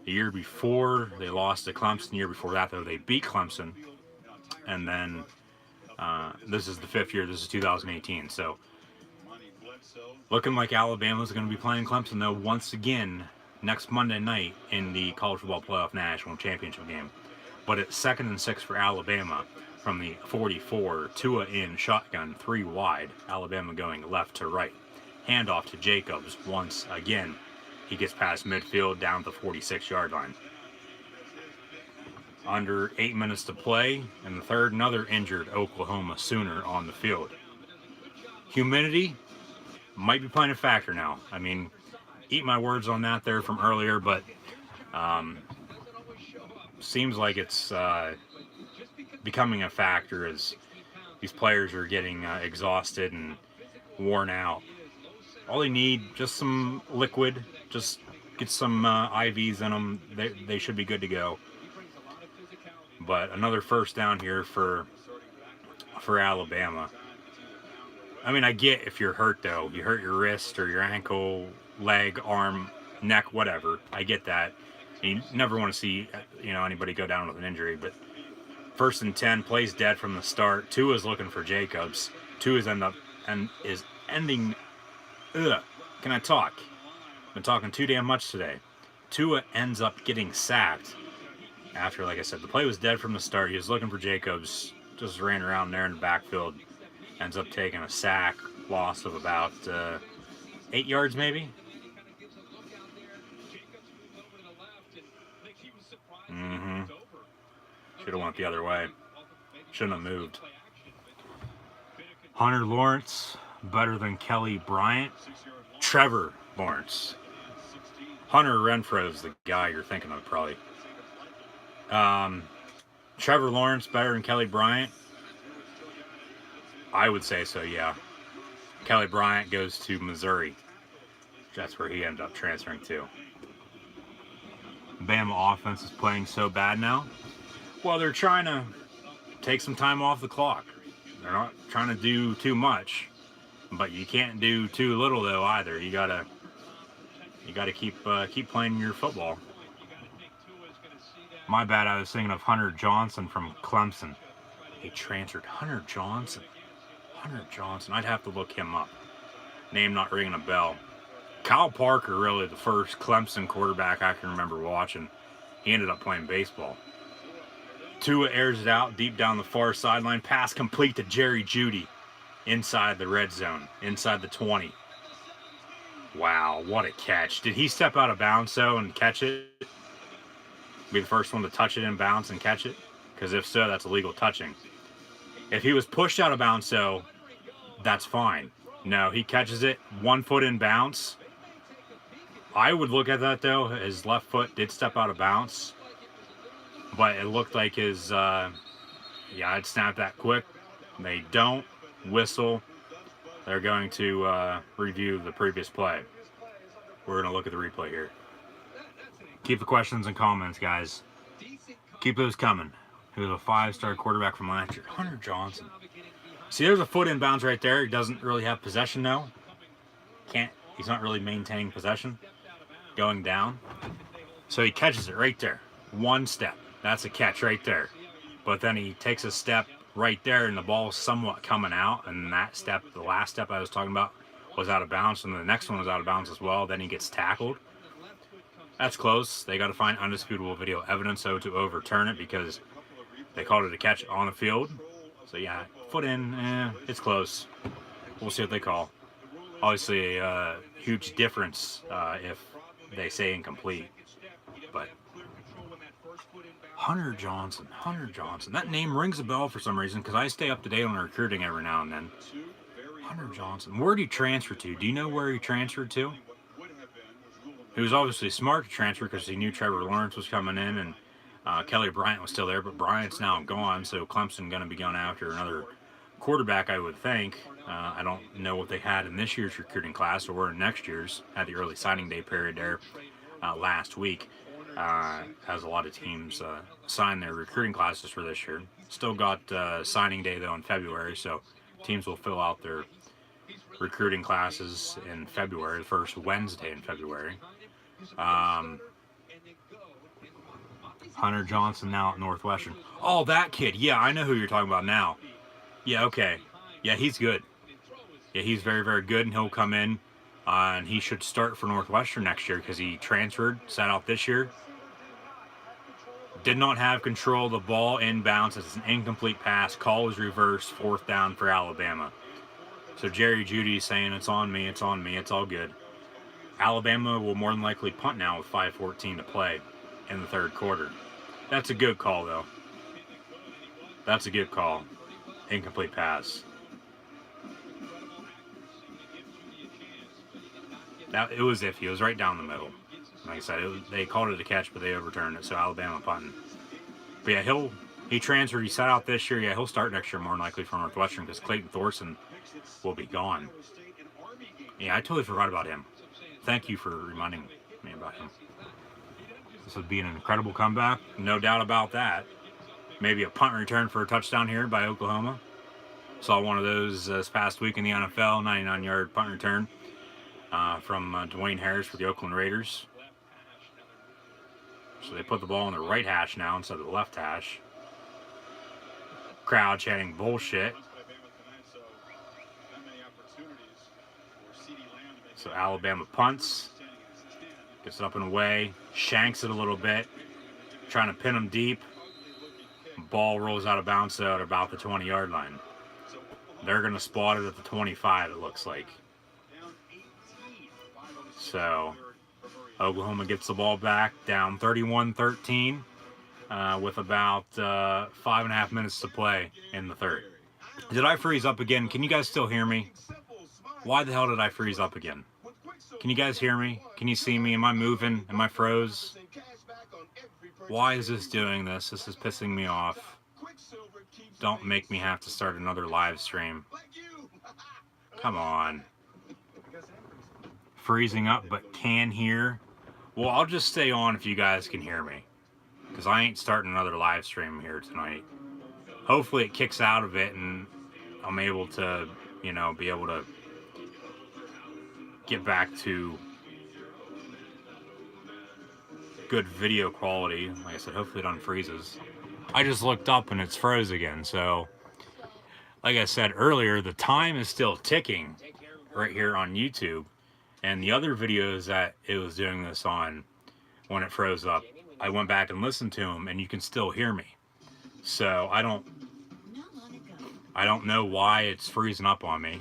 The year before, they lost to Clemson. The year before that, though, they beat Clemson. And then this is the 5th year. This is 2018. So looking like Alabama's going to be playing Clemson, though, once again next Monday night in the College Football Playoff National Championship game. But it's 2nd and 6 for Alabama from the 44. Tua in shotgun, 3 wide. Alabama going left to right. Handoff to Jacobs once again. He gets past midfield down to the 46-yard line. Under 8 minutes to play in the third, another injured Oklahoma Sooner on the field. Humidity might be playing a factor now. I mean, eat my words on that there from earlier, but seems like it's becoming a factor as these players are getting exhausted and worn out. All they need, just some liquid, just get some IVs in them. They should be good to go. But another first down here for Alabama. I mean, I get if you're hurt, though. You hurt your wrist or your ankle, leg, arm, neck, whatever. I get that. You never want to see, anybody go down with an injury. But 1st and 10, plays dead from the start. Tua's looking for Jacobs. Tua's ending. Ugh. Can I talk? I've been talking too damn much today. Tua ends up getting sacked after, like I said, the play was dead from the start. He was looking for Jacobs. Just ran around there in the backfield. Ends up taking a sack, loss of about 8 yards maybe. Should have went the other way. Shouldn't have moved. Hunter Lawrence, better than Kelly Bryant. Trevor Lawrence. Hunter Renfro's the guy you're thinking of, probably. Trevor Lawrence, better than Kelly Bryant. I would say so, yeah. Kelly Bryant goes to Missouri. That's where he ended up transferring to. Bama offense is playing so bad now. Well, they're trying to take some time off the clock. They're not trying to do too much, but you can't do too little though either. You gotta keep playing your football. My bad. I was thinking of Hunter Johnson from Clemson. He transferred. Hunter Johnson. I'd have to look him up. Name not ringing a bell. Kyle Parker, really the first Clemson quarterback I can remember watching. He ended up playing baseball. Tua airs it out deep down the far sideline. Pass complete to Jerry Jeudy inside the red zone, inside the 20. Wow, what a catch. Did he step out of bounds, though, and catch it? Be the first one to touch it in bounds and catch it? Because if so, that's illegal touching. If he was pushed out of bounds, though, that's fine. No, he catches it 1 foot in bounds. I would look at that, though. His left foot did step out of bounds. But it looked like his, I'd snap that quick. They don't. Whistle. They're going to review the previous play. We're going to look at the replay here. Keep the questions and comments, guys. Keep those coming. He was a 5-star quarterback from last year. Hunter Johnson. See, there's a foot in bounds right there. He doesn't really have possession, though. He's not really maintaining possession. Going down. So he catches it right there. 1 step. That's a catch right there. But then he takes a step right there, and the ball's somewhat coming out. And that step, the last step I was talking about, was out of bounds. And the next one was out of bounds as well. Then he gets tackled. That's close. They got to find undisputable video evidence, though, to overturn it because they called it a catch on the field. So, yeah, foot in, it's close. We'll see what they call. Obviously, a huge difference if they say incomplete. But Hunter Johnson. That name rings a bell for some reason because I stay up to date on recruiting every now and then. Hunter Johnson. Where did he transfer to? Do you know where he transferred to? He was obviously smart to transfer because he knew Trevor Lawrence was coming in and Kelly Bryant was still there, but Bryant's now gone, so Clemson going to be going after another quarterback, I would think. I don't know what they had in this year's recruiting class or in next year's at the early signing day period there last week. as a lot of teams sign their recruiting classes for this year. Still got signing day though in February, so teams will fill out their recruiting classes in February, the first Wednesday in February. Hunter Johnson now at Northwestern. Oh, that kid. Yeah, I know who you're talking about now. Yeah, okay. Yeah, he's good. Yeah, he's very, very good, and he'll come in, and he should start for Northwestern next year because he transferred, sat out this year. Did not have control of the ball inbounds. It's an incomplete pass. Call is reversed. 4th down for Alabama. So Jerry Jeudy is saying, it's on me, it's on me, it's all good. Alabama will more than likely punt now with 5:14 to play in the 3rd quarter. That's a good call, though. That's a good call. Incomplete pass. It was iffy. It was right down the middle. Like I said, they called it a catch, but they overturned it, so Alabama punting. But yeah, he transferred. He sat out this year. Yeah, he'll start next year more than likely for Northwestern because Clayton Thorson will be gone. Yeah, I totally forgot about him. Thank you for reminding me about him. This would be an incredible comeback. No doubt about that. Maybe a punt return for a touchdown here by Oklahoma. Saw one of those this past week in the NFL, 99-yard punt return from Dwayne Harris for the Oakland Raiders. So they put the ball on the right hash now instead of the left hash. Crowd chanting bullshit. So Alabama punts. Gets it up and away. Shanks it a little bit. Trying to pin him deep. Ball rolls out of bounds at about the 20-yard line. They're going to spot it at the 25, it looks like. So Oklahoma gets the ball back, down 31-13 with about 5.5 minutes to play in the 3rd. Did I freeze up again? Can you guys still hear me? Why the hell did I freeze up again? Can you guys hear me? Can you see me? Am I moving? Am I froze? Why is this doing this? This is pissing me off. Don't make me have to start another live stream. Come on. Freezing up but can hear. Well, I'll just stay on if you guys can hear me. Because I ain't starting another live stream here tonight. Hopefully it kicks out of it and I'm able to, you know, be able to get back to good video quality. Like I said, hopefully it unfreezes. I just looked up and it's froze again. So, like I said earlier, the time is still ticking right here on YouTube. And the other videos that it was doing this on when it froze up, I went back and listened to them and you can still hear me. So I don't know why it's freezing up on me.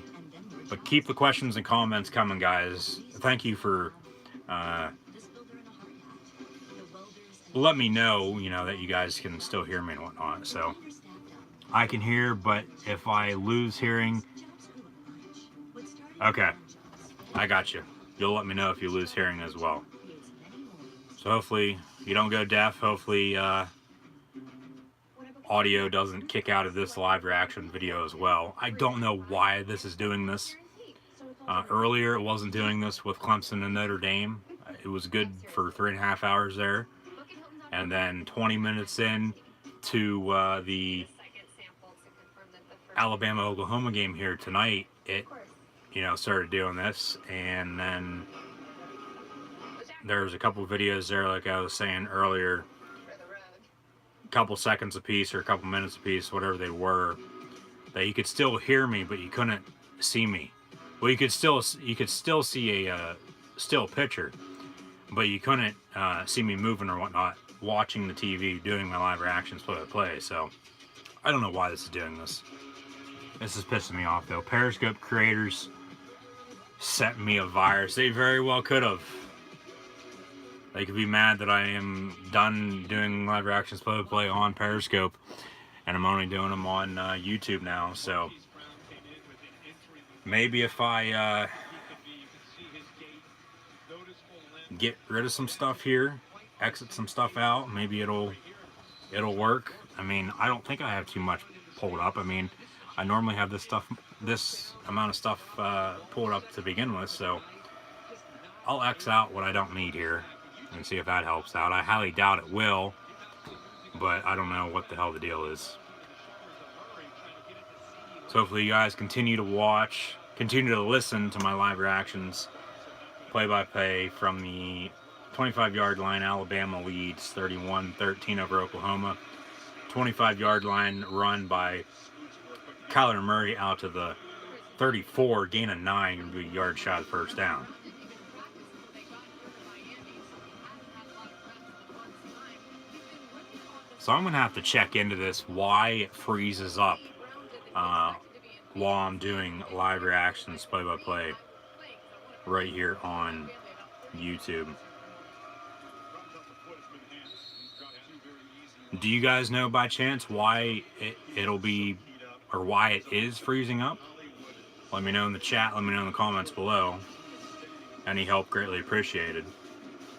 But keep the questions and comments coming, guys. Thank you for let me know, you know, that you guys can still hear me and whatnot. So I can hear, but if I lose hearing, okay, I got you. You'll let me know if you lose hearing as well. So hopefully you don't go deaf. Hopefully audio doesn't kick out of this live reaction video as well. I don't know why this is doing this. Earlier it wasn't doing this with Clemson and Notre Dame. It was good for 3.5 hours there. And then 20 minutes in to the Alabama-Oklahoma game here tonight, it, you know, started doing this. And then there's a couple videos there, like I was saying earlier, a couple seconds apiece or a couple minutes apiece, whatever they were, that you could still hear me, but you couldn't see me. Well, you could still see a still picture, but you couldn't see me moving or whatnot, watching the TV, doing my live reactions play. So I don't know why this is doing this. This is pissing me off though. Periscope creators sent me a virus. They very well could have. They could be mad that I am done doing live reactions play on Periscope and I'm only doing them on YouTube now. So maybe if I get rid of some stuff here, exit some stuff out, maybe it'll work. I mean, I don't think I have too much pulled up. I mean, I normally have this amount of stuff pulled up to begin with, so I'll X out what I don't need here. and see if that helps out. I highly doubt it will, but I don't know what the hell the deal is. So hopefully you guys continue to watch, continue to listen to my live reactions, play-by-play from the 25-yard line. Alabama leads 31-13 over Oklahoma. 25-yard line run by Kyler Murray out to the 34, gain of 9, going to be a yard shot first down. So I'm going to have to check into this, why it freezes up while I'm doing live reactions, play-by-play, right here on YouTube. Do you guys know by chance why it'll be, or why it is freezing up? Let me know in the chat, let me know in the comments below. Any help greatly appreciated.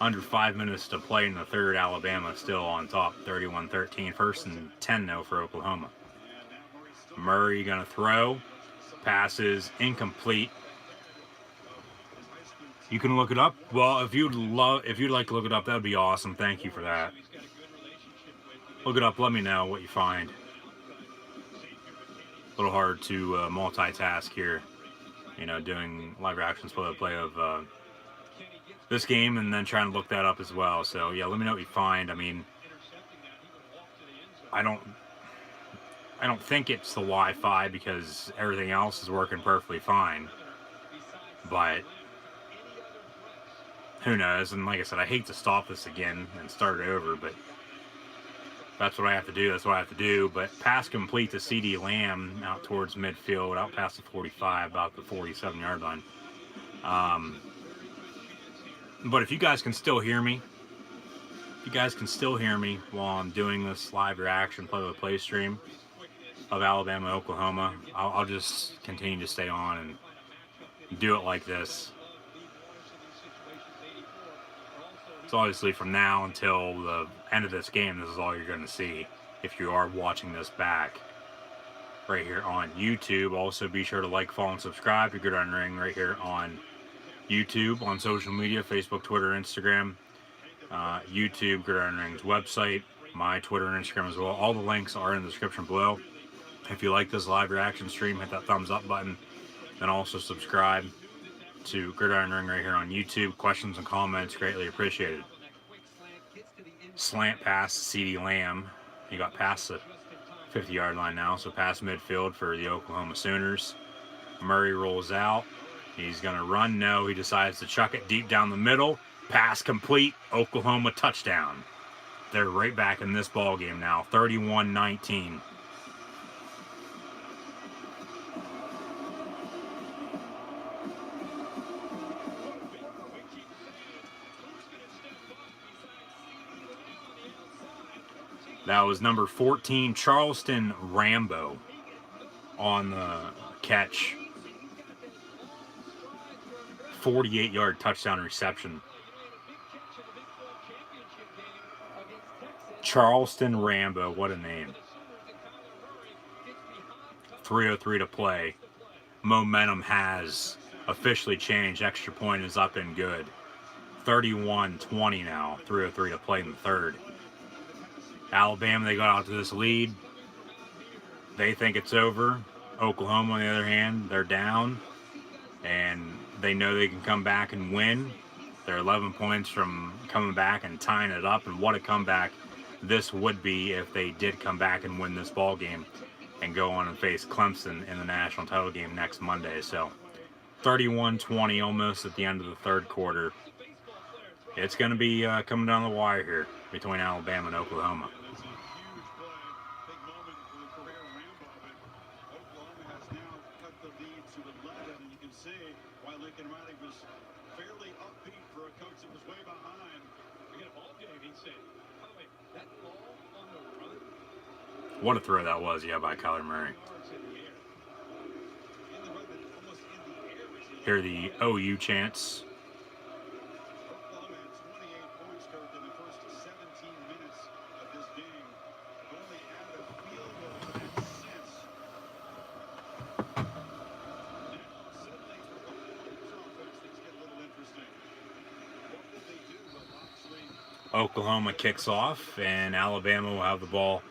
Under 5 minutes to play in the third, Alabama still on top, 31-13. First and 10 now for Oklahoma. Murray gonna throw. Passes incomplete. You can look it up. Well, if you'd like to look it up, that would be awesome. Thank you for that. Look it up. Let me know what you find. A little hard to multitask here. You know, doing live reactions play of this game and then trying to look that up as well. So yeah, let me know what you find. I mean, I don't think it's the Wi-Fi because everything else is working perfectly fine. But who knows? And like I said, I hate to stop this again and start it over, but that's what I have to do. That's what I have to do. But pass complete to CeeDee Lamb out towards midfield, out past the 45, about the 47-yard line. But if you guys can still hear me, while I'm doing this live reaction play-by-play stream of Alabama, Oklahoma, I'll just continue to stay on and do it like this. So obviously from now until the end of this game, this is all you're going to see if you are watching this back right here on YouTube. Also be sure to like, follow, and subscribe to Gridiron Ring right here on YouTube, on social media, Facebook, Twitter, Instagram, YouTube, Gridiron Ring's website, my Twitter and Instagram as well. All the links are in the description below. If you like this live reaction stream, hit that thumbs up button. Then also subscribe to Gridiron Ring right here on YouTube. Questions and comments greatly appreciated. Slant pass to CeeDee Lamb. He got past the 50-yard line now, so past midfield for the Oklahoma Sooners. Murray rolls out. He's going to run. No, he decides to chuck it deep down the middle. Pass complete. Oklahoma touchdown. They're right back in this ball game now, 31-19. That was number 14, Charleston Rambo, on the catch. 48-yard touchdown reception. Charleston Rambo, what a name. 3:03 to play. Momentum has officially changed. Extra point is up and good. 31-20 now. 3:03 to play in the third. Alabama, they got out to this lead. They think it's over. Oklahoma, on the other hand, they're down. And they know they can come back and win. They're 11 points from coming back and tying it up. And what a comeback this would be if they did come back and win this ball game and go on and face Clemson in the national title game next Monday. So 31-20 almost at the end of the third quarter. It's going to be coming down the wire here between Alabama and Oklahoma. What a throw that was, yeah, by Kyler Murray. Here are the OU chants. Oklahoma kicks off, and Alabama will have the ball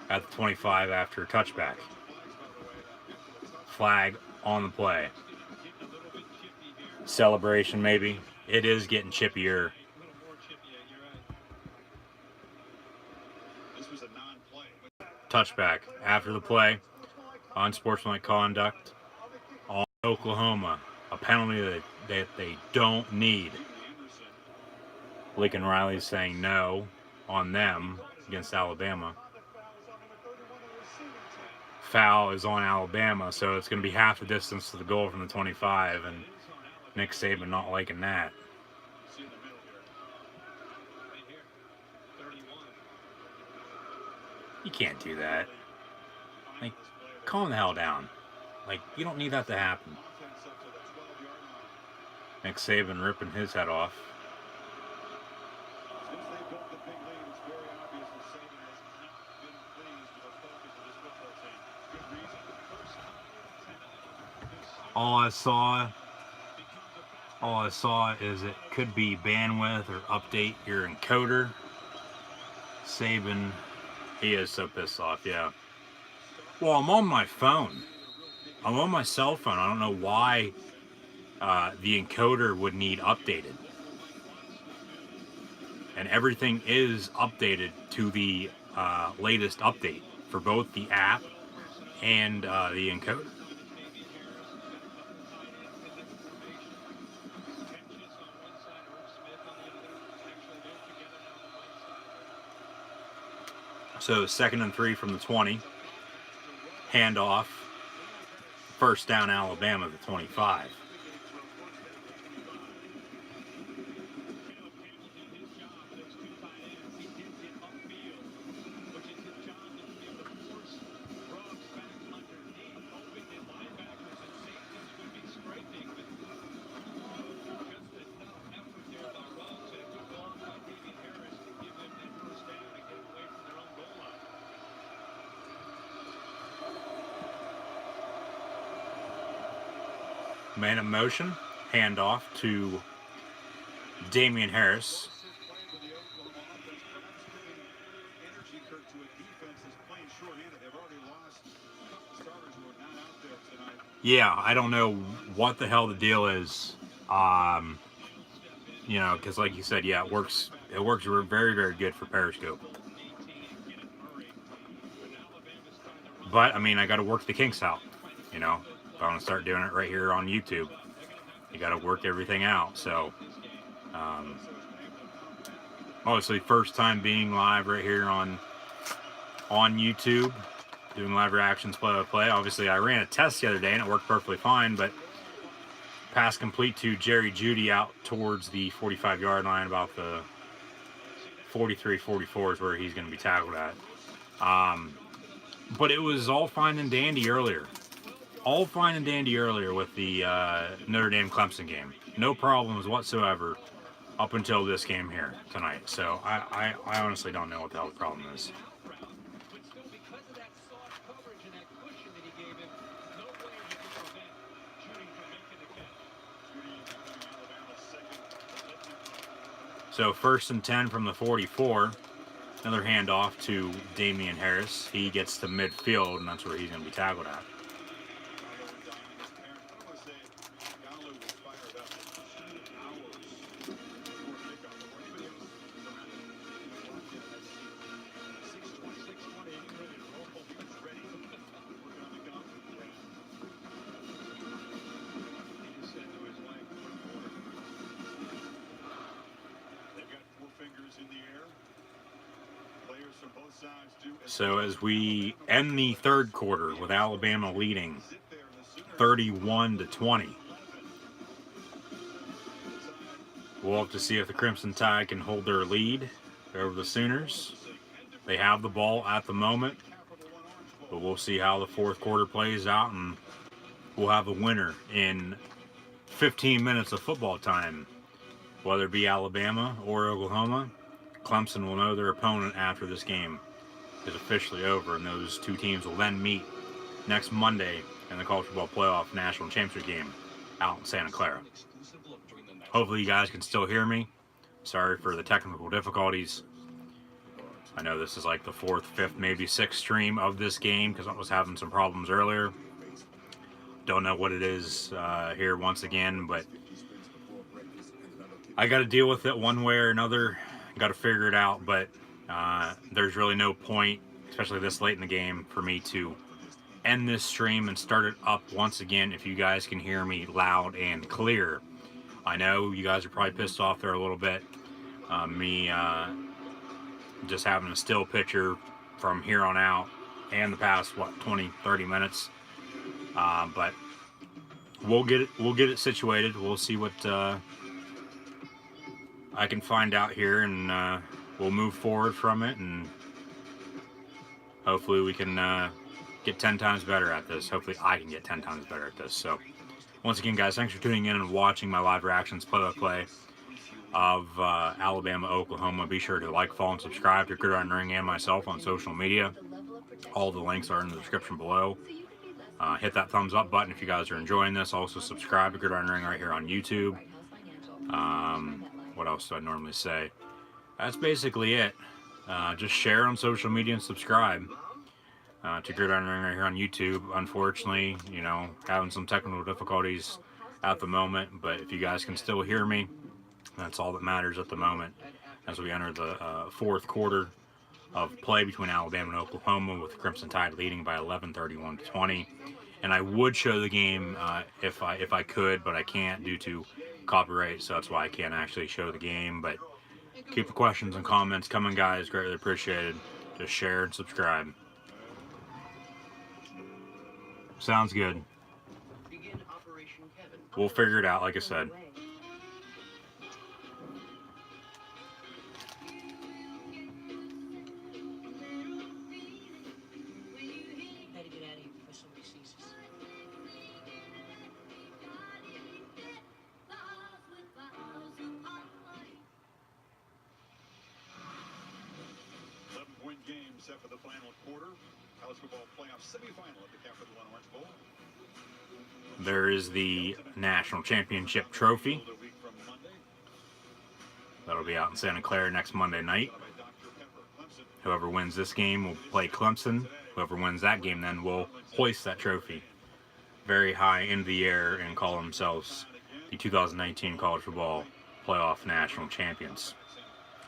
at the 25 after a touchback. Flag on the play. Celebration, maybe. It is getting chippier. Touchback after the play. Unsportsmanlike conduct on Oklahoma. A penalty that they don't need. Lincoln Riley saying no on them against Alabama. Foul is on Alabama, so it's going to be half the distance to the goal from the 25, and Nick Saban not liking that. You can't do that. Like, calm the hell down. Like, you don't need that to happen. Nick Saban ripping his head off. All I saw is it could be bandwidth or update your encoder. Saban, he is so pissed off, yeah. Well, I'm on my phone. I'm on my cell phone. I don't know why the encoder would need updated. And everything is updated to the latest update for both the app and the encoder. So 2nd and 3 from the 20. Handoff. First down Alabama, the 25. Man in motion, handoff to Damian Harris. Yeah, I don't know what the hell the deal is. You know, because like you said, yeah, it works very, very good for Periscope. But, I mean, I got to work the kinks out, you know. If I want to start doing it right here on YouTube, you got to work everything out. So, obviously, first time being live right here on YouTube, doing live reactions play-by-play. Obviously, I ran a test the other day and it worked perfectly fine, but pass complete to Jerry Jeudy out towards the 45-yard line, about the 43-44 is where he's going to be tackled at. But it was all fine and dandy earlier. All fine and dandy earlier with the Notre Dame Clemson game. No problems whatsoever up until this game here tonight. So I honestly don't know what the hell the problem is. So 1st and 10 from the 44. Another handoff to Damian Harris. He gets to midfield, and that's where he's going to be tackled at. So as we end the third quarter with Alabama leading 31-20, we'll have to see if the Crimson Tide can hold their lead over the Sooners. They have the ball at the moment, but we'll see how the fourth quarter plays out, and we'll have a winner in 15 minutes of football time, whether it be Alabama or Oklahoma. Clemson will know their opponent after this game is officially over, and those two teams will then meet next Monday in the College Football Playoff National Championship game out in Santa Clara. Hopefully you guys can still hear me. Sorry for the technical difficulties. I know this is like the 4th, 5th, maybe 6th stream of this game because I was having some problems earlier. Don't know what it is here once again, but I got to deal with it one way or another. Got to figure it out, but there's really no point, especially this late in the game, for me to end this stream and start it up once again if you guys can hear me loud and clear. I know you guys are probably pissed off there a little bit. Me just having a still picture from here on out and the past, what, 20, 30 minutes. But we'll get it situated. We'll see what I can find out here, and we'll move forward from it, and hopefully we can get 10 times better at this. Hopefully I can get 10 times better at this. So once again, guys, thanks for tuning in and watching my live reactions play-by-play of Alabama, Oklahoma. Be sure to like, follow, and subscribe to Gridiron Ring and myself on social media. All the links are in the description below. Hit that thumbs up button if you guys are enjoying this. Also subscribe to Gridiron Ring right here on YouTube. What else do I normally say? That's basically it. Just share on social media and subscribe to Gridiron Ring right here on YouTube. Unfortunately, you know, having some technical difficulties at the moment, but if you guys can still hear me, that's all that matters at the moment as we enter the 4th quarter of play between Alabama and Oklahoma, with Crimson Tide leading by 11, 31-20. And I would show the game if I could, but I can't due to copyright, so that's why I can't actually show the game. But keep the questions and comments coming, guys. Greatly appreciated. Just share and subscribe. Sounds good. We'll figure it out, like I said. Game set for the final quarter. College football playoff semifinal at the Capital One Orange Bowl. There is the National Championship Trophy. That'll be out in Santa Clara next Monday night. Whoever wins this game will play Clemson. Whoever wins that game then will hoist that trophy very high into the air and call themselves the 2019 College Football Playoff National Champions.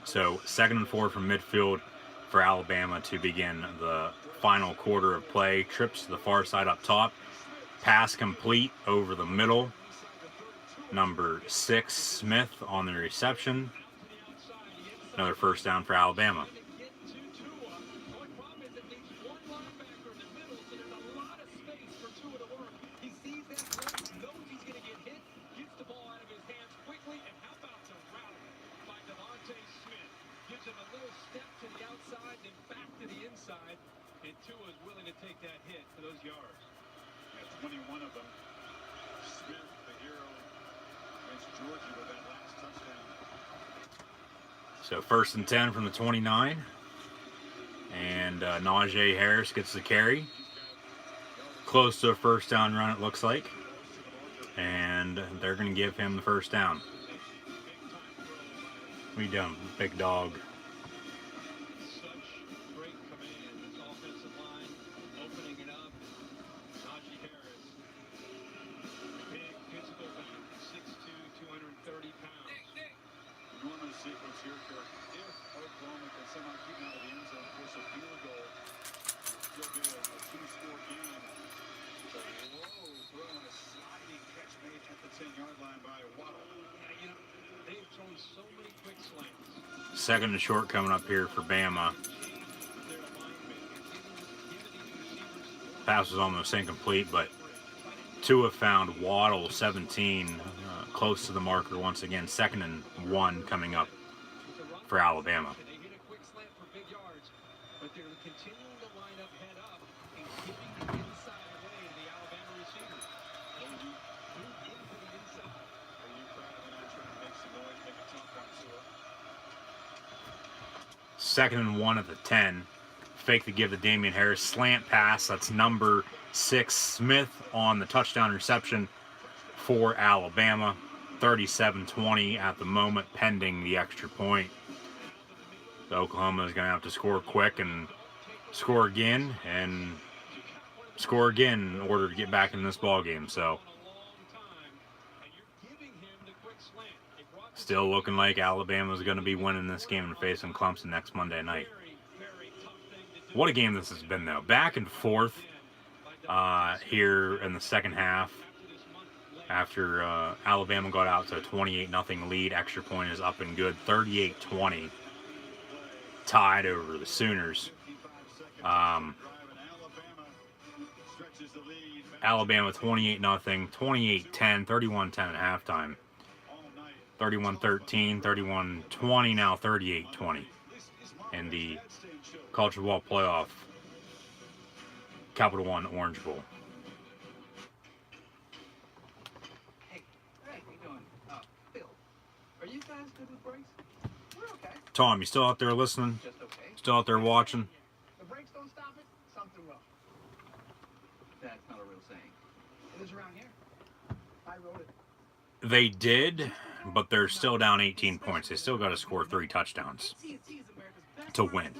So 2nd and 4 from midfield for Alabama to begin the final quarter of play. Trips to the far side up top. Pass complete over the middle. Number 6, Smith, on the reception. Another first down for Alabama. And Tua is willing to take that hit for those yards. 21 of them. Smith, the hero, against Georgia with that last touchdown. So 1st and 10 from the 29. And Najee Harris gets the carry. Close to a first down run, it looks like. And they're going to give him the first down. What are you doing, big dog? Sequence here, Kirk. If Oklahoma can somehow keep out of the end zone, force a field goal, still be a 2-score game. So low throw and a sliding catch made at the 10-yard line by Waddle. Yeah, you know, they've thrown so many quick slants. 2nd and short coming up here for Bama. Pass was almost incomplete, but Tua found Waddle 17, close to the marker once again. 2nd and 1 coming up for Alabama. They hit a quick slant for big yards, but they're continuing to line up head up and giving the inside away to the Alabama receivers. Into the inside. Are you proud of them trying to make some noise, make a tough one, Tua? 2nd and 1 at the 10. Fake to give to Damian Harris. Slant pass. That's number 6, Smith, on the touchdown reception for Alabama. 37-20 at the moment, pending the extra point. So Oklahoma is going to have to score quick and score again in order to get back in this ball game. So still looking like Alabama's going to be winning this game and facing Clemson next Monday night. What a game this has been, though. Back and forth here in the second half. After Alabama got out to a 28-0 lead, extra point is up and good. 38-20, tied over the Sooners. Alabama 28-0, 28-10, 31-10 at halftime. 31-13, 31-20, now 38-20 in the College Football Playoff Capital One Orange Bowl. Hey, how you doing? Phil, are you guys good with brakes? We're okay. Tom, you still out there listening? Just okay. Still out there watching? The brakes don't stop it, something wrong. That's not a real saying. It is around here. I wrote it. They did, but they're still down 18 points. They still got to score 3 touchdowns to win.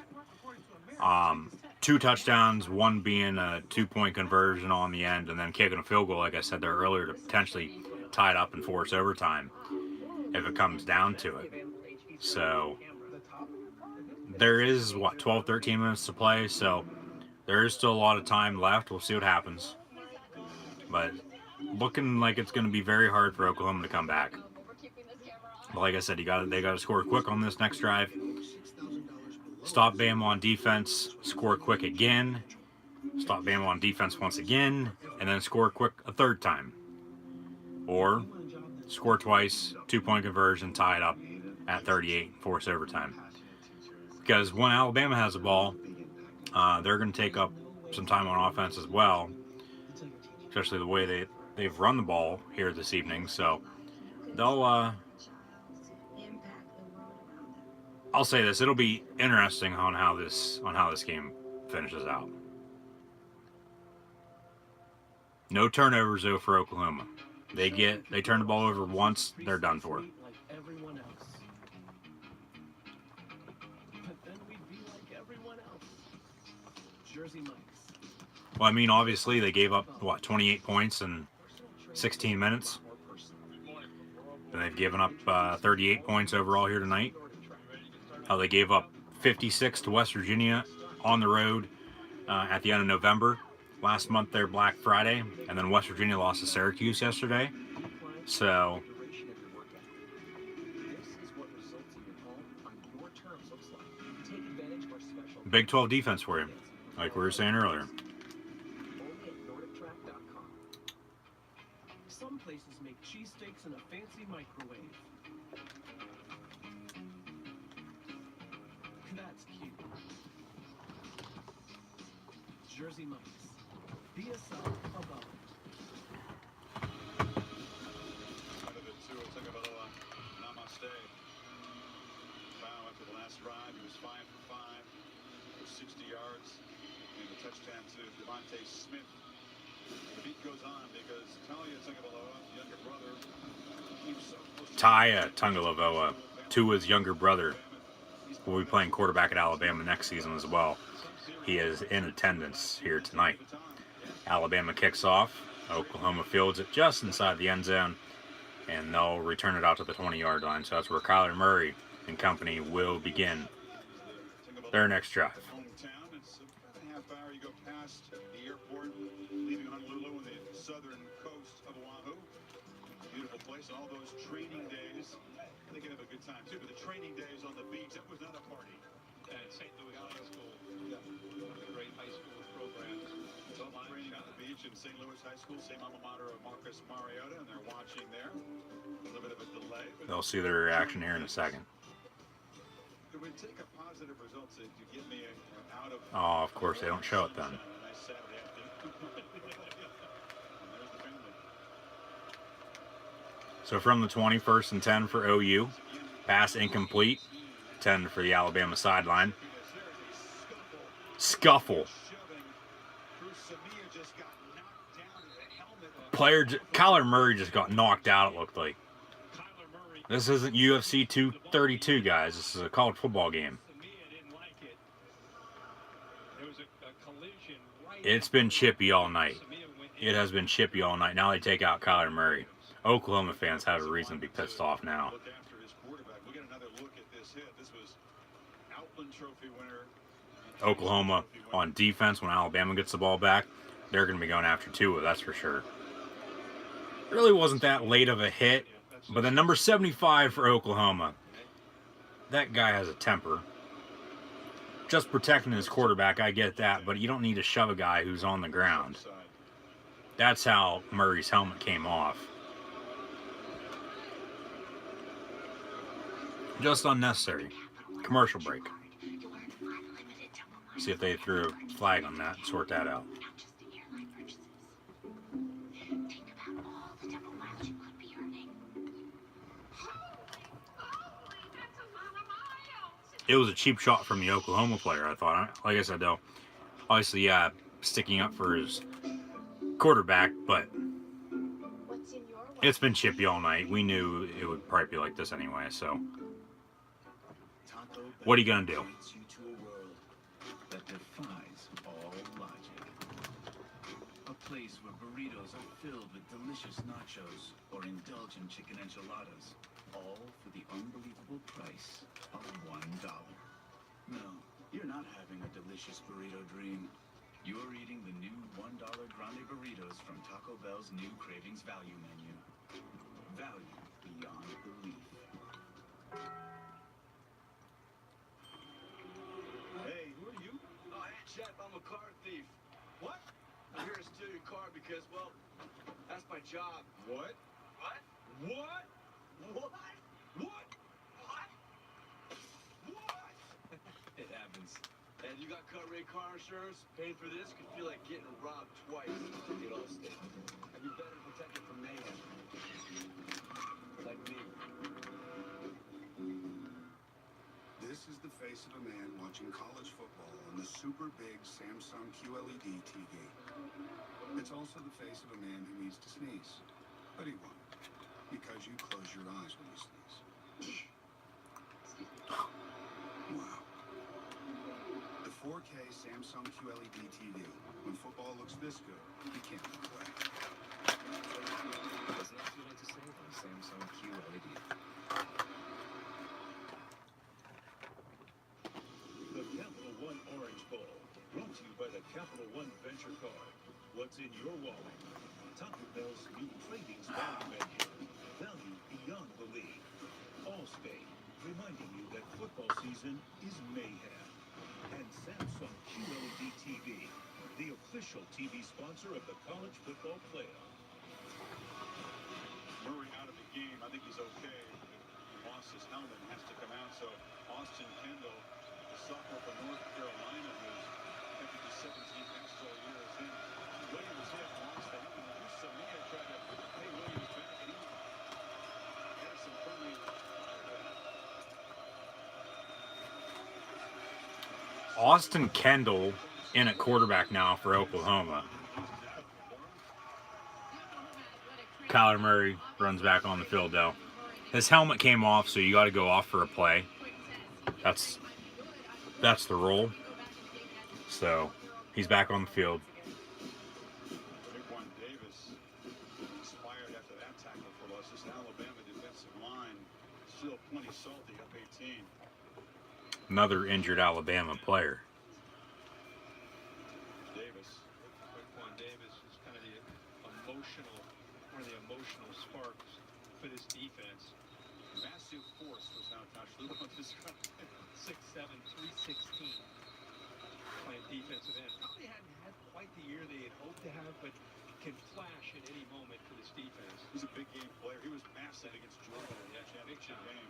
2 touchdowns, one being a 2-point conversion on the end, and then kicking a field goal, like I said there earlier, to potentially tie it up and force overtime if it comes down to it. So there is, 12, 13 minutes to play, so there is still a lot of time left. We'll see what happens. But looking like it's going to be very hard for Oklahoma to come back. But like I said, they got to score quick on this next drive. Stop Bama on defense, score quick again. Stop Bama on defense once again, and then score quick a third time. Or score twice, 2-point conversion, tie it up at 38, force overtime. Because when Alabama has the ball, they're going to take up some time on offense as well, especially the way they've run the ball here this evening. So they'll I'll say this, it'll be interesting on how this game finishes out. No turnovers though for Oklahoma. They turn the ball over once, they're done for. Like everyone else. But then we'd be like everyone else. Jersey Mike's. Well, I mean, obviously they gave up 28 points in 16 minutes. And they've given up 38 points overall here tonight. They gave up 56 to West Virginia on the road at the end of November. Last month, their Black Friday. And then West Virginia lost to Syracuse yesterday. So Big 12 defense for you, like we were saying earlier. Some places make cheesesteaks in a fancy microwave. That's cute. Jersey Mike's. BSL above. Out of it too, Tagovailoa, namaste. Bow after the last drive, he was 5 for 5 for 60 yards and a touchdown to Devontae Smith. The beat goes on because Talia Tagovailoa, younger brother, keeps so close to Tua Tagovailoa, Tua's younger brother, will be playing quarterback at Alabama next season as well. He is in attendance here tonight. Alabama kicks off. Oklahoma fields it just inside the end zone, and they'll return it out to the 20-yard line. So that's where Kyler Murray and company will begin their next drive. hometown. It's about a half hour. You go past the airport, leaving Honolulu on the southern coast of Oahu. Beautiful place. All those training days. They can have a good time too. But the training days on the beach, that was not a party. And St. Louis High School, one of the great high school programs. It's all training on the beach in St. Louis High School, same alma mater of Marcus Mariota, and they're watching there. A little bit of a delay. They'll see their reaction here in a second. It would take a positive result to get me out of. Oh, of course, they don't show it then. A nice Saturday afternoon. And there's the family. So from the 20, 1st and 10 for OU. Pass incomplete. 10 for the Alabama sideline. Scuffle. Kyler Murray just got knocked out, it looked like. This isn't UFC 232, guys. This is a college football game. It's been chippy all night. It has been chippy all night. Now they take out Kyler Murray. Oklahoma fans have a reason to be pissed off now. Oklahoma on defense, when Alabama gets the ball back, they're going to be going after Tua, that's for sure. Really wasn't that late of a hit, but the number 75 for Oklahoma, that guy has a temper. Just protecting his quarterback, I get that, but you don't need to shove a guy who's on the ground. That's how Murray's helmet came off. Just unnecessary. Commercial break. See if they threw a flag on that and sort that out. It was a cheap shot from the Oklahoma player, I thought. Like I said, though, obviously, yeah, sticking up for his quarterback, but it's been chippy all night. We knew it would probably be like this anyway, so what are you going to do? That defies all logic. A place where burritos are filled with delicious nachos or indulgent chicken enchiladas, all for the unbelievable price of $1. No, you're not having a delicious burrito dream. You're eating the new $1 grande burritos from Taco Bell's new Cravings Value menu. Value beyond belief. Hey, who are you? Oh, hey, Chef, I'm a car thief. What? I'm here to steal your car because, well, that's my job. What? What? What? What? What? What? What? It happens. And you got cut rate car insurance? Paying for this could feel like getting robbed twice. Get all state. And you better protect it from mayhem. Like me. This is the face of a man watching college football on the super big Samsung QLED TV. It's also the face of a man who needs to sneeze, but he won't, because you close your eyes when you sneeze. Wow. The 4K Samsung QLED TV. When football looks this good, you can't look away. There's not too late to save on Samsung QLED. The Capital One Orange Bowl, brought to you by the Capital One Venture Card. What's in your wallet? Taco Bell's new Cravings Value menu. Value beyond belief. Allstate, reminding you that football season is mayhem. And Samsung QLED TV, the official TV sponsor of the college football playoff. Murray out of the game. I think he's okay. He lost his helmet and has to come out. So Austin Kendall, the sophomore from North Carolina, who's entered his 17th extra years in. Williams hit, lost the helmet. Samia tried to pay Williams back, and he had some friendly. Austin Kendall in at quarterback now for Oklahoma. Kyler Murray runs back on the field, though. His helmet came off, so you got to go off for a play. That's the rule. So he's back on the field. Raekwon Davis expired after that tackle for loss. This Alabama defensive line still plenty salty, up 18. Another injured Alabama player. Raekwon Davis is kind of one of the emotional sparks for this defense. Massive force was now touched. Lou on this 6'7", 316. Playing defensive end. Probably hadn't had quite the year they had hoped to have, but can flash at any moment for this defense. He's a big game player. He was massive against Georgia in that championship game.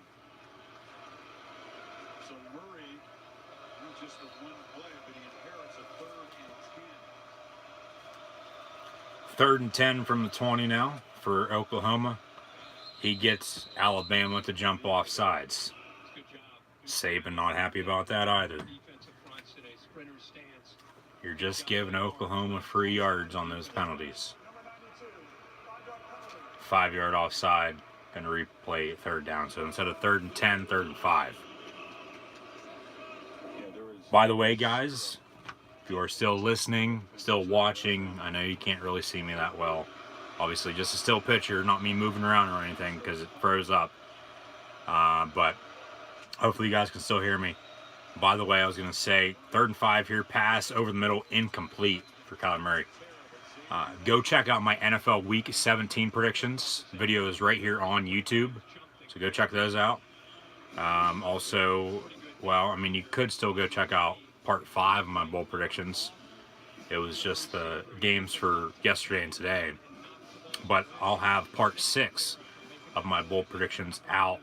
So Murray, not just the one play, but he inherits a 3rd and 10. 3rd and 10 from the 20 now for Oklahoma. He gets Alabama to jump off sides. Saban not happy about that either. You're just giving Oklahoma free yards on those penalties. 5-yard offside. going to replay 3rd down. So instead of 3rd and 10, 3rd and 5. By the way, guys, if you are still listening, still watching, I know you can't really see me that well. Obviously, just a still picture, not me moving around or anything because it froze up. But hopefully you guys can still hear me. By the way, I was going to say 3rd and 5 here, pass over the middle, incomplete for Kyler Murray. Go check out my NFL Week 17 predictions. The video is right here on YouTube, so go check those out. Also, well, I mean, you could still go check out part 5 of my bowl predictions. It was just the games for yesterday and today. But I'll have part 6 of my bowl predictions out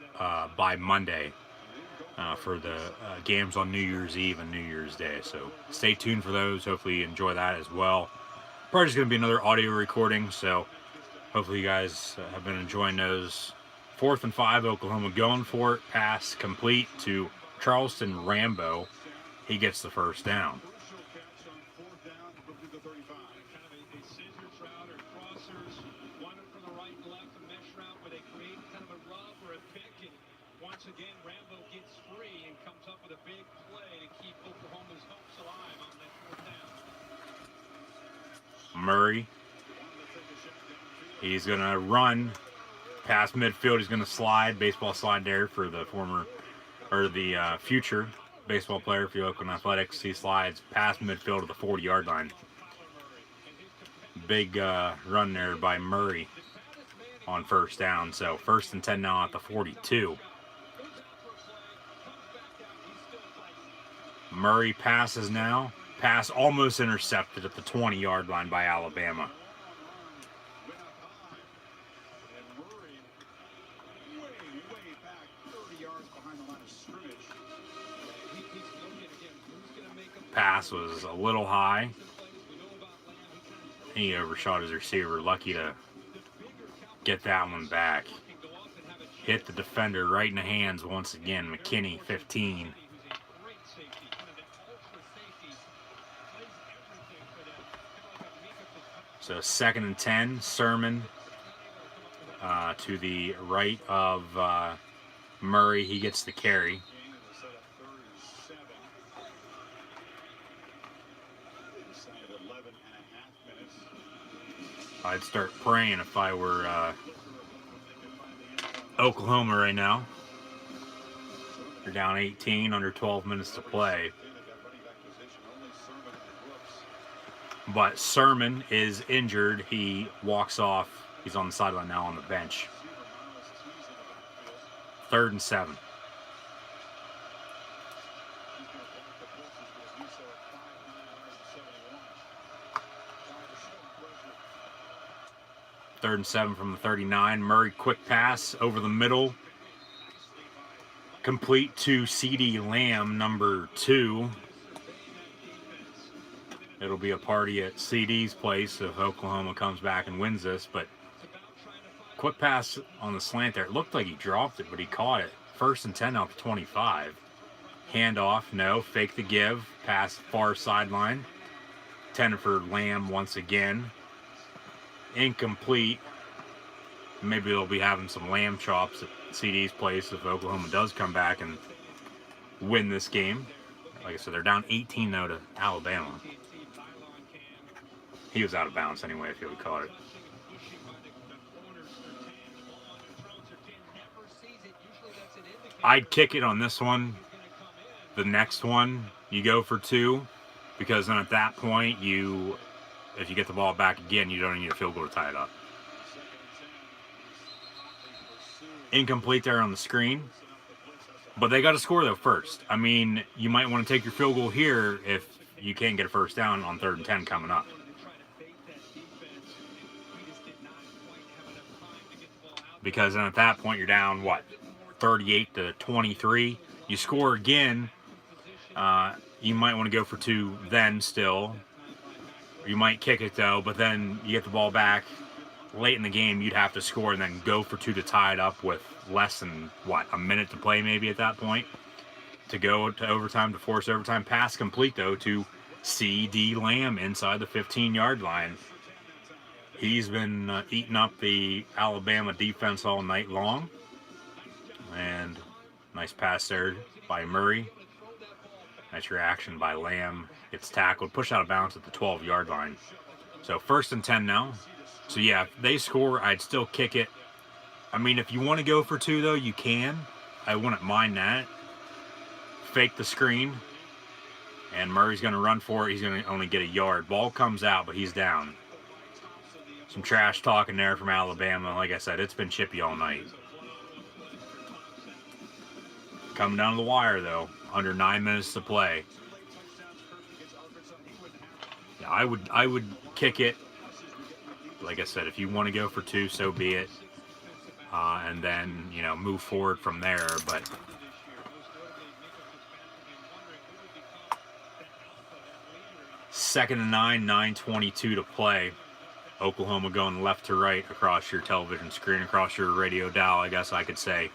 by Monday for the games on New Year's Eve and New Year's Day. So stay tuned for those. Hopefully you enjoy that as well. Probably just going to be another audio recording, so hopefully you guys have been enjoying those. 4th and 5, Oklahoma going for it. Pass complete to Charleston Rambo. He gets the 1st down. Once again, Rambo gets free and comes up with a big play to keep Oklahoma's hopes alive on that 4th down. Murray. He's going to run past midfield. He's going to slide. Baseball slide there for the future baseball player for Oakland Athletics. He slides past midfield to the 40-yard line. Big run there by Murray on 1st down. So 1st and 10 now at the 42. Murray passes now. Pass almost intercepted at the 20-yard line by Alabama. Pass was a little high. He overshot his receiver. Lucky to get that one back. Hit the defender right in the hands once again. McKinney, 15. So 2nd and 10, Sermon to the right of Murray. He gets the carry. I'd start praying if I were Oklahoma right now. They're down 18, under 12 minutes to play. But Sermon is injured. He walks off. He's on the sideline now on the bench. 3rd and 7. Third and 7 from the 39. Murray, quick pass over the middle. Complete to CeeDee Lamb, number 2. It'll be a party at CeeDee's place if Oklahoma comes back and wins this. But quick pass on the slant there. It looked like he dropped it, but he caught it. 1st and 10 out to 25. Handoff, no. Fake the give. Pass far sideline. 10 for Lamb once again. Incomplete. Maybe they'll be having some lamb chops at CeeDee's place if Oklahoma does come back and win this game. Like I said, they're down 18 though to Alabama. He was out of bounds anyway if he would have caught it. I'd kick it on this one. The next one, you go for 2, because then at that point, if you get the ball back again, you don't need a field goal to tie it up. Incomplete there on the screen. But they got to score, though, first. I mean, you might want to take your field goal here if you can't get a 1st down on 3rd and 10 coming up. Because then at that point, you're down, 38 to 23. You score again, you might want to go for 2 then still. You might kick it, though, but then you get the ball back late in the game. You'd have to score and then go for 2 to tie it up with less than, a minute to play maybe at that point to go to overtime, to force overtime. Pass complete, though, to CeeDee Lamb inside the 15-yard line. He's been eating up the Alabama defense all night long. And nice pass there by Murray. Nice reaction by Lamb. Gets tackled, pushed out of bounds at the 12-yard line. So 1st and 10 now. So yeah, if they score, I'd still kick it. I mean, if you want to go for 2, though, you can. I wouldn't mind that. Fake the screen. And Murray's going to run for it. He's going to only get a yard. Ball comes out, but he's down. Some trash talking there from Alabama. Like I said, it's been chippy all night. Coming down to the wire, though. Under 9 minutes to play. Yeah, I would kick it. Like I said, if you want to go for 2, so be it. And then, you know, move forward from there. But second and 9, 9:22 to play. Oklahoma going left to right across your television screen, across your radio dial, I guess I could say,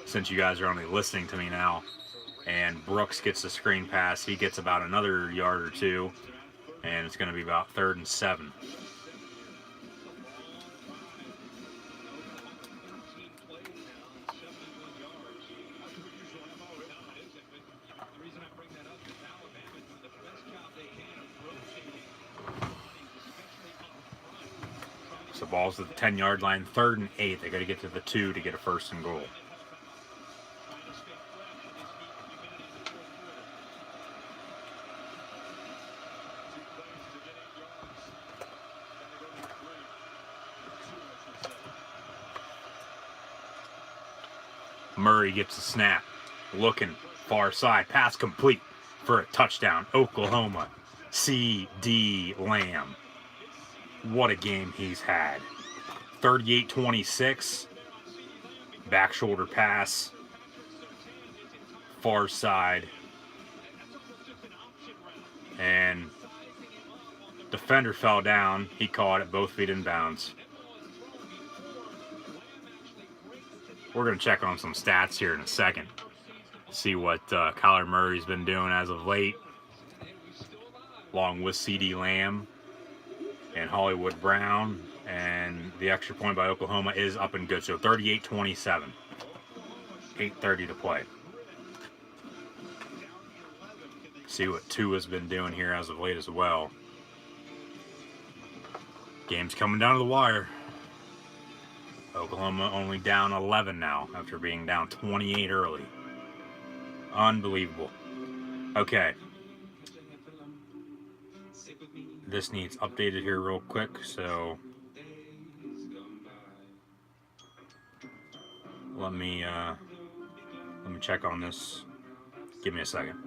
since you guys are only listening to me now. And Brooks gets the screen pass. He gets about another yard or 2. And it's going to be about 3rd and 7. So ball's at the 10-yard line, 3rd and 8. They got to get to the 2 to get a 1st and goal. Murray gets the snap, looking far side, pass complete for a touchdown. Oklahoma, C.D. Lamb. What a game he's had. 38-26, back shoulder pass, far side, and defender fell down. He caught it, both feet in bounds. We're going to check on some stats here in a second. See what Kyler Murray's been doing as of late, along with C.D. Lamb and Hollywood Brown. And the extra point by Oklahoma is up and good. So 38-27. 8:30 to play. See what Tua's been doing here as of late as well. Game's coming down to the wire. Oklahoma only down 11 now after being down 28 early. Unbelievable. Okay. This needs updated here real quick, so let me check on this. Give me a second.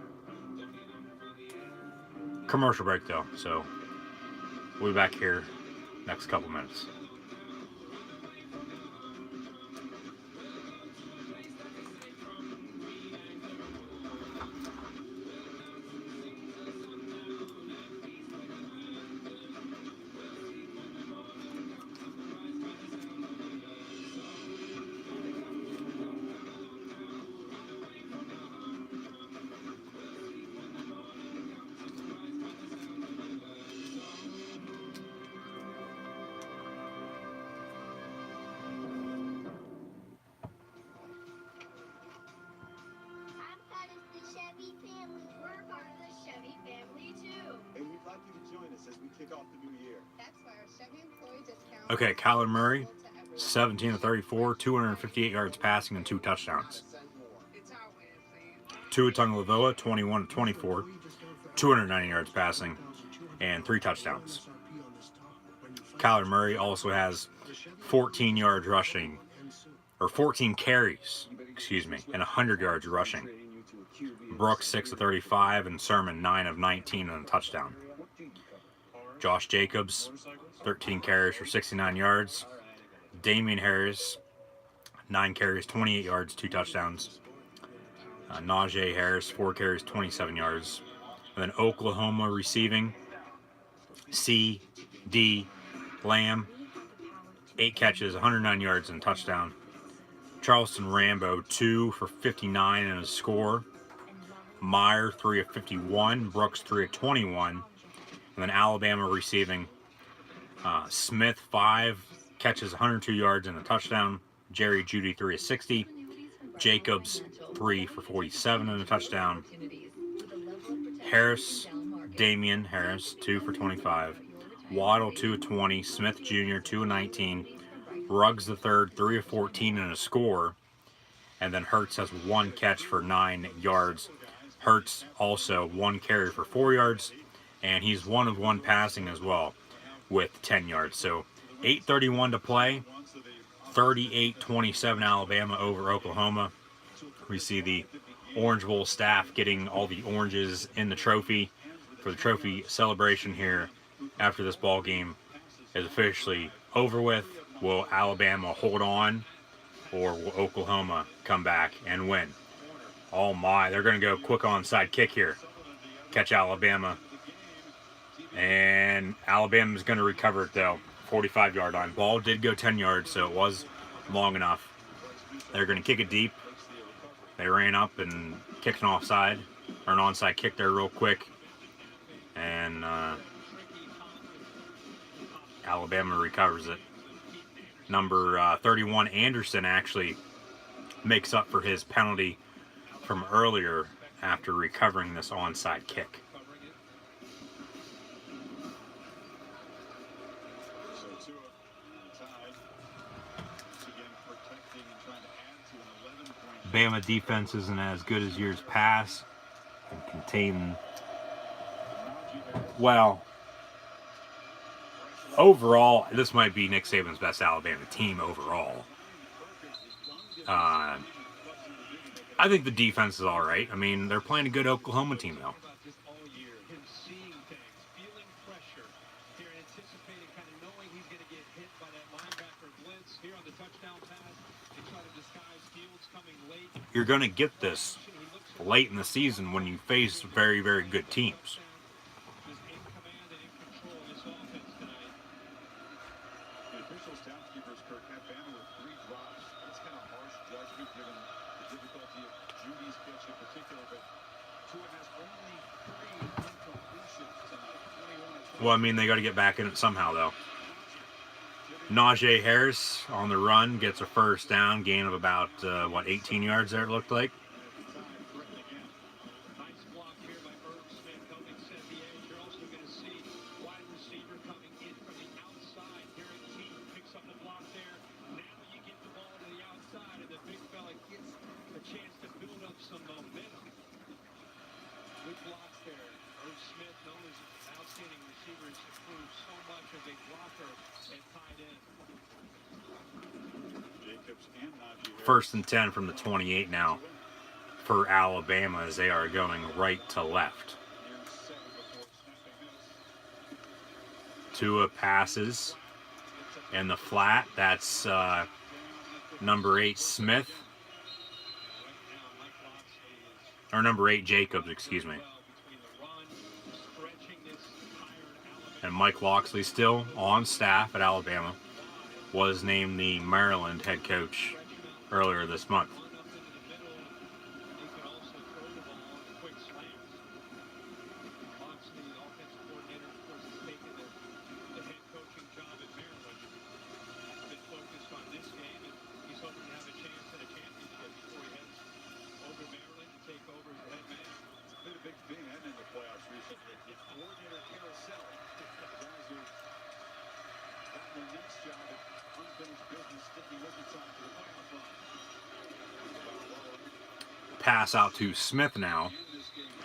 Commercial break though, so we'll be back here next couple minutes. Okay, Kyler Murray, 17-34, 258 yards passing and 2 touchdowns. Tua Tagovailoa, 21-24, 290 yards passing and 3 touchdowns. Kyler Murray also has 14 yards rushing, or 14 carries, excuse me, and 100 yards rushing. Brooks 6-35 and Sermon 9 of 19 and a touchdown. Josh Jacobs, 13 carries for 69 yards. Damian Harris, 9 carries, 28 yards, 2 touchdowns. Najee Harris, 4 carries, 27 yards. And then Oklahoma receiving, C.D. Lamb, 8 catches, 109 yards and touchdown. Charleston Rambo, 2 for 59 and a score. Meyer, 3 of 51. Brooks, 3 of 21. And then Alabama receiving, Smith, 5 catches, 102 yards and a touchdown. Jerry Jeudy, 3 of 60. Jacobs, 3 for 47 and a touchdown. Harris, Damian Harris, 2 for 25. Waddle, 2 of 20. Smith Jr., 2 of 19. Ruggs III, 3 of 14 and a score. And then Hurts has 1 catch for 9 yards. Hurts also 1 carry for 4 yards. And he's 1 of 1 passing as well with 10 yards. So 8:31 to play. 38-27 Alabama over Oklahoma. We see the Orange Bowl staff getting all the oranges in the trophy for the trophy celebration here after this ball game is officially over with. Will Alabama hold on, or will Oklahoma come back and win? Oh my, they're going to go quick onside kick here. Catch Alabama. And Alabama's going to recover it though. 45-yard line. Ball did go 10 yards, so it was long enough. They're going to kick it deep. They ran up and kicked an offside, or an onside kick there real quick. And Alabama recovers it. Number 31, Anderson, actually makes up for his penalty from earlier after recovering this onside kick. Bama defense isn't as good as years past. And contain, well, overall, this might be Nick Saban's best Alabama team overall. I think the defense is all right. I mean, they're playing a good Oklahoma team though. You're going to get this late in the season when you face very, very good teams. Well, I mean, they got to get back in it somehow, though. Najee Harris on the run gets a first down, gain of about, 18 yards there it looked like. First and 10 from the 28 now for Alabama as they are going right to left. Tua passes in the flat. That's number 8 Smith. Or number 8 Jacobs, excuse me. And Mike Locksley, still on staff at Alabama, was named the Maryland head coach earlier this month. Pass out to Smith now.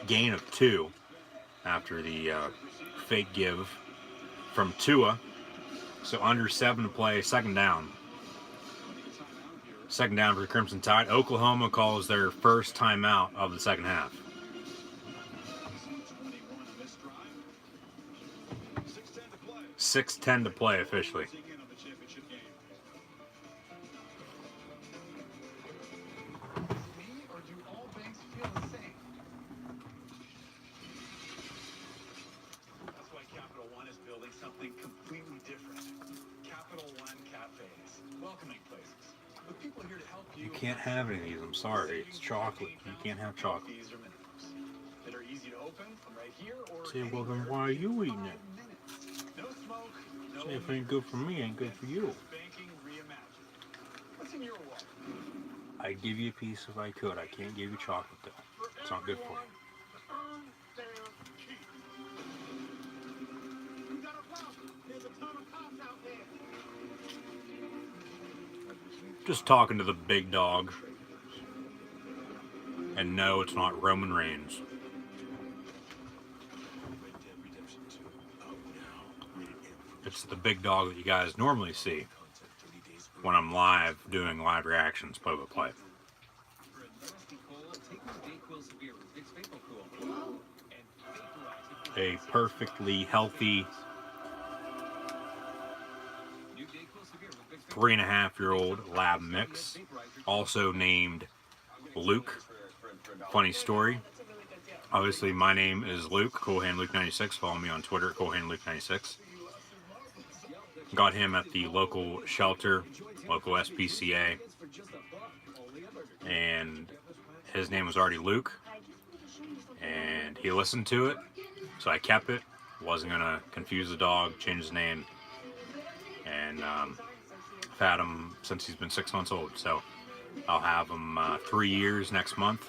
Gain of 2 after the fake give from Tua. So under 7 to play, second down. Second down for the Crimson Tide. Oklahoma calls their first timeout of the second half. 6:10 to play officially. You can't have any of these, I'm sorry. It's chocolate. You can't have chocolate. That are easy to open from right here, or say, well then why are you eating it? no smoke, Say if it ain't good for me, ain't good for you. Banking reimagined. What's in your wallet? I'd give you a piece if I could. I can't give you chocolate though. It's not good for you. Earn their keep. You got a problem. There's a ton of cops out there. Just talking to the big dog. And no, it's not Roman Reigns. It's the big dog that you guys normally see when I'm live doing live reactions play-by-play. A perfectly healthy 3.5-year-old lab mix, also named Luke. Funny story. Obviously, my name is Luke, CoolHandLuke96. Follow me on Twitter at CoolHandLuke96. Got him at the local shelter, local SPCA, and his name was already Luke, and he listened to it, so I kept it. Wasn't gonna confuse the dog, change his name, and I've had him since he's been 6 months old, so I'll have him 3 years next month.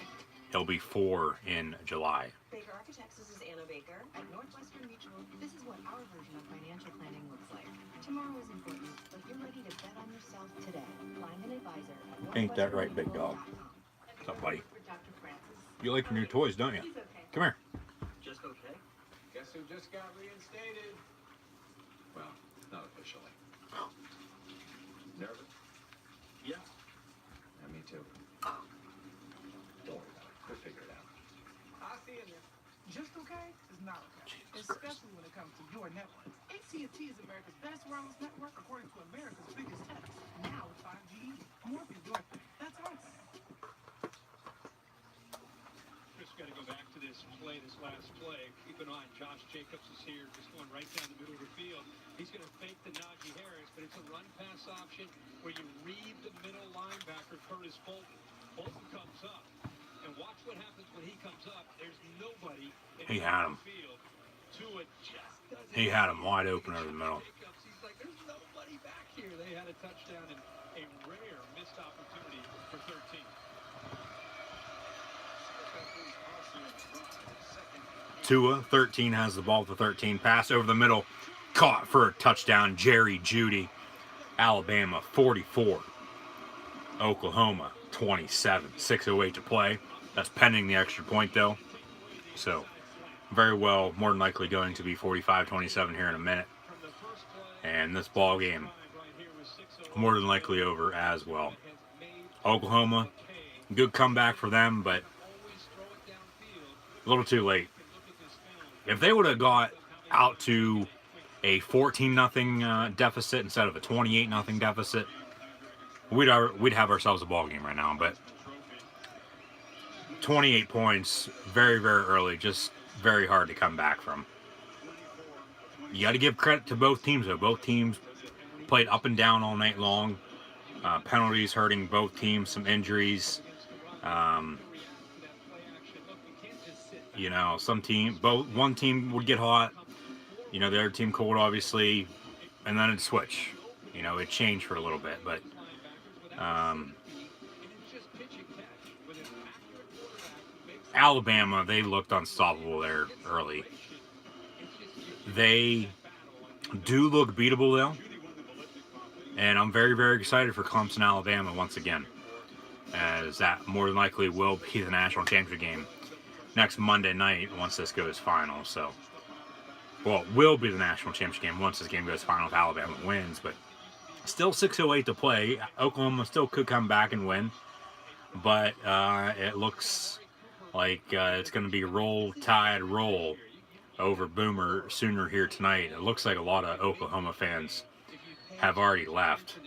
He'll be 4 in July. Baker Architects, this is Anna Baker. At Northwestern Mutual, this is what our version of financial planning looks like. Tomorrow is important, but you're ready to bet on yourself today. Find an advisor at Ain't that right, big dog? What's up, buddy? You like your new toys, don't you? Come here. Just okay? Guess who just got reinstated? Well, not officially. Nervous? Yeah. And me too. Don't worry about it. We'll figure it out. I'll see you there. Just okay is not okay, especially when it comes to your network. AT&T is America's best wireless network according to America's biggest tech. Now with 5G, more than your thing. That's our thing. Chris, got to go back to this last play. Keep an eye on Josh Jacobs is here, just going right down the middle of the field. He's going to fake the Najee Harris, but it's a run pass option where you read the middle linebacker, Curtis Bolton. Bolton comes up, and watch what happens when he comes up. There's nobody in He had him. the field. Tua just doesn't. He had him wide open over the middle. Jacobs, he's like, there's nobody back here. They had a touchdown and a rare missed opportunity for 13. Tua, 13, has the ball for 13. Pass over the middle. Caught for a touchdown. Jerry Jeudy. Alabama, 44. Oklahoma, 27. 6:08 to play. That's pending the extra point, though. So, very well, more than likely going to be 45-27 here in a minute. And this ball game, more than likely over as well. Oklahoma, good comeback for them, but a little too late. If they would have got out to a 14-0 deficit instead of a 28-0 deficit, we'd have ourselves a ball game right now. But 28 points, very, very early, just very hard to come back from. You got to give credit to both teams, though. Both teams played up and down all night long. Penalties hurting both teams, some injuries. You know, one team would get hot, you know, the other team cold, obviously, and then it'd switch. You know, it changed for a little bit, but Alabama, they looked unstoppable there early. They do look beatable, though, and I'm very, very excited for Clemson, Alabama once again, as that more than likely will be the national championship game next Monday night once this goes final. So, well, it will be the national championship game once this game goes final if Alabama wins, but still 6:08 to play. Oklahoma still could come back and win, but it looks like it's going to be roll tide roll over Boomer Sooner here tonight. It looks like a lot of Oklahoma fans have already left.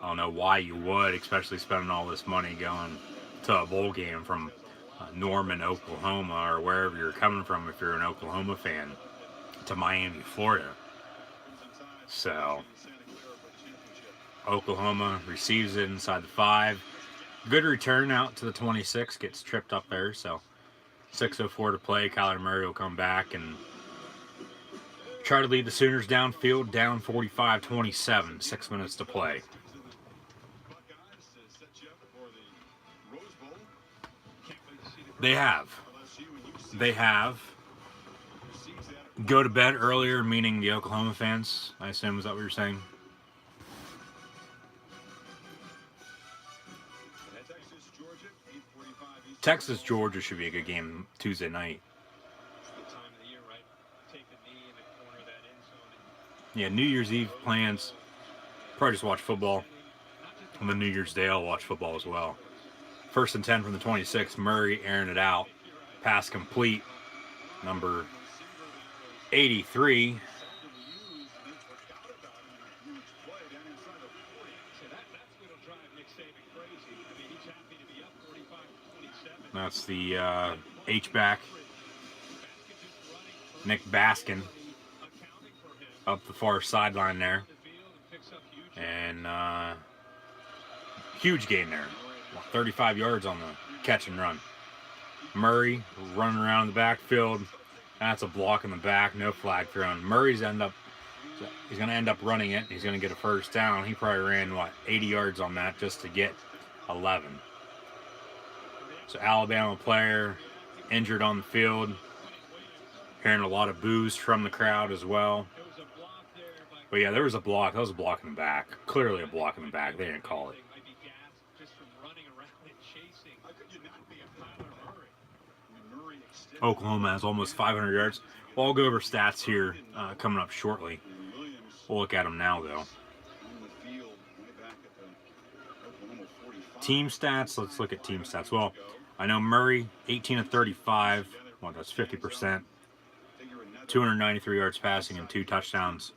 I don't know why you would, especially spending all this money going to a bowl game from Norman, Oklahoma, or wherever you're coming from if you're an Oklahoma fan, to Miami, Florida. So, Oklahoma receives it inside the 5. Good return out to the 26, gets tripped up there, so 6:04 to play. Kyler Murray will come back and try to lead the Sooners downfield, down 45-27, 6 minutes to play. They have. Go to bed earlier, meaning the Oklahoma fans, I assume, is that what you're saying? Texas, Georgia should be a good game Tuesday night. Yeah, New Year's Eve plans. Probably just watch football. And then New Year's Day, I'll watch football as well. 1st and 10 from the 26. Murray airing it out. Pass complete. Number 83. That's the H-back. Nick Baskin. Up the far sideline there. And huge gain there. 35 yards on the catch and run. Murray running around the backfield. That's a block in the back. No flag thrown. Murray's he's going to end up running it. He's going to get a first down. He probably ran, 80 yards on that just to get 11. So Alabama player injured on the field. Hearing a lot of boos from the crowd as well. But yeah, there was a block. That was a block in the back. Clearly a block in the back. They didn't call it. Oklahoma has almost 500 yards. Well, I'll go over stats here coming up shortly. We'll look at them now, though. Team stats. Let's look at team stats. Well, I know Murray, 18 of 35. Well, that's 50%. 293 yards passing and 2 touchdowns.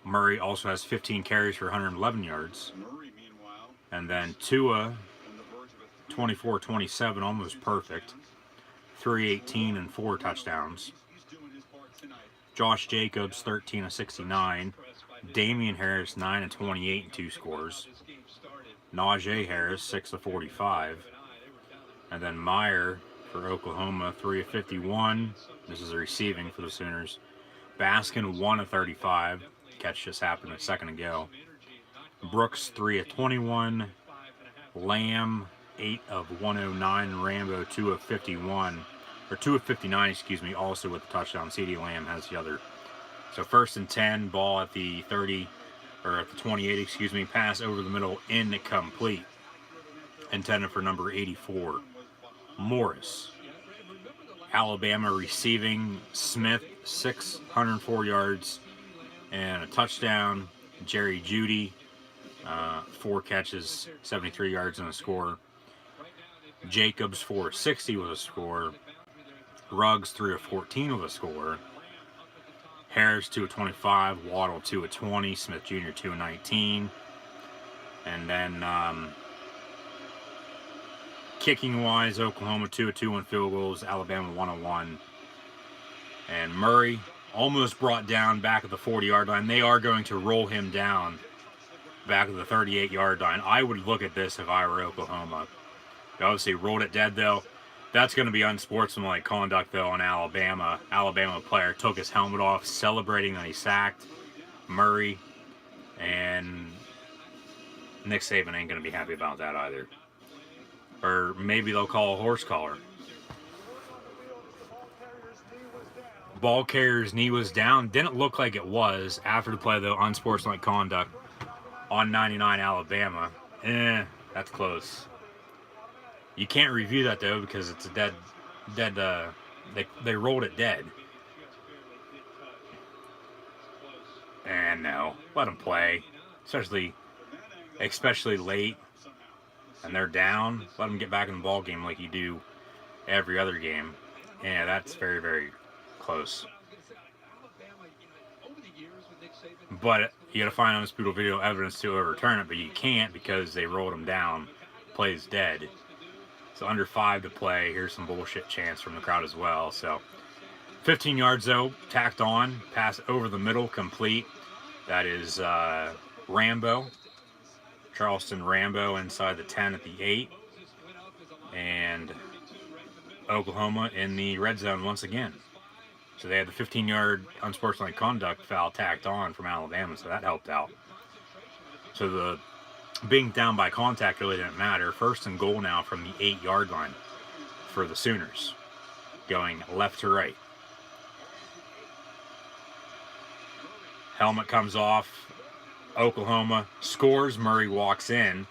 Murray also has 15 carries for 111 yards. And then Tua, 24-27, almost perfect. 318 and 4 touchdowns. Josh Jacobs, 13 of 69. Damian Harris, 9 of 28 and 2 scores. Najee Harris, 6 of 45. And then Meyer for Oklahoma, 3 of 51. This is a receiving for the Sooners. Baskin, 1 of 35. Catch just happened a second ago. Brooks, 3 of 21. Lamb, 8 of 109. Rambo, 2 of 51. Or 2 of 59, excuse me, also with the touchdown. CeeDee Lamb has the other. So 1st and 10, ball at the 30, or at the 28, excuse me. Pass over the middle, incomplete. Intended for number 84, Morris. Alabama receiving, Smith, 604 yards and a touchdown. Jerry Jeudy, 4 catches, 73 yards and a score. Jacobs, 4 of 60 with a score. Ruggs, 3 of 14 with a score. Harris, 2 of 25. Waddle, 2 of 20. Smith Jr., 2 of 19. And then kicking-wise, Oklahoma 2 of 2 on field goals. Alabama 1 of 1. And Murray almost brought down back at the 40-yard line. They are going to roll him down back at the 38-yard line. I would look at this if I were Oklahoma. They obviously rolled it dead, though. That's going to be unsportsmanlike conduct, though, on Alabama. Alabama player took his helmet off, celebrating that he sacked Murray. And Nick Saban ain't going to be happy about that either. Or maybe they'll call a horse collar. Ball carrier's knee was down. Didn't look like it was after the play, though. Unsportsmanlike conduct on 99 Alabama. That's close. You can't review that, though, because it's a dead, they rolled it dead. And no, let them play, especially late, and they're down. Let them get back in the ball game like you do every other game. Yeah, that's very, very close. But you got to find undisputable video evidence to overturn it, but you can't because they rolled them down. Play's dead. So under 5 to play. Here's some bullshit chants from the crowd as well. So 15 yards, though, tacked on. Pass over the middle, complete. That is Rambo. Charleston Rambo inside the 10 at the 8. And Oklahoma in the red zone once again. So they had the 15-yard unsportsmanlike conduct foul tacked on from Alabama, so that helped out. So the being down by contact really didn't matter. 1st and goal now from the 8-yard line for the Sooners, going left to right. Helmet comes off. Oklahoma scores. Murray walks in.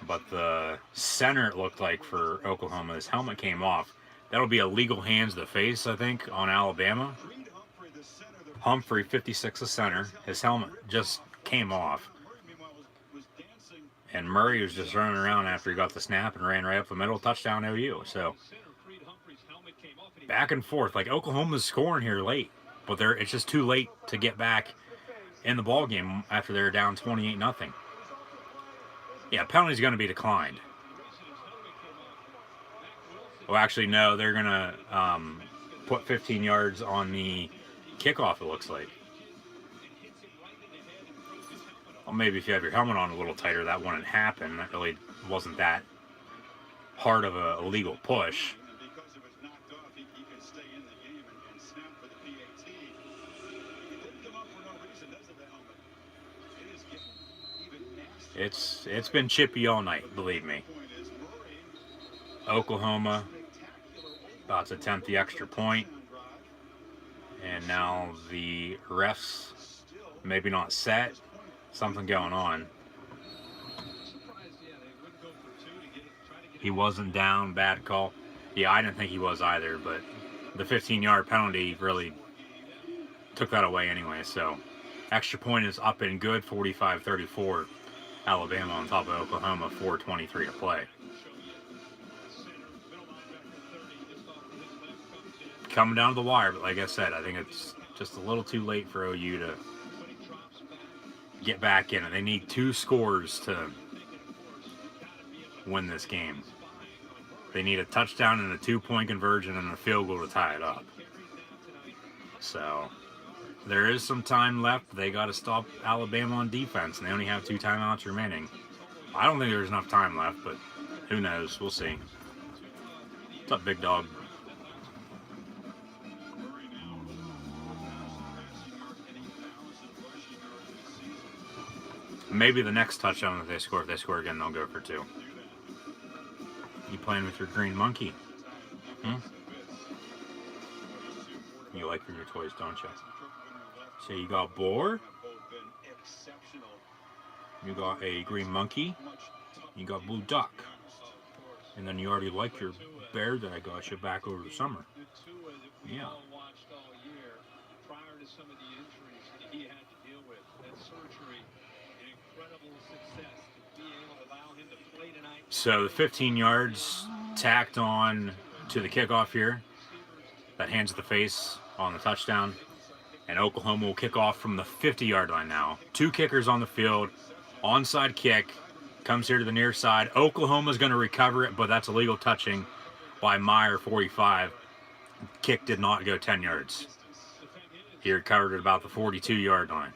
But the center, it looked like, for Oklahoma, his helmet came off. That'll be illegal hands to the face, I think, on Alabama. Humphrey, 56, a center. His helmet just came off. And Murray was just running around after he got the snap and ran right up the middle. Touchdown OU. So back and forth. Like, Oklahoma's scoring here late. But it's just too late to get back in the ball game after they're down 28-0. Yeah, penalty's going to be declined. Well, actually, no, they're going to put 15 yards on the kickoff, it looks like. Well, maybe if you have your helmet on a little tighter, that wouldn't happen. That really wasn't that hard of a illegal push. It's been chippy all night, believe me. Oklahoma about to attempt the extra point. And now the refs maybe not set. Something going on. He wasn't down, bad call. Yeah, I didn't think he was either, but the 15-yard penalty really took that away anyway. So extra point is up and good, 45-34. Alabama on top of Oklahoma, 4:23 to play. Coming down to the wire, but like I said, I think it's just a little too late for OU to get back in it. They need 2 scores to win this game. They need a touchdown and a 2-point conversion and a field goal to tie it up. So there is some time left. They got to stop Alabama on defense, and they only have 2 timeouts remaining. I don't think there's enough time left, but who knows? We'll see. What's up, big dog? Maybe the next touchdown that they score, if they score again, they'll go for 2. You playing with your green monkey? You like your new toys, don't you? So you got boar, you got a green monkey, you got blue duck, and then you already like your bear that I got you back over the summer. Yeah. So the 15 yards tacked on to the kickoff here. That hands at the face on the touchdown. And Oklahoma will kick off from the 50-yard line now. 2 kickers on the field. Onside kick. Comes here to the near side. Oklahoma's going to recover it, but that's illegal touching by Meyer, 45. Kick did not go 10 yards. He recovered at about the 42-yard line.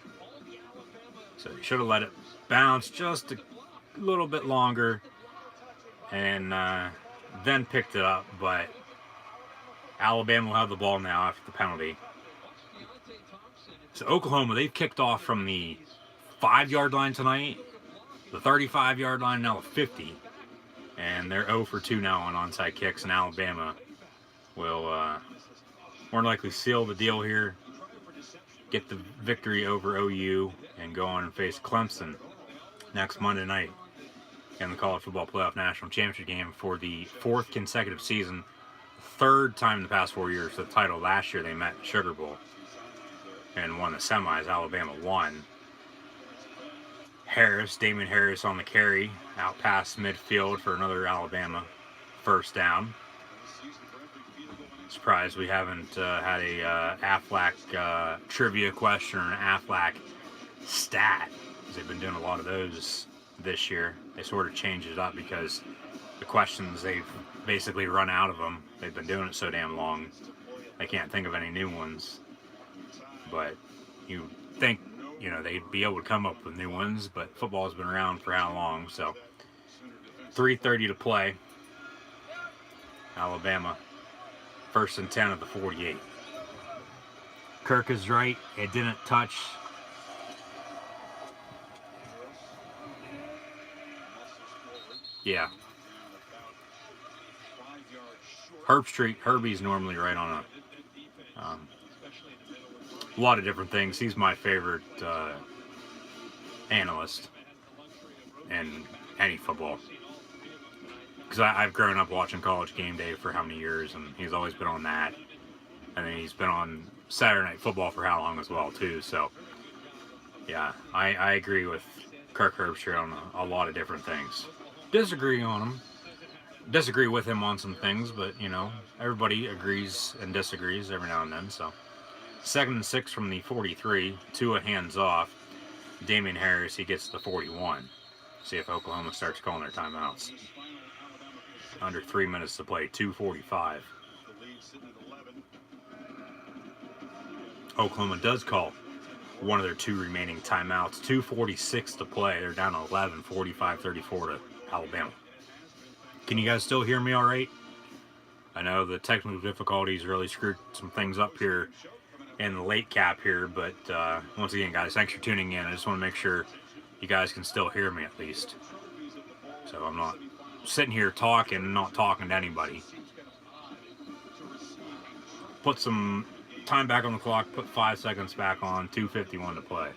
So he should have let it bounce just a little bit longer and then picked it up. But Alabama will have the ball now after the penalty. So Oklahoma, they've kicked off from the 5-yard line tonight, the 35-yard line, now the 50. And they're 0 for 2 now on onside kicks, and Alabama will more than likely seal the deal here, get the victory over OU, and go on and face Clemson next Monday night in the College Football Playoff National Championship game for the 4th consecutive season, 3rd time in the past 4 years. The title last year they met Sugar Bowl and won the semis. Alabama won. Damian Harris on the carry, out past midfield for another Alabama first down. Surprised we haven't had a Aflac trivia question or an Aflac stat, because they've been doing a lot of those this year. They sort of changed it up because the questions, they've basically run out of them. They've been doing it so damn long, they can't think of any new ones. But you think, you know, they'd be able to come up with new ones, but football's been around for how long? So 3:30 to play. Alabama First and 10 at the 48. Kirk is right. It didn't touch. Yeah. Herbie's normally right on a lot of different things. He's my favorite analyst in any football. Because I've grown up watching College Game Day for how many years, and he's always been on that. And then he's been on Saturday Night Football for how long as well, too. So, yeah, I agree with Kirk Herbstreit on a lot of different things. Disagree on him. Disagree with him on some things, but, you know, everybody agrees and disagrees every now and then. So, 2nd and 6 from the 43. Tua hands off. Damian Harris, he gets the 41. See if Oklahoma starts calling their timeouts. Under 3 minutes to play, 2:45. Oklahoma does call one of their 2 remaining timeouts. 2:46 to play. They're down 11, 45-34 to Alabama. Can you guys still hear me all right? I know the technical difficulties really screwed some things up here in the late cap here, but once again, guys, thanks for tuning in. I just want to make sure you guys can still hear me at least. So I'm not sitting here talking and not talking to anybody. Put some time back on the clock, put 5 seconds back on, 2:51 to play.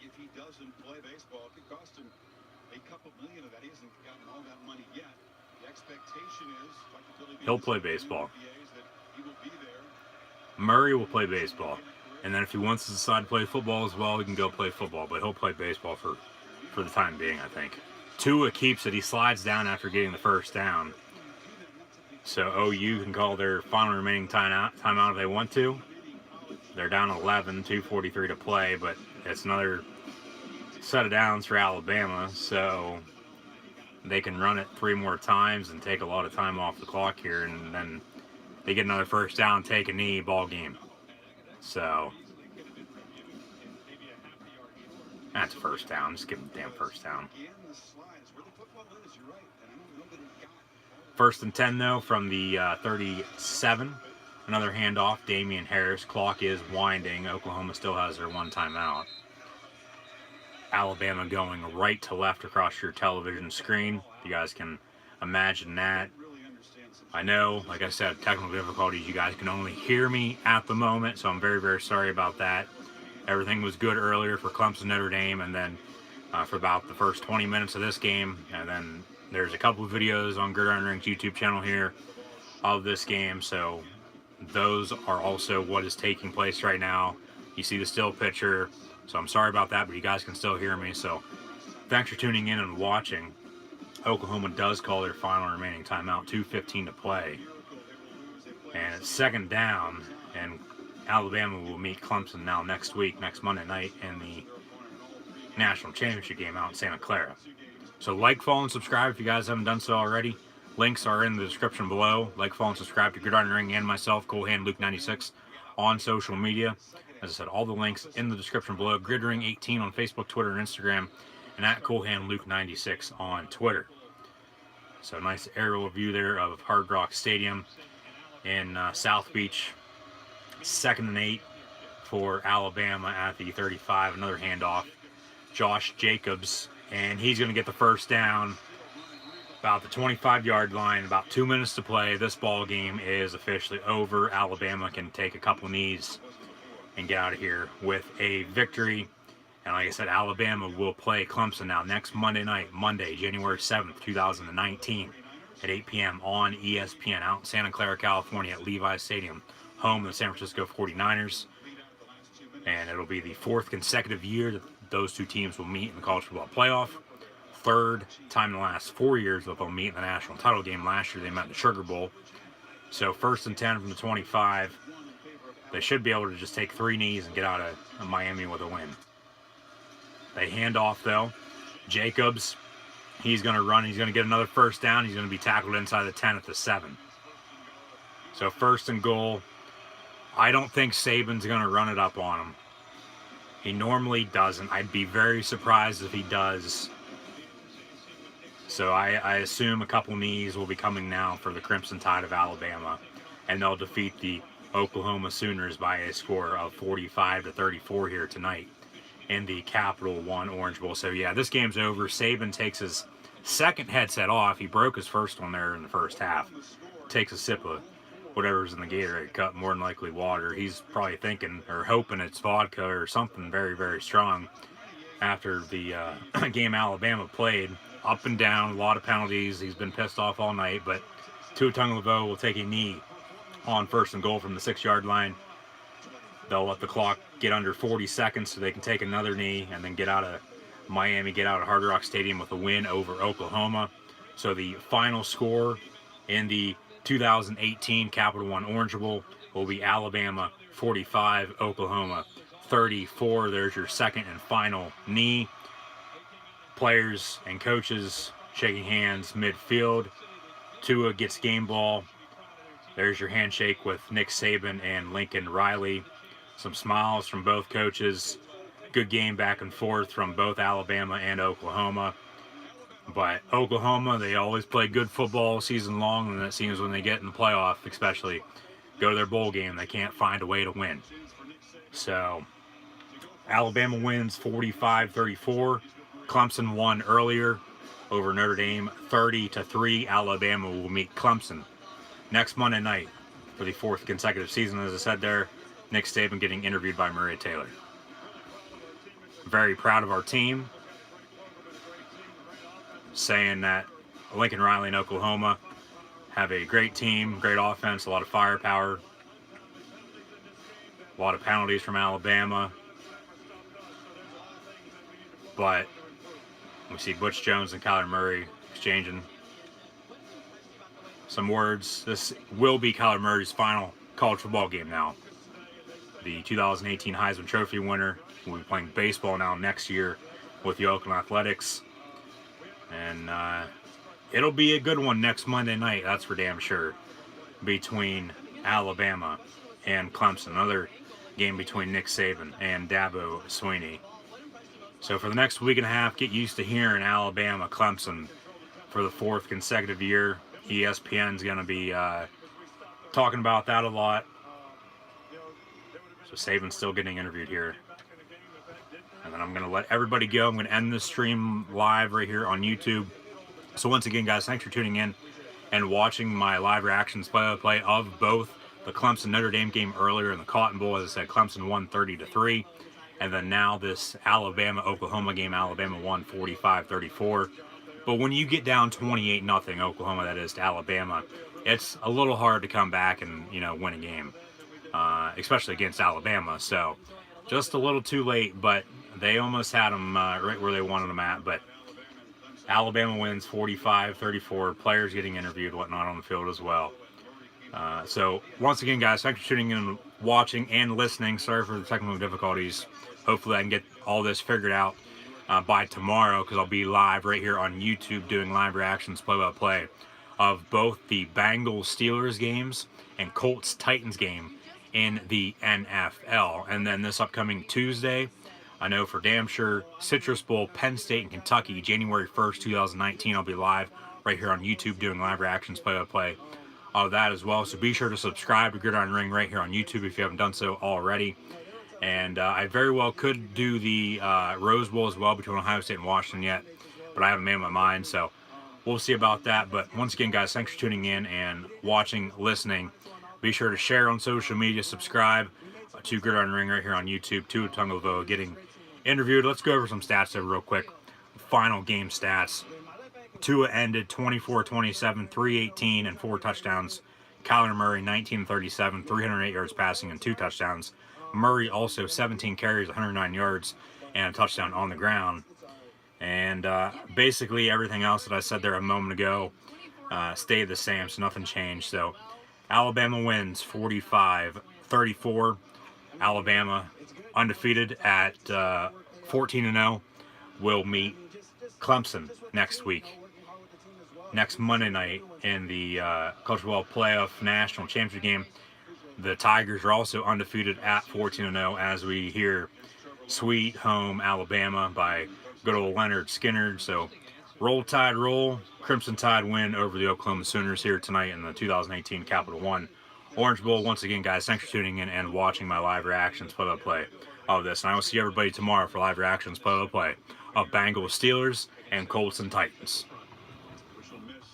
If he doesn't play baseball, it could cost him a couple million of that. He hasn't gotten all that money yet. The expectation is, like the Billy He'll play baseball. that he will be there. Murray will play baseball. And then if he wants to decide to play football as well, he can go play football. But he'll play baseball for the time being, I think. Tua keeps it. He slides down after getting the first down. So OU can call their final remaining timeout if they want to. They're down 11, 2:43 to play, but it's another set of downs for Alabama, so they can run it 3 more times and take a lot of time off the clock here, and then they get another first down, take a knee, ball game. So that's first down. Just give them the damn first down. First and 10, though, from the 37. Another handoff, Damian Harris. Clock is winding. Oklahoma still has their 1 timeout. Alabama going right to left across your television screen. You guys can imagine that. I know, like I said, technical difficulties. You guys can only hear me at the moment, so I'm very, very sorry about that. Everything was good earlier for Clemson Notre Dame, and then for about the first 20 minutes of this game. And then there's a couple of videos on Gridiron Ring's YouTube channel here of this game, so those are also what is taking place right now. You see the still picture, so I'm sorry about that, but you guys can still hear me. So thanks for tuning in and watching. Oklahoma does call their final remaining timeout, 2:15 to play. And it's 2nd down, and Alabama will meet Clemson now next week, next Monday night, in the national championship game out in Santa Clara. So like, follow, and subscribe if you guys haven't done so already. Links are in the description below. Like, follow, and subscribe to Gridiron Ring and myself, Cole Hand Luke 96, on social media. As I said, all the links in the description below. Gridring 18 on Facebook, Twitter, and Instagram, and at Cole Hand Luke 96 on Twitter. So nice aerial view there of Hard Rock Stadium in South Beach. 2nd and 8 for Alabama at the 35. Another handoff, Josh Jacobs, and he's going to get the first down about the 25-yard line. About 2 minutes to play. This ball game is officially over. Alabama can take a couple knees and get out of here with a victory. And like I said, Alabama will play Clemson now next Monday night, Monday, January 7th, 2019 at 8 p.m. on ESPN out in Santa Clara, California at Levi Stadium, home of the San Francisco 49ers. And it'll be the 4th consecutive year that those 2 teams will meet in the college football playoff. 3rd time in the last 4 years that they'll meet in the national title game. Last year they met in the Sugar Bowl. So 1st and 10 from the 25. They should be able to just take 3 knees and get out of Miami with a win. They hand off, though. Jacobs, he's going to run. He's going to get another first down. He's going to be tackled inside the 10 at the 7. So 1st and goal I don't think Saban's going to run it up on him. He normally doesn't. I'd be very surprised if he does. So I assume a couple knees will be coming now for the Crimson Tide of Alabama, and they'll defeat the Oklahoma Sooners by a score of 45-34 here tonight in the Capital One Orange Bowl. So yeah, this game's over. Saban takes his second headset off. He broke his first one there in the first half. Takes a sip of whatever's in the Gatorade cup, more than likely water. He's probably thinking or hoping it's vodka or something very, very strong after the game Alabama played. Up and down, a lot of penalties. He's been pissed off all night, but Tua Tagovailoa will take a knee on 1st and goal from the 6-yard line. They'll let the clock get under 40 seconds so they can take another knee and then get out of Miami, get out of Hard Rock Stadium with a win over Oklahoma. So the final score in the 2018 Capital One Orange Bowl will be Alabama 45, Oklahoma 34. There's your second and final knee. Players and coaches shaking hands midfield. Tua gets game ball. There's your handshake with Nick Saban and Lincoln Riley. Some smiles from both coaches. Good game back and forth from both Alabama and Oklahoma. But Oklahoma, they always play good football season long, and it seems when they get in the playoff, especially, go to their bowl game, they can't find a way to win. So, Alabama wins 45-34. Clemson won earlier over Notre Dame 30-3. Alabama will meet Clemson next Monday night for the 4th consecutive season. As I said there, Nick Saban getting interviewed by Maria Taylor. Very proud of our team. Saying that Lincoln Riley and Oklahoma have a great team, great offense, a lot of firepower, a lot of penalties from Alabama. But we see Butch Jones and Kyler Murray exchanging some words. This will be Kyler Murray's final college football game now. The 2018 Heisman Trophy winner will be playing baseball now next year with the Oakland Athletics. And it'll be a good one next Monday night, that's for damn sure, between Alabama and Clemson. Another game between Nick Saban and Dabo Swinney. So for the next week and a half, get used to hearing Alabama, Clemson for the 4th consecutive year. ESPN's going to be talking about that a lot. So Saban's still getting interviewed here. And then I'm going to let everybody go. I'm going to end this stream live right here on YouTube. So once again, guys, thanks for tuning in and watching my live reactions play-by-play of both the Clemson-Notre Dame game earlier in the Cotton Bowl. As I said, Clemson won 30-3. And then now this Alabama-Oklahoma game, Alabama won 45-34. But when you get down 28-0, Oklahoma, that is, to Alabama, it's a little hard to come back and, win a game, especially against Alabama. So just a little too late, but they almost had them right where they wanted them at. But Alabama wins 45-34. Players getting interviewed, whatnot on the field as well. So once again, guys, thanks for tuning in, watching, and listening. Sorry for the technical difficulties. Hopefully I can get all this figured out by tomorrow, because I'll be live right here on YouTube doing live reactions, play-by-play of both the Bengals-Steelers games and Colts-Titans game in the NFL. And then this upcoming Tuesday, I know for damn sure, Citrus Bowl, Penn State, and Kentucky, January 1st, 2019. I'll be live right here on YouTube doing live reactions, play-by-play of that as well. So be sure to subscribe to Gridiron Ring right here on YouTube if you haven't done so already. And I very well could do the Rose Bowl as well between Ohio State and Washington yet, but I haven't made up my mind, so we'll see about that. But once again, guys, thanks for tuning in and watching, listening. Be sure to share on social media, subscribe to Gridiron Ring right here on YouTube. Tua Tagovailoa getting interviewed. Let's go over some stats there real quick. Final game stats. Tua ended 24-27, 318, and 4 touchdowns. Kyler Murray, 19-37, 308 yards passing and 2 touchdowns. Murray also 17 carries, 109 yards, and a touchdown on the ground. And basically everything else that I said there a moment ago stayed the same, so nothing changed. So Alabama wins 45-34. Alabama, undefeated at 14-0, will meet Clemson next week. Next Monday night in the College Football Playoff National Championship game. The Tigers are also undefeated at 14-0 as we hear Sweet Home Alabama by good old Leonard Skinner. So roll Tide roll. Crimson Tide win over the Oklahoma Sooners here tonight in the 2018 Capital One Orange Bowl. Once again, guys, thanks for tuning in and watching my live reactions play-by-play of this. And I will see everybody tomorrow for live reactions play-by-play of Bengals Steelers and Colts and Titans.